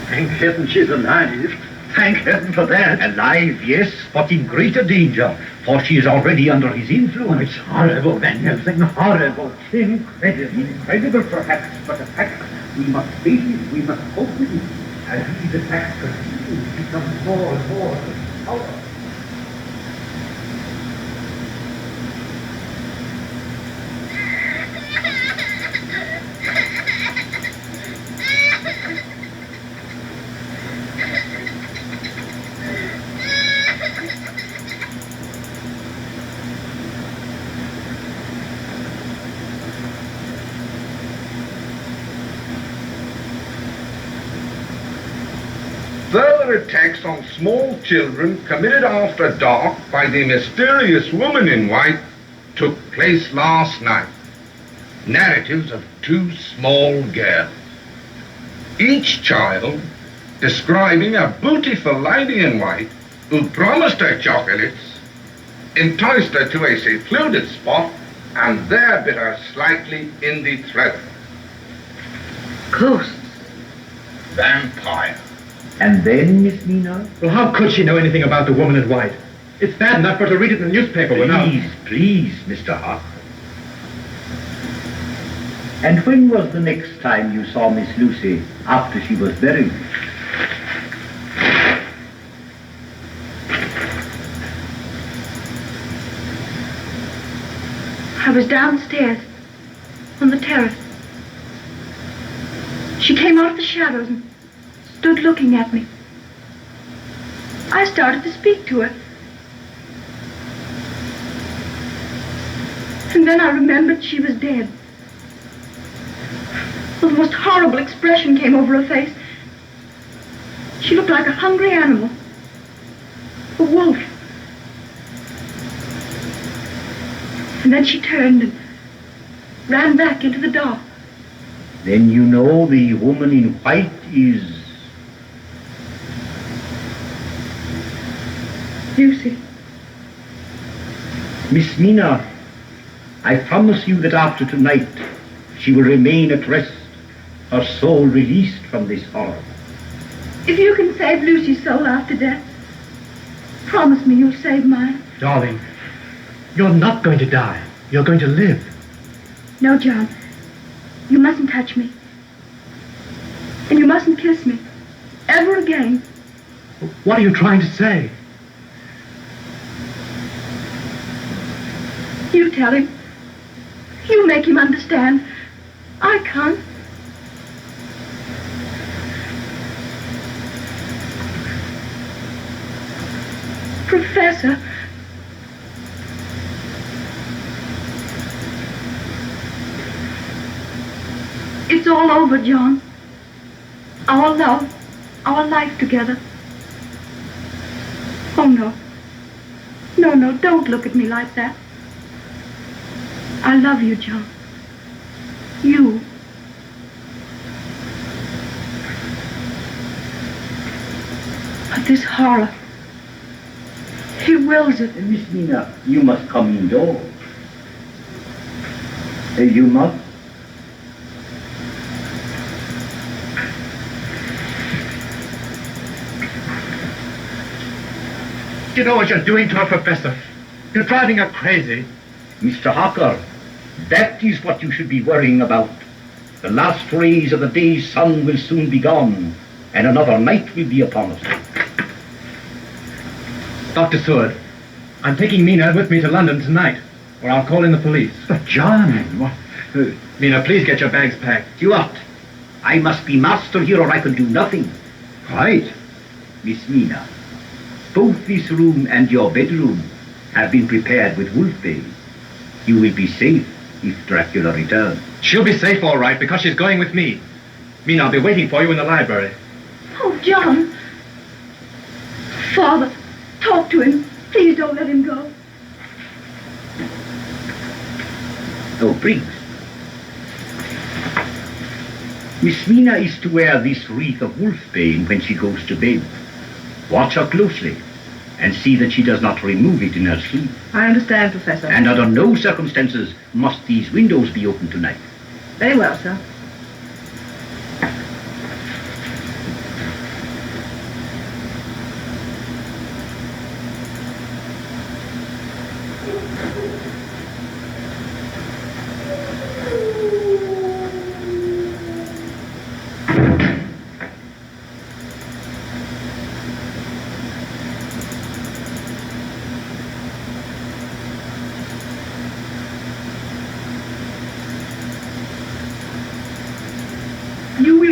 Speaker 21: Thank heaven she's alive. Thank heaven for that.
Speaker 17: Alive, yes, but in greater danger, for she is already under his influence.
Speaker 21: Oh, it's horrible, Van Helsing, horrible. Incredible.
Speaker 17: Incredible, perhaps, but a fact. We must face it, we must cope with it. As these attacks continue, it becomes more and more powerful.
Speaker 13: Well,
Speaker 17: other attacks on small children committed after dark by the mysterious woman in white took place last night. Narratives of 2 small girls, each child describing a beautiful lady in white who promised her chocolates, enticed her to a secluded spot, and there bit her slightly in the throat.
Speaker 19: Ghosts.
Speaker 17: Vampire.
Speaker 19: And then, Miss Mina? Well, how could she know anything about the woman in white? It's bad enough for her to read it in the newspaper without...
Speaker 18: Please, Mr. Harker. And when was the next time you saw Miss Lucy after she was buried?
Speaker 8: I was downstairs on the terrace. She came out of the shadows and stood looking at me. I started to speak to her. And then I remembered she was dead. Well, the most horrible expression came over her face. She looked like a hungry animal. A wolf. And then she turned and ran back into the dark.
Speaker 18: Then you know the woman in white is...
Speaker 8: Lucy.
Speaker 18: Miss Mina, I promise you that after tonight she will remain at rest, her soul released from this horror.
Speaker 8: If you can save Lucy's soul after death, promise me you'll save mine.
Speaker 19: Darling, you're not going to die. You're going to live.
Speaker 8: No, John. You mustn't touch me. And you mustn't kiss me. Ever again.
Speaker 19: What are you trying to say?
Speaker 8: You tell him. You make him understand. I can't. Professor. It's all over, John. Our love, our life together. Oh, no. No, don't look at me like that. I love you, John. You. But this horror, he wills it.
Speaker 18: Miss Mina, you must come indoors. You must.
Speaker 19: You know what you're doing to her, Professor? You're driving her crazy.
Speaker 18: Mr. Harker, that is what you should be worrying about. The last rays of the day's sun will soon be gone, and another night will be upon us.
Speaker 19: Dr. Seward, I'm taking Mina with me to London tonight, or I'll call in the police.
Speaker 18: But John, what?
Speaker 19: Mina, please get your bags packed.
Speaker 18: Stuart, I must be master here or I can do nothing.
Speaker 19: Right.
Speaker 18: Miss Mina, both this room and your bedroom have been prepared with wolfbane. You will be safe if Dracula returns.
Speaker 19: She'll be safe, all right, because she's going with me. Mina, I'll be waiting for you in the library.
Speaker 8: Oh, John. Father, talk to him. Please don't let him go.
Speaker 18: Oh, Briggs. Miss Mina is to wear this wreath of wolfbane when she goes to bed. Watch her closely and see that she does not remove it in her sleep.
Speaker 8: I understand, Professor.
Speaker 18: And under no circumstances must these windows be opened tonight.
Speaker 8: Very well, sir.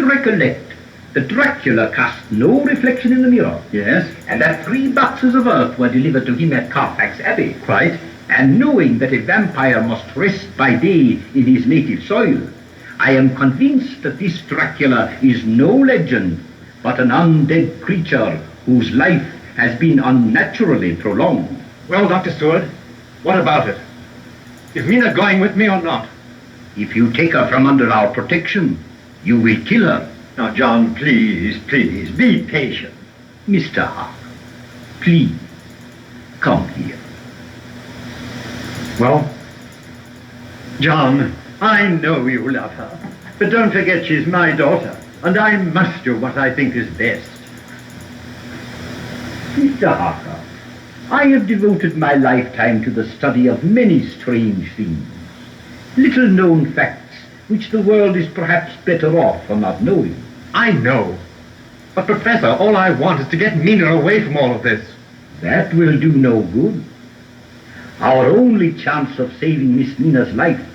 Speaker 18: Recollect that Dracula cast no reflection in the mirror.
Speaker 19: Yes.
Speaker 18: And that 3 boxes of earth were delivered to him at Carfax Abbey.
Speaker 19: Right.
Speaker 18: And knowing that a vampire must rest by day in his native soil, I am convinced that this Dracula is no legend, but an undead creature whose life has been unnaturally prolonged.
Speaker 19: Well, Dr. Stewart, what about it? Is Mina going with me or not?
Speaker 18: If you take her from under our protection, you will kill her.
Speaker 19: Now, John, please, please, be patient.
Speaker 18: Mr. Hart, please, come here.
Speaker 19: Well, John, I know you love her, but don't forget she's my daughter, and I must do what I think is best.
Speaker 18: Mr. Harker, I have devoted my lifetime to the study of many strange things, little-known facts which the world is perhaps better off for not knowing.
Speaker 19: I know. But, Professor, all I want is to get Mina away from all of this.
Speaker 18: That will do no good. Our only chance of saving Miss Mina's life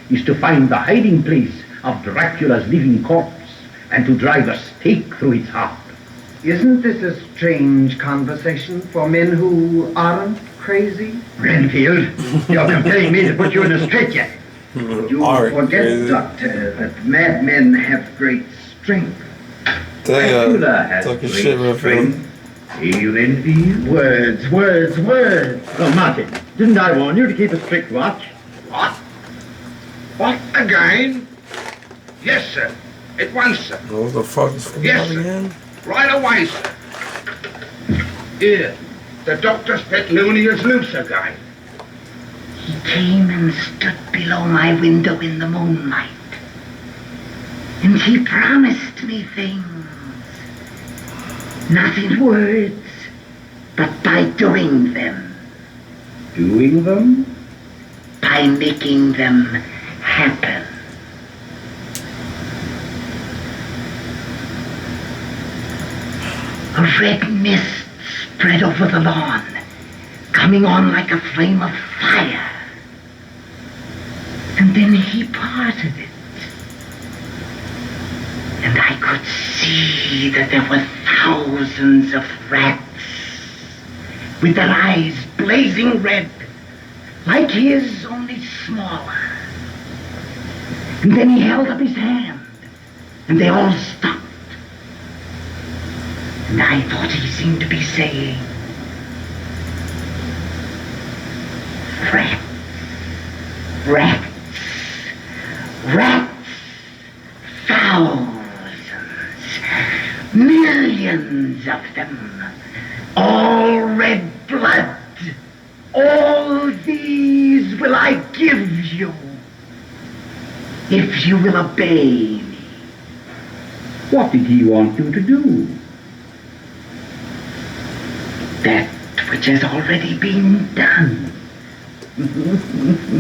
Speaker 18: is to find the hiding place of Dracula's living corpse and to drive a stake through its heart.
Speaker 21: Isn't this a strange conversation for men who aren't crazy?
Speaker 19: Renfield, you're compelling me to put you in a straitjacket.
Speaker 21: You forget, Doctor, that madmen have great strength.
Speaker 18: Dracula has
Speaker 1: talking
Speaker 18: great
Speaker 1: shit,
Speaker 18: strength. You envy?
Speaker 19: Words. Oh, Martin, didn't I warn you to keep a strict watch?
Speaker 16: What? What again? Yes, sir. At once, sir.
Speaker 1: What the fuck is going
Speaker 16: Yes,
Speaker 1: on
Speaker 16: sir.
Speaker 1: again?
Speaker 16: Right away, sir. Here, the doctor's pet loony is loose again.
Speaker 3: He came and stood below my window in the moonlight. And he promised me things. Not in words, but by doing them.
Speaker 18: Doing them?
Speaker 3: By making them happen. A red mist spread over the lawn, coming on like a flame of fire. And then he parted it. And I could see that there were thousands of rats with their eyes blazing red, like his, only smaller. And then he held up his hand, and they all stopped. And I thought he seemed to be saying, rats, rats, rats, thousands, millions of them, all red blood. All these will I give you, if you will obey me.
Speaker 18: What did he want you to do?
Speaker 3: That which has already been done.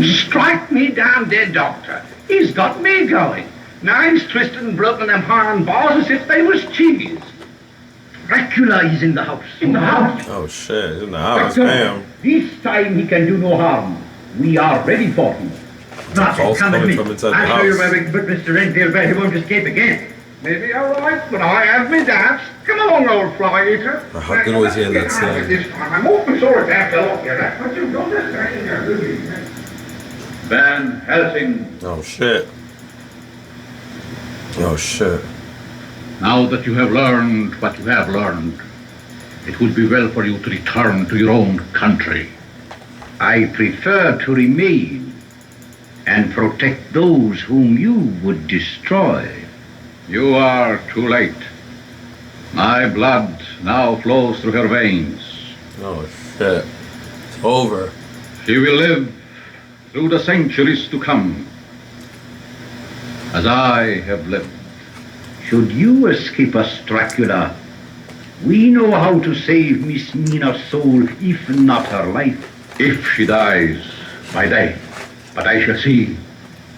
Speaker 16: Strike me down dead, Doctor. He's got me going. Now he's twisted and broken them iron bars as if they was cheese.
Speaker 18: Dracula is in the house. In the house?
Speaker 1: Oh shit, he's in the house,
Speaker 18: Doctor,
Speaker 1: damn.
Speaker 18: this time he can do no harm. We are ready for him.
Speaker 1: Calls
Speaker 19: come with
Speaker 1: coming
Speaker 19: me.
Speaker 1: from inside the
Speaker 19: I'll show you
Speaker 1: house.
Speaker 19: where we can put Mr. Renfield where he won't escape again.
Speaker 16: Maybe you're right, but I have me doubts. Come along, old fly eater.
Speaker 1: How good was he in that scene?
Speaker 16: This time, I'm awfully sorry to have to lock you that, but you don't just hang there, do you?
Speaker 17: Van Helsing.
Speaker 1: Oh shit. Oh shit.
Speaker 17: Now that you have learned what you have learned, it would be well for you to return to your own country.
Speaker 18: I prefer to remain and protect those whom you would destroy.
Speaker 17: You are too late. My blood now flows through her veins.
Speaker 1: Oh shit. It's over.
Speaker 17: She will live through the centuries to come, as I have lived.
Speaker 18: Should you escape us, Dracula, we know how to save Miss Mina's soul, if not her life.
Speaker 17: If she dies by day, but I shall see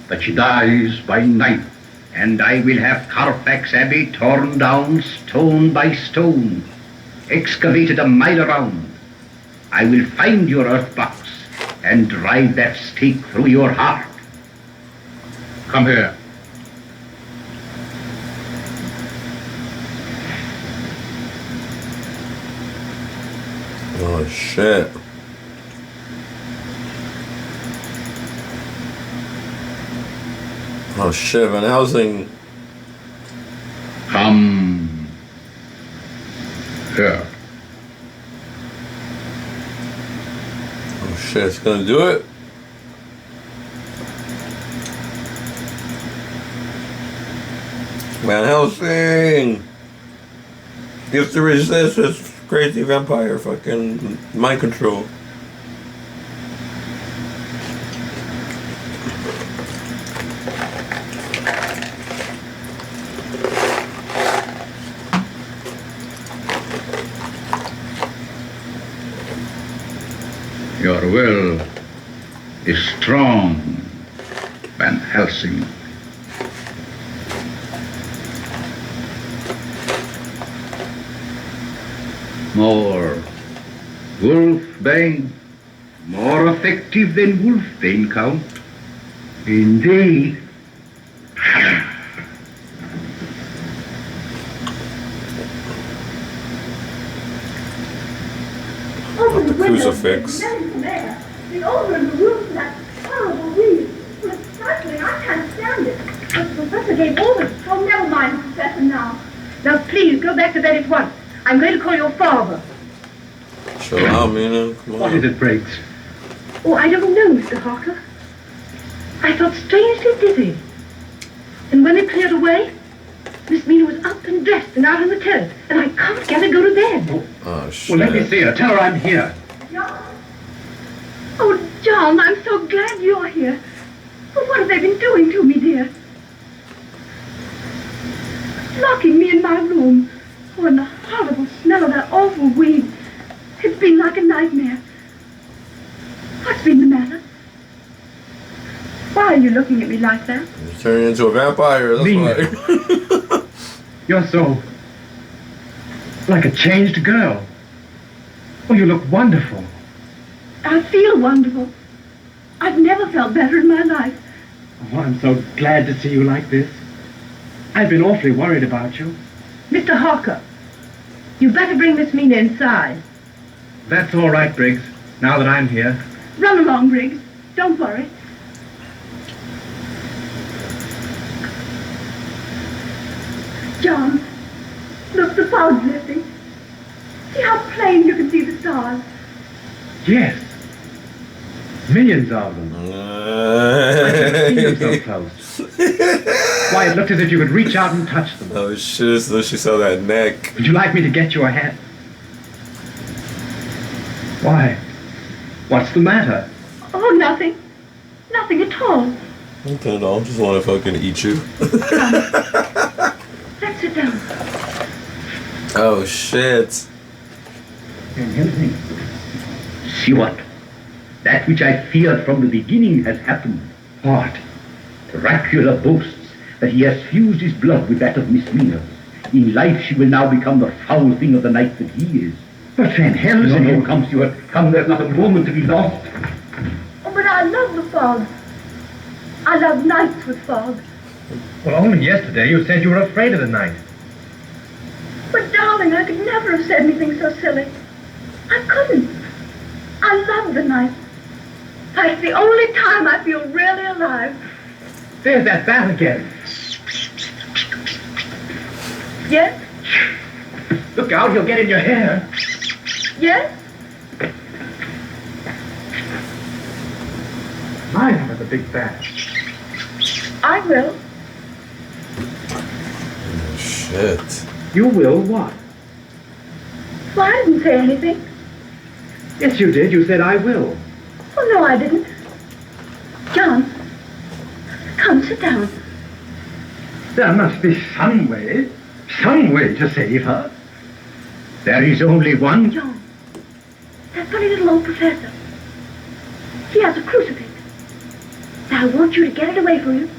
Speaker 17: that she dies by night.
Speaker 18: And I will have Carfax Abbey torn down stone by stone, excavated a mile around. I will find your earth box and drive that stake through your heart.
Speaker 17: Come here.
Speaker 1: Oh shit. Oh shit, Van Helsing.
Speaker 17: Come,
Speaker 1: Shit, it's gonna do it. Van Helsing! You have to resist this crazy vampire fucking mind control.
Speaker 18: Your will is strong, Van Helsing. More Wolfbane, more effective than Wolfbane, Count. Indeed.
Speaker 15: Open the
Speaker 1: crucifix.
Speaker 15: The odor in the room from that horrible weed. Well, it's stifling. I can't stand it. But the professor gave orders. Oh, never mind, Professor, now.
Speaker 14: Now, please, go back to bed at once. I'm going to call your father.
Speaker 1: Chill out, Mina. Come on.
Speaker 19: What is it, Briggs?
Speaker 14: Oh, I don't know, Mr. Harker. I felt strangely dizzy. And when they cleared away, Miss Mina was up and dressed and out on the terrace, and I can't get her to go to bed.
Speaker 1: Oh, shit.
Speaker 19: Well, let me see her. Tell her I'm here.
Speaker 15: John?
Speaker 14: Oh, John, I'm so glad you're here. Well, what have they been doing to me, dear? Locking me in my room. Oh, and the horrible smell of that awful weed. It's been like a nightmare. What's been the matter? Why are you looking at me like that?
Speaker 1: You're turning into a vampire, that's why.
Speaker 19: You're so... like a changed girl. Oh, you look wonderful.
Speaker 14: I feel wonderful. I've never felt better in my life.
Speaker 19: Oh, I'm so glad to see you like this. I've been awfully worried about you.
Speaker 14: Mr. Harker, you better bring Miss Mina inside.
Speaker 19: That's all right, Briggs, now that I'm here.
Speaker 14: Run along, Briggs. Don't worry. John, look, the fog's lifting. See how plain you can see the stars.
Speaker 19: Yes. Millions of them. I can see them so close. Why, it looked as if you could reach out and touch them.
Speaker 1: Oh shit, so she saw that neck.
Speaker 19: Would you like me to get you a hat? Why? What's the matter?
Speaker 14: Oh, nothing. Nothing at all.
Speaker 1: Okay, no, I just want to fucking eat you.
Speaker 14: Let's sit down.
Speaker 1: Oh shit.
Speaker 18: See what? That which I feared from the beginning has happened.
Speaker 19: What?
Speaker 18: Dracula boasts that he has fused his blood with that of Miss Mina. In life she will now become the foul thing of the night that he is.
Speaker 19: But Van Helsing...
Speaker 18: No, come, Stuart. Come, there's not a moment to be lost.
Speaker 14: Oh, but I love the fog. I love nights with fog.
Speaker 19: Well, only yesterday you said you were afraid of the night.
Speaker 14: But, darling, I could never have said anything so silly. I couldn't. I love the night. That's the only time I feel really alive.
Speaker 19: There's that bat again.
Speaker 14: Yes?
Speaker 19: Look out, he'll get in your hair.
Speaker 14: Yes?
Speaker 19: Mine have a big bat.
Speaker 14: I will.
Speaker 1: Oh, shit.
Speaker 19: You will what?
Speaker 14: Well, I didn't say anything.
Speaker 19: Yes, you did. You said I will.
Speaker 14: Oh, no, I didn't. John, come, sit down.
Speaker 19: There must be some way to save her.
Speaker 18: There is only one.
Speaker 14: John, that funny little old professor. He has a crucifix. Now I want you to get it away from you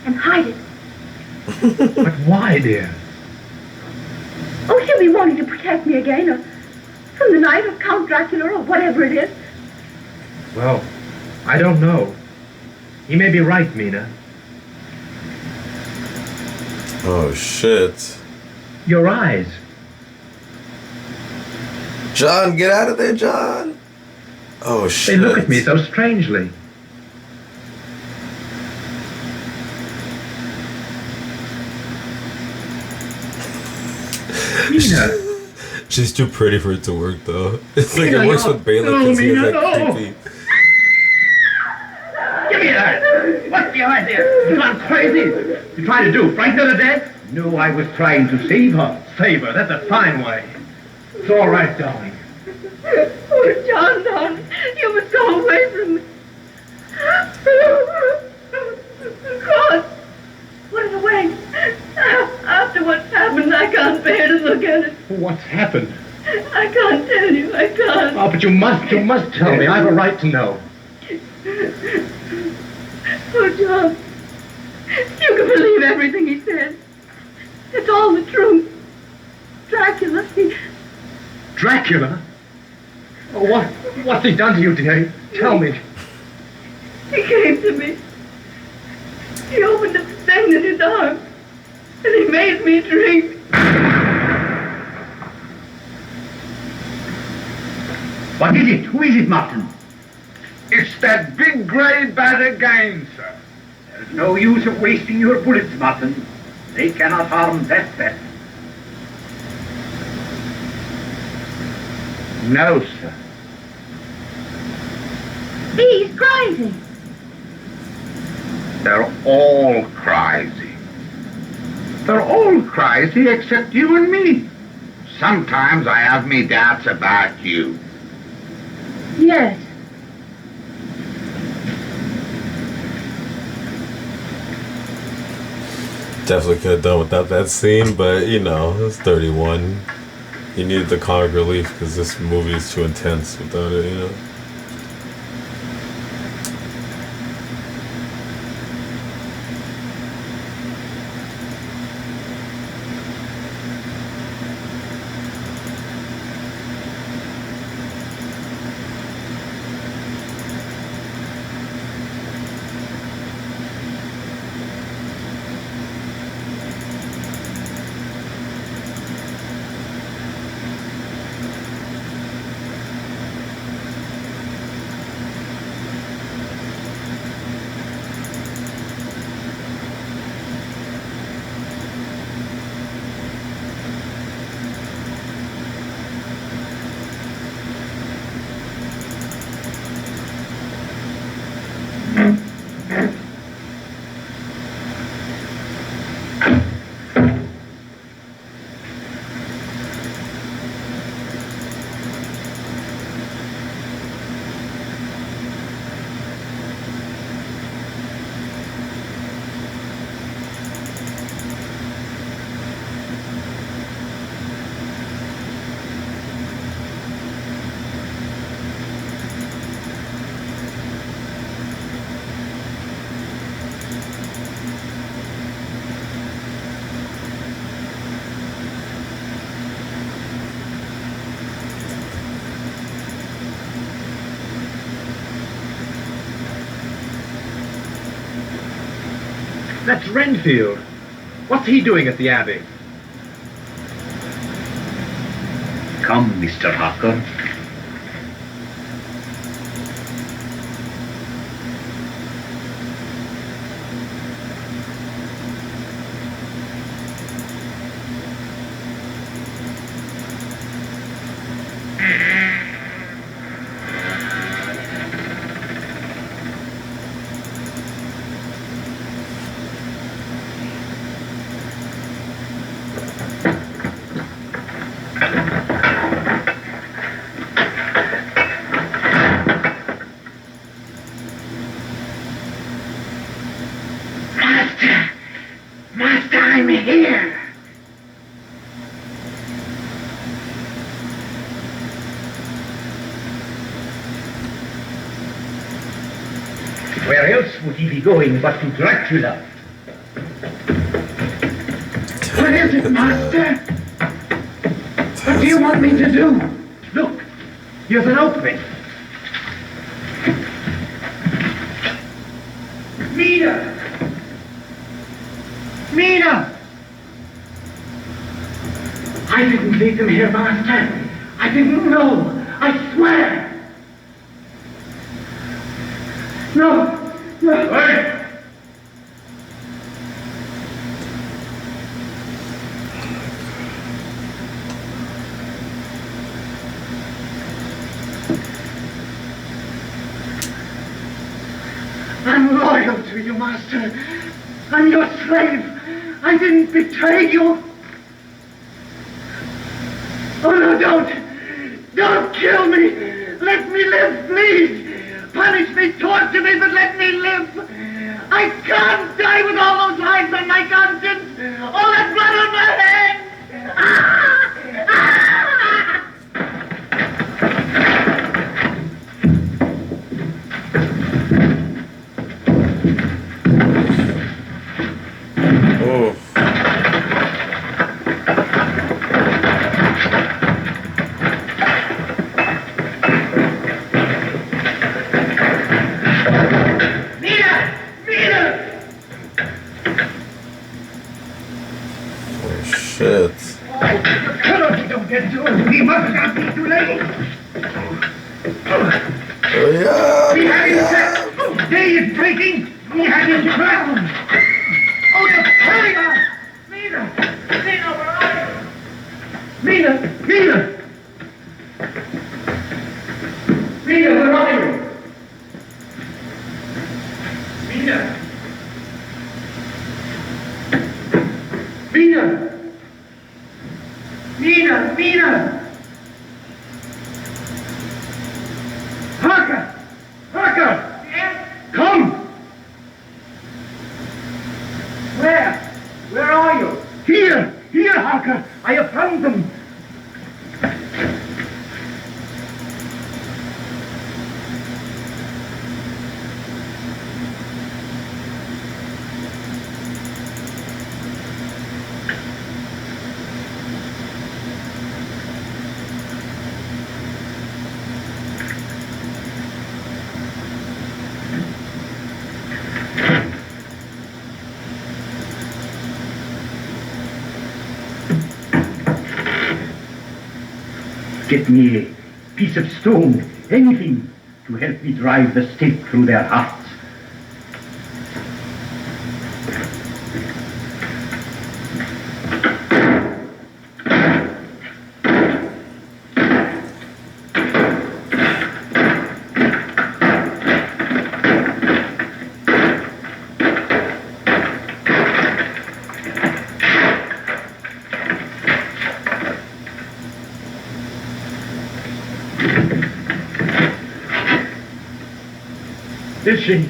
Speaker 14: and hide it.
Speaker 19: But why, dear?
Speaker 14: Oh, he'll be wanting to protect me again, or from the night of Count Dracula, or whatever it is.
Speaker 19: Well, I don't know. He may be right, Mina.
Speaker 1: Oh shit.
Speaker 19: Your eyes.
Speaker 1: John, get out of there, John. Oh shit.
Speaker 19: They look at me so strangely. Mina.
Speaker 1: She's too pretty for it to work though. It's like
Speaker 19: Mina,
Speaker 1: it works
Speaker 19: no.
Speaker 1: with Bela
Speaker 19: No,
Speaker 1: because he's
Speaker 19: Mina,
Speaker 1: like
Speaker 19: no.
Speaker 1: creepy.
Speaker 18: behind there? You gone crazy? You trying to do? Frighten her to death? No, I was trying to save her.
Speaker 19: Save her. That's a fine way. It's all right, darling.
Speaker 14: Oh, John, darling, you must go away from me. God, put it away. After what's happened, I can't bear to look at it.
Speaker 19: What's happened?
Speaker 14: I can't tell you, I can't.
Speaker 19: Oh, but you must tell me. I have a right to know.
Speaker 14: Oh, John, you can believe everything he said. It's all the truth. Dracula,
Speaker 19: Dracula? Oh, what's he done to you, dear? Tell me.
Speaker 14: He came to me. He opened up the thing in his arms, and he made me drink.
Speaker 18: What is it? Who is it, Martin?
Speaker 9: It's that big grey bat again, sir.
Speaker 18: There's no use of wasting your bullets, Martin. They cannot harm that bat.
Speaker 9: No, sir.
Speaker 14: He's crazy.
Speaker 9: They're all crazy. They're all crazy except you and me. Sometimes I have me doubts about you.
Speaker 14: Yes.
Speaker 1: Definitely could have done without that scene, but you know, it was 31. You needed the comic relief because this movie is too intense without it, you know.
Speaker 19: That's Renfield. What's he doing at the Abbey?
Speaker 18: Come, Mr. Harker.
Speaker 3: Master, I'm here.
Speaker 18: Where else would he be going but to Dracula?
Speaker 3: What is it, Master? What do you want me to do?
Speaker 18: Look, here's an opening.
Speaker 3: Mina! Mina! I didn't leave them here, Master. I didn't know. I swear. No, no.
Speaker 9: Hey!
Speaker 16: I'm loyal to you, master. I'm your slave. I didn't betray you. Oh, no, don't. Don't kill me. Let me live, please. Punish me, torture me, but let me live. I can't die with all those lives on my conscience. All that blood on my hands.
Speaker 1: Oh. Shit.
Speaker 16: Don't get to it. We must not be too late.
Speaker 1: Hurry up!
Speaker 16: We have him set. Day is breaking. We have him crowned. Oh, the tiger! Mina! Mina, where are you? Mina! Mina! Mina, where are you? Mina! Mina! Mina! Mina! Harker! Harker! Yes? Come! Where? Where are you? Here! Here, Harker! I have found them!
Speaker 18: Get me a piece of stone, anything, to help me drive the stake through their hearts.
Speaker 16: Is she?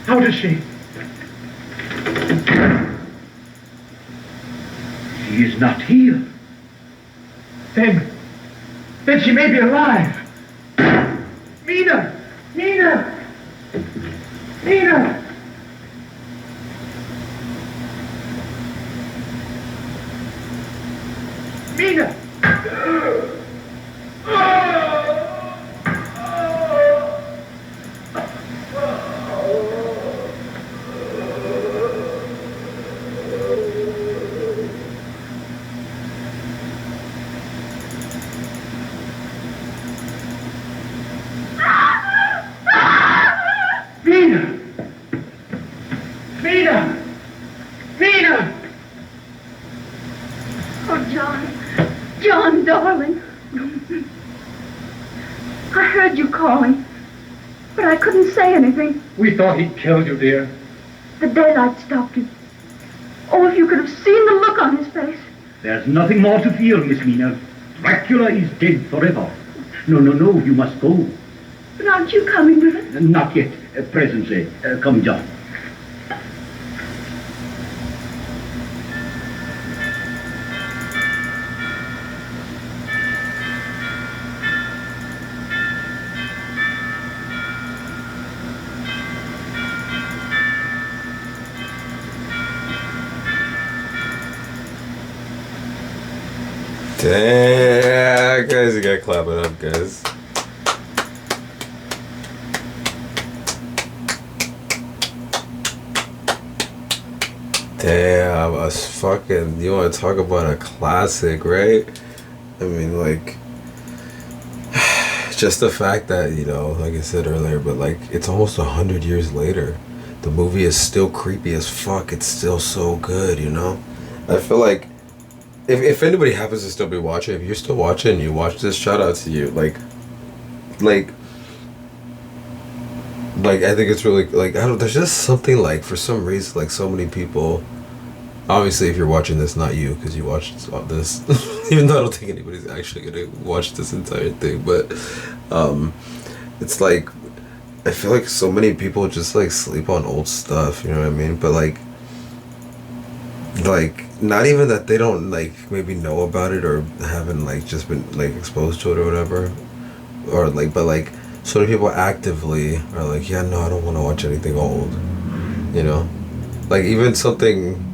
Speaker 16: How does she?
Speaker 18: She is not here.
Speaker 16: Then she may be alive. Mina! Mina! Mina! Mina! Mina! Mina! Mina!
Speaker 14: Oh, John. John, darling. I heard you calling, but I couldn't say anything.
Speaker 16: We thought he'd killed you, dear.
Speaker 14: The daylight stopped him. Oh, if you could have seen the look on his face.
Speaker 18: There's nothing more to fear, Miss Mina. Dracula is dead forever. No, you must go.
Speaker 14: But aren't you coming with us?
Speaker 18: Not yet. Presently. Come, John.
Speaker 1: Damn, guys, you gotta clap it up, guys. Damn, a fucking, you want to talk about a classic, right? I mean, like, just the fact that, you know, like I said earlier, but like, it's almost 100 years later. The movie is still creepy as fuck. It's still so good, you know? I feel like, if anybody happens to still be watching, if you're still watching, you watch this, shout out to you. Like, like I think it's really like I don't. There's just something like for some reason like so many people. Obviously, if you're watching this, not you, because you watched all this. Even though I don't think anybody's actually gonna watch this entire thing, but it's like I feel like so many people just like sleep on old stuff. You know what I mean? But like not even that they don't like maybe know about it or haven't like just been like exposed to it or whatever, or like but like so many people actively are like, yeah, no, I don't want to watch anything old. You know, like even something.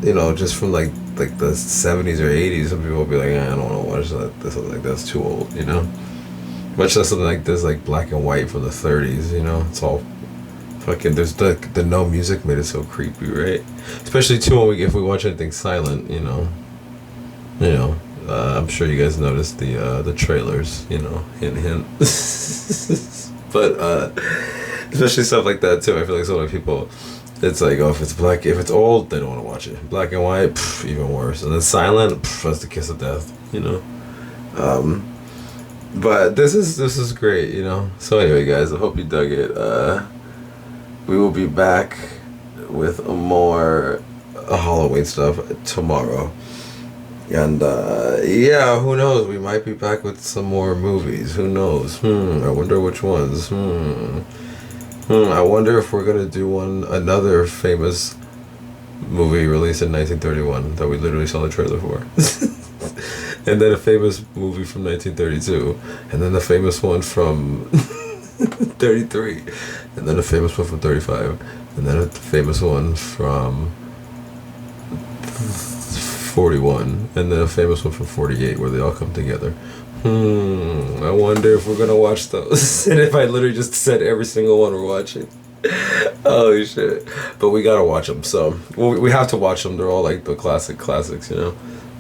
Speaker 1: You know, just from like the 70s or 80s, some people will be like, I don't want to watch that. This like that's too old, you know. Much less something like this, like black and white from the 30s. You know, it's all fucking. There's the no music made it so creepy, right? Especially too when if we watch anything silent, you know. I'm sure you guys noticed the trailers, you know, hint hint. But especially stuff like that too. I feel like so many people. It's like, oh, if it's old, they don't want to watch it. Black and white, even worse. And then silent, that's the kiss of death, you know. But this is great, you know. So anyway, guys, I hope you dug it. We will be back with more Halloween stuff tomorrow. And yeah, who knows? We might be back with some more movies. Who knows? I wonder which ones. I wonder if we're gonna do another famous movie released in 1931 that we literally saw the trailer for, and then a famous movie from 1932, and then a famous one from 33, and then a famous one from 35, and then a famous one from 41, and then a famous one from 48, where they all come together. I wonder if we're gonna watch those. And if I literally just said every single one we're watching. Oh shit. But we gotta watch them, so we have to watch them. They're all like the classics, you know.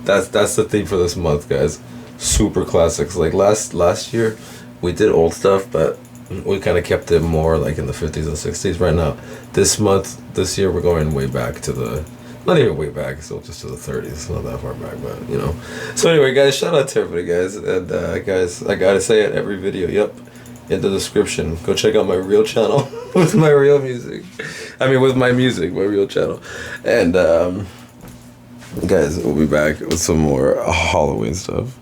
Speaker 1: That's the theme for this month, guys. Super classics. Like last year we did old stuff, but we kind of kept it more like in the 50s and 60s. Right now, this year we're going way back to the not even way back, so just to the 30s, not that far back, but you know. So anyway, guys, shout out to everybody, guys, and guys, I gotta say it every video. Yep, in the description, go check out my real channel with my real music. With my music, my real channel, and guys, we'll be back with some more Halloween stuff.